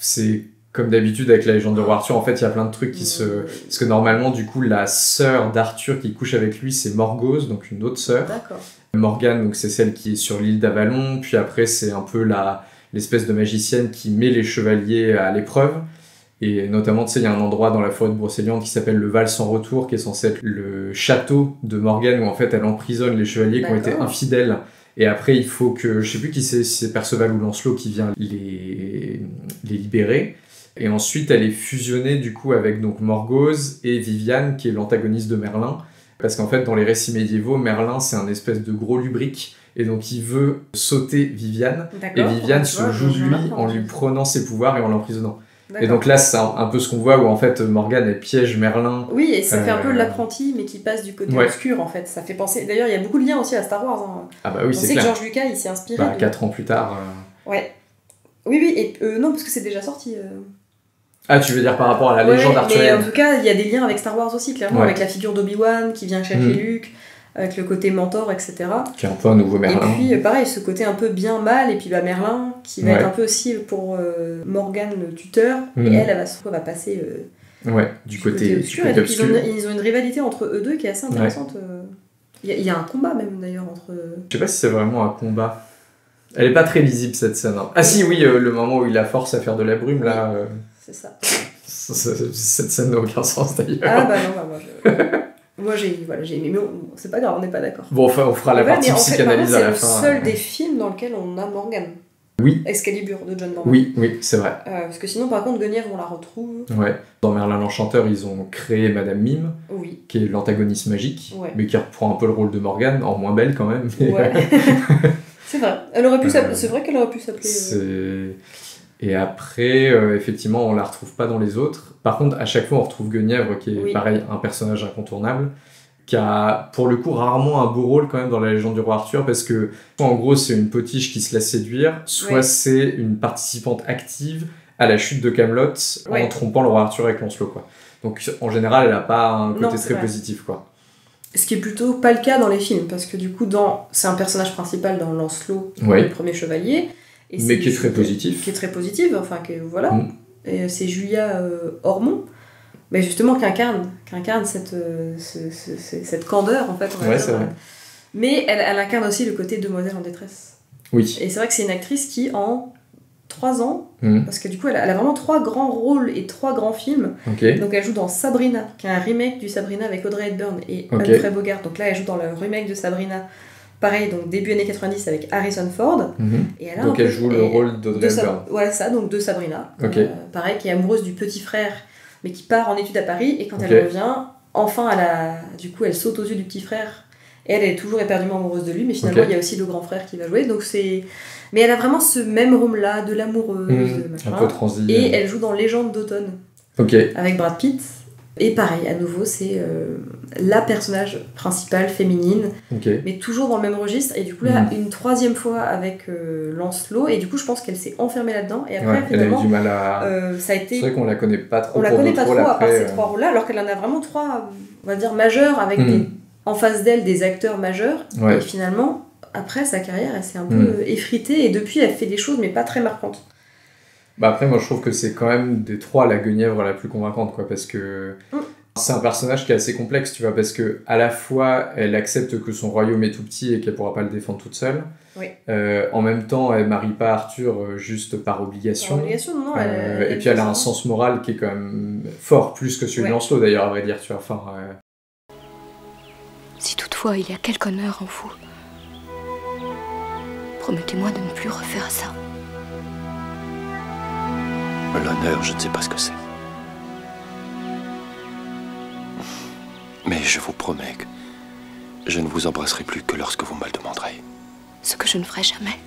Speaker 1: c'est... Comme d'habitude avec la légende du roi Arthur, en fait, il y a plein de trucs qui se... Parce que normalement, du coup, la sœur d'Arthur qui couche avec lui, c'est Morgause, donc une autre sœur.
Speaker 2: D'accord.
Speaker 1: Morgane, donc c'est celle qui est sur l'île d'Avalon, puis après, c'est un peu l'espèce de magicienne qui met les chevaliers à l'épreuve. Et notamment, tu sais, il y a un endroit dans la forêt de Brocéliande qui s'appelle le Val sans retour, qui est censé être le château de Morgane, où en fait, elle emprisonne les chevaliers qui ont été infidèles. Et après, il faut que... Je sais plus qui c'est, si c'est Perceval ou Lancelot qui vient les libérer. Et ensuite, elle est fusionnée du coup avec donc Morgause et Viviane, qui est l'antagoniste de Merlin. Parce qu'en fait, dans les récits médiévaux, Merlin, c'est un espèce de gros lubrique. Et donc, il veut sauter Viviane. Et Viviane se joue de lui en lui prenant ses pouvoirs et en l'emprisonnant. Et donc là, c'est un peu ce qu'on voit où en fait, Morgane, elle piège Merlin.
Speaker 2: Oui, et ça fait un peu l'apprenti, mais qui passe du côté obscur en fait. Ça fait penser... D'ailleurs, il y a beaucoup de liens aussi à Star Wars. Hein.
Speaker 1: Ah bah oui, c'est
Speaker 2: clair.
Speaker 1: On
Speaker 2: sait que George Lucas, il s'est inspiré.
Speaker 1: 4 ans plus tard.
Speaker 2: Ouais. Oui, et non, parce que c'est déjà sorti.
Speaker 1: Ah, tu veux dire par rapport à la légende arthurienne.
Speaker 2: Mais en tout cas, il y a des liens avec Star Wars aussi, clairement, avec la figure d'Obi-Wan qui vient chercher Luke, avec le côté mentor, etc.
Speaker 1: Qui est un peu un nouveau Merlin.
Speaker 2: Et puis, pareil, ce côté un peu bien mal, et puis Merlin, qui va être un peu aussi pour Morgane, le tuteur, et elle va passer
Speaker 1: du côté obscur.
Speaker 2: Et donc, ils ont une rivalité entre eux deux qui est assez intéressante. Il y a un combat même, d'ailleurs, entre...
Speaker 1: Je sais pas si c'est vraiment un combat. Elle est pas très lisible, cette scène. Hein. Ah si, oui, le moment où il la force à faire de la brume, là...
Speaker 2: C'est ça.
Speaker 1: Cette scène n'a aucun sens d'ailleurs.
Speaker 2: Ah bah non, moi j'ai aimé, mais c'est pas grave, on n'est pas d'accord.
Speaker 1: Bon, enfin, on fera la partie psychanalyse à la fin.
Speaker 2: C'est le seul des films dans lequel on a Morgane.
Speaker 1: Oui.
Speaker 2: Excalibur de John Norman.
Speaker 1: Oui, c'est vrai.
Speaker 2: Parce que sinon, par contre, Guenièvre, on la retrouve.
Speaker 1: Ouais. Dans Merlin l'Enchanteur, ils ont créé Madame Mime, qui est l'antagoniste magique, mais qui reprend un peu le rôle de Morgane, en moins belle quand même. Mais...
Speaker 2: Ouais. C'est vrai. C'est vrai qu'elle aurait pu s'appeler...
Speaker 1: Et après, effectivement, on la retrouve pas dans les autres. Par contre, à chaque fois, on retrouve Guenièvre, qui est pareil, un personnage incontournable, qui a, pour le coup, rarement un beau rôle quand même dans la légende du roi Arthur, parce que, soit en gros, c'est une potiche qui se laisse séduire, soit c'est une participante active à la chute de Camelot en trompant le roi Arthur avec Lancelot, quoi. Donc, en général, elle a pas un côté très positif, quoi.
Speaker 2: Ce qui est plutôt pas le cas dans les films, parce que du coup, c'est un personnage principal dans Lancelot, le premier chevalier.
Speaker 1: Mais qui est très positif.
Speaker 2: Qui est très positive, enfin, voilà. Et c'est Julia Ormond, mais justement, qui incarne cette candeur, en fait.
Speaker 1: Ouais, c'est vrai.
Speaker 2: Mais elle incarne aussi le côté demoiselle en détresse.
Speaker 1: Oui.
Speaker 2: Et c'est vrai que c'est une actrice qui, en 3 ans, parce que du coup, elle a vraiment 3 grands rôles et 3 grands films. Donc elle joue dans Sabrina, qui est un remake du Sabrina avec Audrey Hepburn et Humphrey Bogart. Donc là, elle joue dans le remake de Sabrina pareil, donc début années 90 avec Harrison Ford. Et elle a
Speaker 1: donc elle joue le rôle d'Audrey Hepburn.
Speaker 2: Ouais, ça, donc de Sabrina.
Speaker 1: Okay.
Speaker 2: Pareil, qui est amoureuse du petit frère, mais qui part en études à Paris, et quand elle revient, enfin, du coup, elle saute aux yeux du petit frère. Et elle est toujours éperdument amoureuse de lui, mais finalement, il y a aussi le grand frère qui va jouer. Donc c'est... Mais elle a vraiment ce même rôle-là, de l'amoureuse, de machin.
Speaker 1: Un peu transi.
Speaker 2: Et elle joue dans Légende d'automne, avec Brad Pitt. Et pareil, à nouveau, c'est la personnage principale féminine, mais toujours dans le même registre. Et du coup, là, une troisième fois avec Lancelot, et du coup, je pense qu'elle s'est enfermée là-dedans. Et après, finalement,
Speaker 1: elle a eu du mal à...
Speaker 2: ça a été...
Speaker 1: C'est vrai qu'on la connaît pas trop.
Speaker 2: On la connaît pas trop, à part ces trois rôles-là, alors qu'elle en a vraiment trois, on va dire, majeurs, avec en face d'elle des acteurs majeurs. Et finalement, après sa carrière, elle s'est un peu effritée, et depuis, elle fait des choses, mais pas très marquantes.
Speaker 1: Bah après, moi je trouve que c'est quand même des trois la Guenièvre la plus convaincante, quoi, parce que c'est un personnage qui est assez complexe, tu vois, parce que à la fois elle accepte que son royaume est tout petit et qu'elle pourra pas le défendre toute seule. En même temps, elle marie pas Arthur juste par obligation.
Speaker 2: Non,
Speaker 1: et puis elle a un sens moral qui est quand même fort, plus que celui de Lancelot d'ailleurs, à vrai dire, tu vois. Enfin,
Speaker 16: Si toutefois il y a quelque honneur en vous, promettez-moi de ne plus refaire ça.
Speaker 14: L'honneur, je ne sais pas ce que c'est. Mais je vous promets que je ne vous embrasserai plus que lorsque vous me le demanderez.
Speaker 16: Ce que je ne ferai jamais.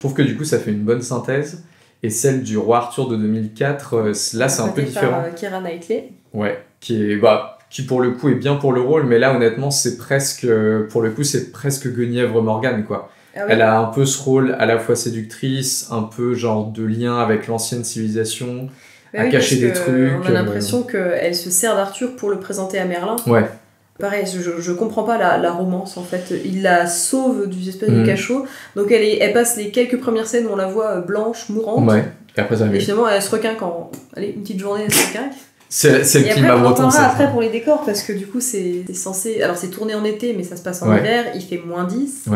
Speaker 1: Je trouve que du coup ça fait une bonne synthèse, et celle du Roi Arthur de 2004, là c'est un peu différent.
Speaker 2: Keira Knightley.
Speaker 1: Ouais, qui pour le coup est bien pour le rôle, mais là honnêtement c'est presque, pour le coup c'est presque Guenièvre Morgane, quoi. Elle a un peu ce rôle à la fois séductrice, un peu genre de lien avec l'ancienne civilisation, à cacher des trucs.
Speaker 2: On a l'impression qu'elle se sert d'Arthur pour le présenter à Merlin. Pareil, je comprends pas la romance en fait. Il la sauve du espèce de cachot. Donc elle passe les quelques premières scènes où on la voit blanche, mourante.
Speaker 1: Et après ça
Speaker 2: et finalement elle se requinque allez, une petite journée, elle se requinque.
Speaker 1: C'est le climat breton, ça.
Speaker 2: Après pour les décors, parce que du coup c'est censé... Alors c'est tourné en été, mais ça se passe en hiver, il fait -10.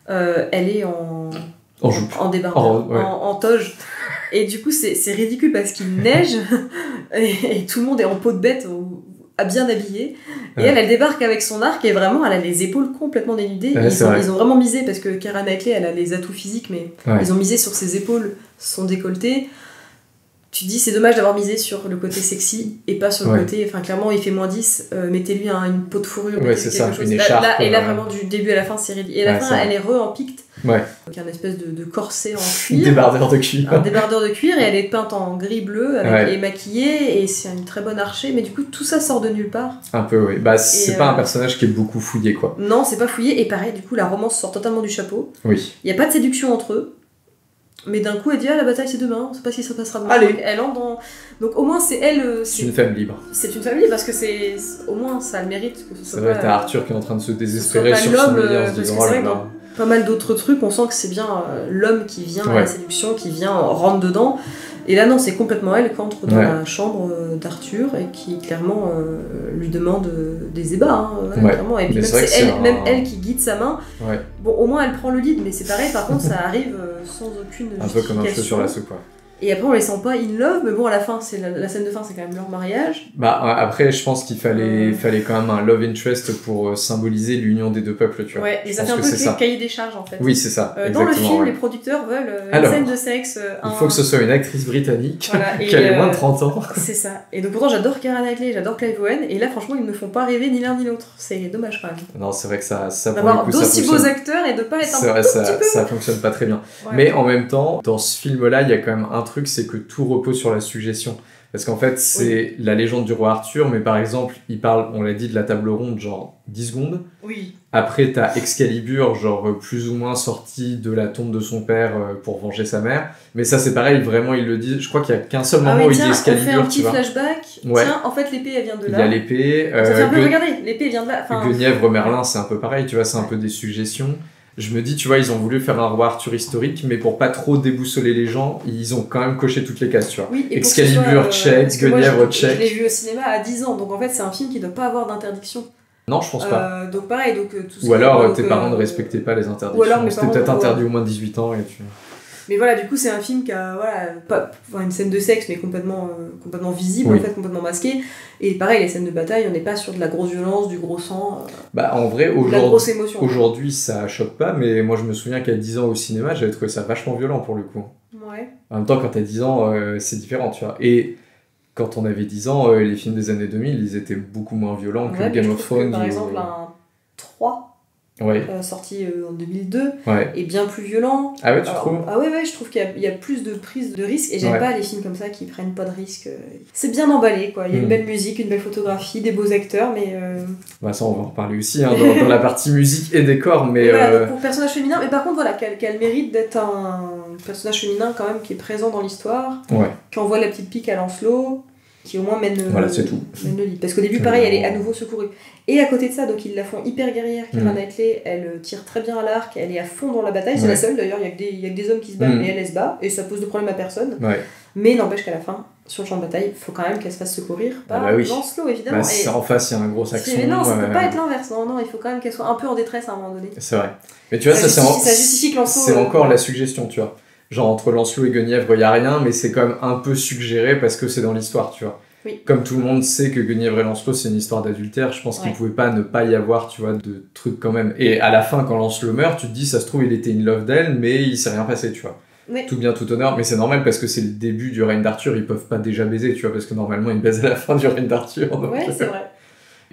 Speaker 2: Elle est en débardeur, en toge. Et du coup c'est ridicule parce qu'il neige et tout le monde est en peau de bête, bien habillée, et elle débarque avec son arc, et vraiment elle a les épaules complètement dénudées. Ils ont vraiment misé, parce que Keira Knightley elle a les atouts physiques, mais ils ont misé sur ses épaules, son décolleté. Tu te dis c'est dommage d'avoir misé sur le côté sexy et pas sur le côté, enfin clairement il fait -10, mettez-lui une peau de fourrure,
Speaker 1: c'est ça,
Speaker 2: chose.
Speaker 1: une écharpe,
Speaker 2: et là vraiment du début à la fin c'est ridicule, et à la fin elle est en picte, donc un espèce de corset en cuir,
Speaker 1: débardeur de cuir,
Speaker 2: un débardeur de cuir, et elle est peinte en gris bleu et maquillée, et c'est une très bonne archée, mais du coup tout ça sort de nulle part
Speaker 1: un peu. C'est pas un personnage qui est beaucoup fouillé, quoi.
Speaker 2: Non, c'est pas fouillé, et pareil du coup la romance sort totalement du chapeau. Il y a pas de séduction entre eux, mais d'un coup elle dit la bataille c'est demain, on sait pas si ça passera demain. Donc, elle entre dans... Donc au moins c'est elle,
Speaker 1: c'est une femme libre.
Speaker 2: C'est une femme libre, parce que c'est au moins ça a le mérite que ce soit
Speaker 1: pas... t'as Arthur qui est en train de se désespérer sur son alliance,
Speaker 2: parce que c'est vrai que dans pas mal d'autres trucs on sent que c'est bien l'homme qui vient à la séduction, qui vient rentre dedans, et là non, c'est complètement elle qui entre dans la chambre d'Arthur et qui clairement lui demande des ébats, clairement. Et puis même elle qui guide sa main. Bon, au moins elle prend le lead, mais c'est pareil, par contre ça arrive sans aucune justification.
Speaker 1: Un peu comme un cheveu sur la soupe, quoi.
Speaker 2: Et après on les sent pas in love, mais bon, à la fin, c'est la scène de fin, c'est quand même leur mariage.
Speaker 1: Après je pense qu'il fallait quand même un love interest pour symboliser l'union des deux peuples, tu vois.
Speaker 2: Et ça fait un peu cahier des charges, en fait.
Speaker 1: Oui, c'est ça,
Speaker 2: dans le film, les producteurs veulent une scène de sexe.
Speaker 1: Il faut que ce soit une actrice britannique qui a moins de 30 ans.
Speaker 2: C'est ça. Et donc pourtant j'adore Keira Knightley, j'adore Clive Owen, et là franchement ils ne me font pas rêver ni l'un ni l'autre. C'est dommage quand même.
Speaker 1: Non, c'est vrai que ça
Speaker 2: d'avoir d'aussi beaux acteurs et de pas être un petit peu...
Speaker 1: ça fonctionne pas très bien. Mais en même temps, dans ce film-là, il y a quand même un truc, c'est que tout repose sur la suggestion. Parce qu'en fait, c'est la légende du roi Arthur, mais par exemple, il parle, on l'a dit, de la table ronde, genre 10 secondes. Après, t'as Excalibur, genre plus ou moins sorti de la tombe de son père pour venger sa mère. Mais ça, c'est pareil, vraiment, il le dit. Je crois qu'il y a qu'un seul moment où il dit Excalibur.
Speaker 2: On fait un petit flashback. Tiens, en fait, l'épée, elle vient de là.
Speaker 1: Il y a l'épée.
Speaker 2: Ça fait un peu, regardez, l'épée vient de là.
Speaker 1: Guenièvre, Merlin, c'est un peu pareil, tu vois, c'est un peu des suggestions. Je me dis, tu vois, ils ont voulu faire un roi Arthur historique, mais pour pas trop déboussoler les gens, ils ont quand même coché toutes les cases, tu vois. Excalibur, check, Guenièvre, check.
Speaker 2: Je l'ai vu au cinéma à 10 ans, donc en fait, c'est un film qui doit pas avoir d'interdiction.
Speaker 1: Non, je pense pas.
Speaker 2: Donc pareil, tout
Speaker 1: ou alors tes parents ne respectaient pas les interdictions. C'était peut-être interdit au moins de 18 ans et tu...
Speaker 2: Mais voilà, du coup, c'est un film qui a pas une scène de sexe, mais complètement visible,
Speaker 1: Oui.
Speaker 2: en fait, complètement masquée. Et pareil, les scènes de bataille, on n'est pas sur de la grosse violence, du gros sang.
Speaker 1: Bah, en vrai,
Speaker 2: de la grosse émotion.
Speaker 1: aujourd'hui, ça choque pas, mais moi, je me souviens qu'à 10 ans au cinéma, j'avais trouvé ça vachement violent pour le coup.
Speaker 2: Ouais.
Speaker 1: En même temps, quand t'as 10 ans, c'est différent, tu vois. Et quand on avait 10 ans, les films des années 2000, ils étaient beaucoup moins violents que
Speaker 2: Ouais,
Speaker 1: Game
Speaker 2: je
Speaker 1: of
Speaker 2: trouve que,
Speaker 1: Thrones.
Speaker 2: par exemple, un 3.
Speaker 1: Ouais.
Speaker 2: Sorti en 2002,
Speaker 1: Ouais.
Speaker 2: est bien plus violent.
Speaker 1: Ah ouais, tu trouves ?
Speaker 2: Ah ouais, je trouve qu'il y a plus de prise de risque, et j'aime
Speaker 1: Ouais.
Speaker 2: pas les films comme ça qui prennent pas de risque. C'est bien emballé, quoi. Il y a une belle musique, une belle photographie, des beaux acteurs, mais...
Speaker 1: Bah ça, on va en reparler aussi, hein, dans la partie musique et décor, mais...
Speaker 2: Voilà, donc pour personnage féminin, mais par contre, voilà, qu'elle mérite d'être un personnage féminin quand même qui est présent dans l'histoire,
Speaker 1: Ouais.
Speaker 2: qui envoie la petite pique à Lancelot, qui au moins mène
Speaker 1: c'est tout.
Speaker 2: mène le lit. Parce qu'au début, pareil, elle est à nouveau secourue. Et à côté de ça, donc ils la font hyper guerrière, Keira Knightley, elle tire très bien à l'arc, elle est à fond dans la bataille, c'est la seule d'ailleurs, il y a que des hommes qui se battent, mais elle se bat, et ça pose de problème à personne.
Speaker 1: Ouais.
Speaker 2: Mais n'empêche qu'à la fin, sur le champ de bataille, il faut quand même qu'elle se fasse secourir par
Speaker 1: bah oui.
Speaker 2: Lancelot, évidemment.
Speaker 1: Bah, c'est en face, il y a un gros accent.
Speaker 2: Mais non, ça peut pas être l'inverse, non, il faut quand même qu'elle soit un peu en détresse à un moment donné.
Speaker 1: C'est vrai. Mais tu vois, ça
Speaker 2: justifie que Lancelot...
Speaker 1: c'est encore la suggestion, tu vois. Genre, entre Lancelot et Guenièvre, il y a rien, mais c'est quand même un peu suggéré parce que c'est dans l'histoire, tu vois.
Speaker 2: Oui.
Speaker 1: Comme tout le monde sait que Guenièvre et Lancelot, c'est une histoire d'adultère, je pense qu'il pouvait pas ne pas y avoir, tu vois, de trucs quand même. Et à la fin, quand Lancelot meurt, tu te dis, ça se trouve, il était in love d'elle, mais il s'est rien passé, tu vois.
Speaker 2: Oui.
Speaker 1: Tout bien, tout honneur, mais c'est normal parce que c'est le début du règne d'Arthur, ils peuvent pas déjà baiser, tu vois, parce que normalement, ils baisent à la fin du règne d'Arthur. Donc...
Speaker 2: Ouais, c'est vrai.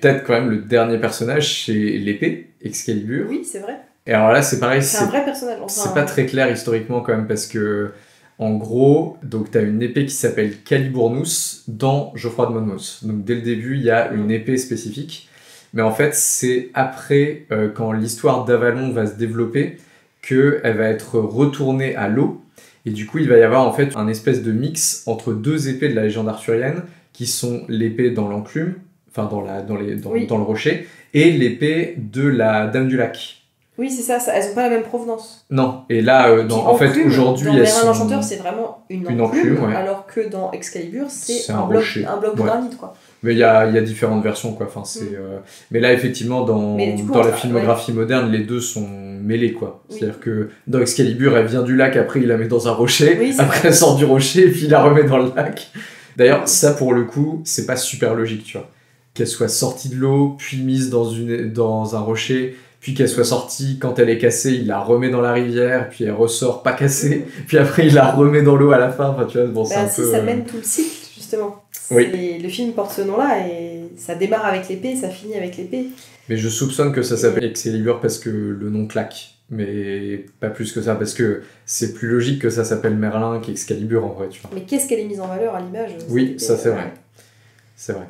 Speaker 1: Peut-être quand même le dernier personnage, c'est l'épée, Excalibur.
Speaker 2: Oui, c'est vrai.
Speaker 1: Et alors là, c'est pareil,
Speaker 2: c'est un vrai personnage. Enfin,
Speaker 1: c'est pas très clair historiquement quand même, parce que en gros, donc t'as une épée qui s'appelle Caliburnus dans Geoffroy de Monmouth. Donc dès le début, il y a une épée spécifique. Mais en fait, c'est après, quand l'histoire d'Avalon va se développer, qu'elle va être retournée à l'eau. Et du coup, il va y avoir en fait un espèce de mix entre deux épées de la légende arthurienne, qui sont l'épée dans l'enclume, enfin dans le rocher, et l'épée de la Dame du Lac.
Speaker 2: Oui, c'est ça, elles ont pas la même provenance.
Speaker 1: Non, et là, en fait, aujourd'hui,
Speaker 2: dans Merlin l'Enchanteur, c'est vraiment une enclume,
Speaker 1: ouais.
Speaker 2: Alors que dans Excalibur, c'est un
Speaker 1: rocher.
Speaker 2: bloc de granit, quoi.
Speaker 1: Mais il y a différentes versions, quoi. Enfin, c'est, mais là, effectivement, dans la filmographie moderne, les deux sont mêlés, quoi. Oui. C'est-à-dire que dans Excalibur, elle vient du lac, après il la met dans un rocher, après elle sort du rocher, et puis il la remet dans le lac. D'ailleurs, ça, pour le coup, c'est pas super logique, tu vois. Qu'elle soit sortie de l'eau, puis mise dans un rocher, puis qu'elle soit sortie, quand elle est cassée, il la remet dans la rivière, puis elle ressort pas cassée, puis après il la remet dans l'eau à la fin, enfin tu vois, bon, c'est un peu...
Speaker 2: ça mène tout le cycle, justement.
Speaker 1: Oui.
Speaker 2: Le film porte ce nom-là, et ça démarre avec l'épée, ça finit avec l'épée.
Speaker 1: Mais je soupçonne que ça s'appelle Excalibur parce que le nom claque, mais pas plus que ça, parce que c'est plus logique que ça s'appelle Merlin qu'Excalibur en vrai, tu vois.
Speaker 2: Mais qu'est-ce qu'elle est mise en valeur à l'image?
Speaker 1: Oui, ça c'est vrai. C'est vrai.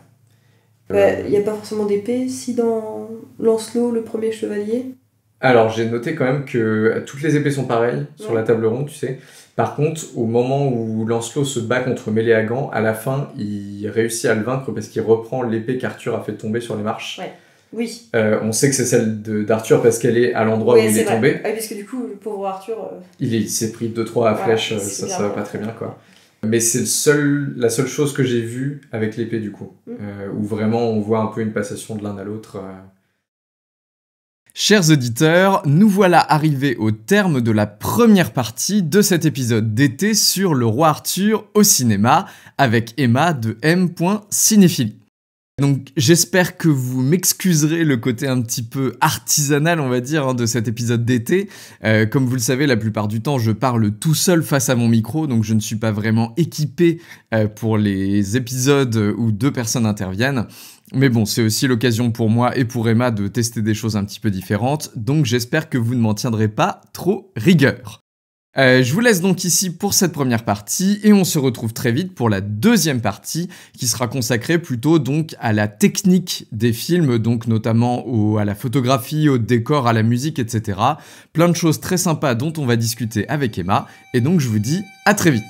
Speaker 2: Il n'y a pas forcément d'épée, si dans Lancelot, le premier chevalier.
Speaker 1: Alors, j'ai noté quand même que toutes les épées sont pareilles sur la table ronde, tu sais. Par contre, au moment où Lancelot se bat contre Méléagant, à la fin, il réussit à le vaincre parce qu'il reprend l'épée qu'Arthur a fait tomber sur les marches.
Speaker 2: Ouais. Oui.
Speaker 1: On sait que c'est celle d'Arthur parce qu'elle est à l'endroit où il est tombé.
Speaker 2: Ah, parce que du coup, le pauvre Arthur...
Speaker 1: Il s'est pris 2-3 flèches, ça va pas très bien, quoi. Mais c'est la seule chose que j'ai vue avec l'épée, du coup. Où vraiment on voit un peu une passation de l'un à l'autre.
Speaker 17: Chers auditeurs, nous voilà arrivés au terme de la première partie de cet épisode d'été sur le roi Arthur au cinéma avec Emma de M.Cinéphilie. Donc j'espère que vous m'excuserez le côté un petit peu artisanal, on va dire, de cet épisode d'été. Comme vous le savez, la plupart du temps, je parle tout seul face à mon micro, donc je ne suis pas vraiment équipé pour les épisodes où deux personnes interviennent. Mais bon, c'est aussi l'occasion pour moi et pour Emma de tester des choses un petit peu différentes, donc j'espère que vous ne m'en tiendrez pas trop rigueur. Je vous laisse donc ici pour cette première partie et on se retrouve très vite pour la deuxième partie qui sera consacrée plutôt donc à la technique des films, donc notamment à la photographie, au décor, à la musique, etc. Plein de choses très sympas dont on va discuter avec Emma et donc je vous dis à très vite.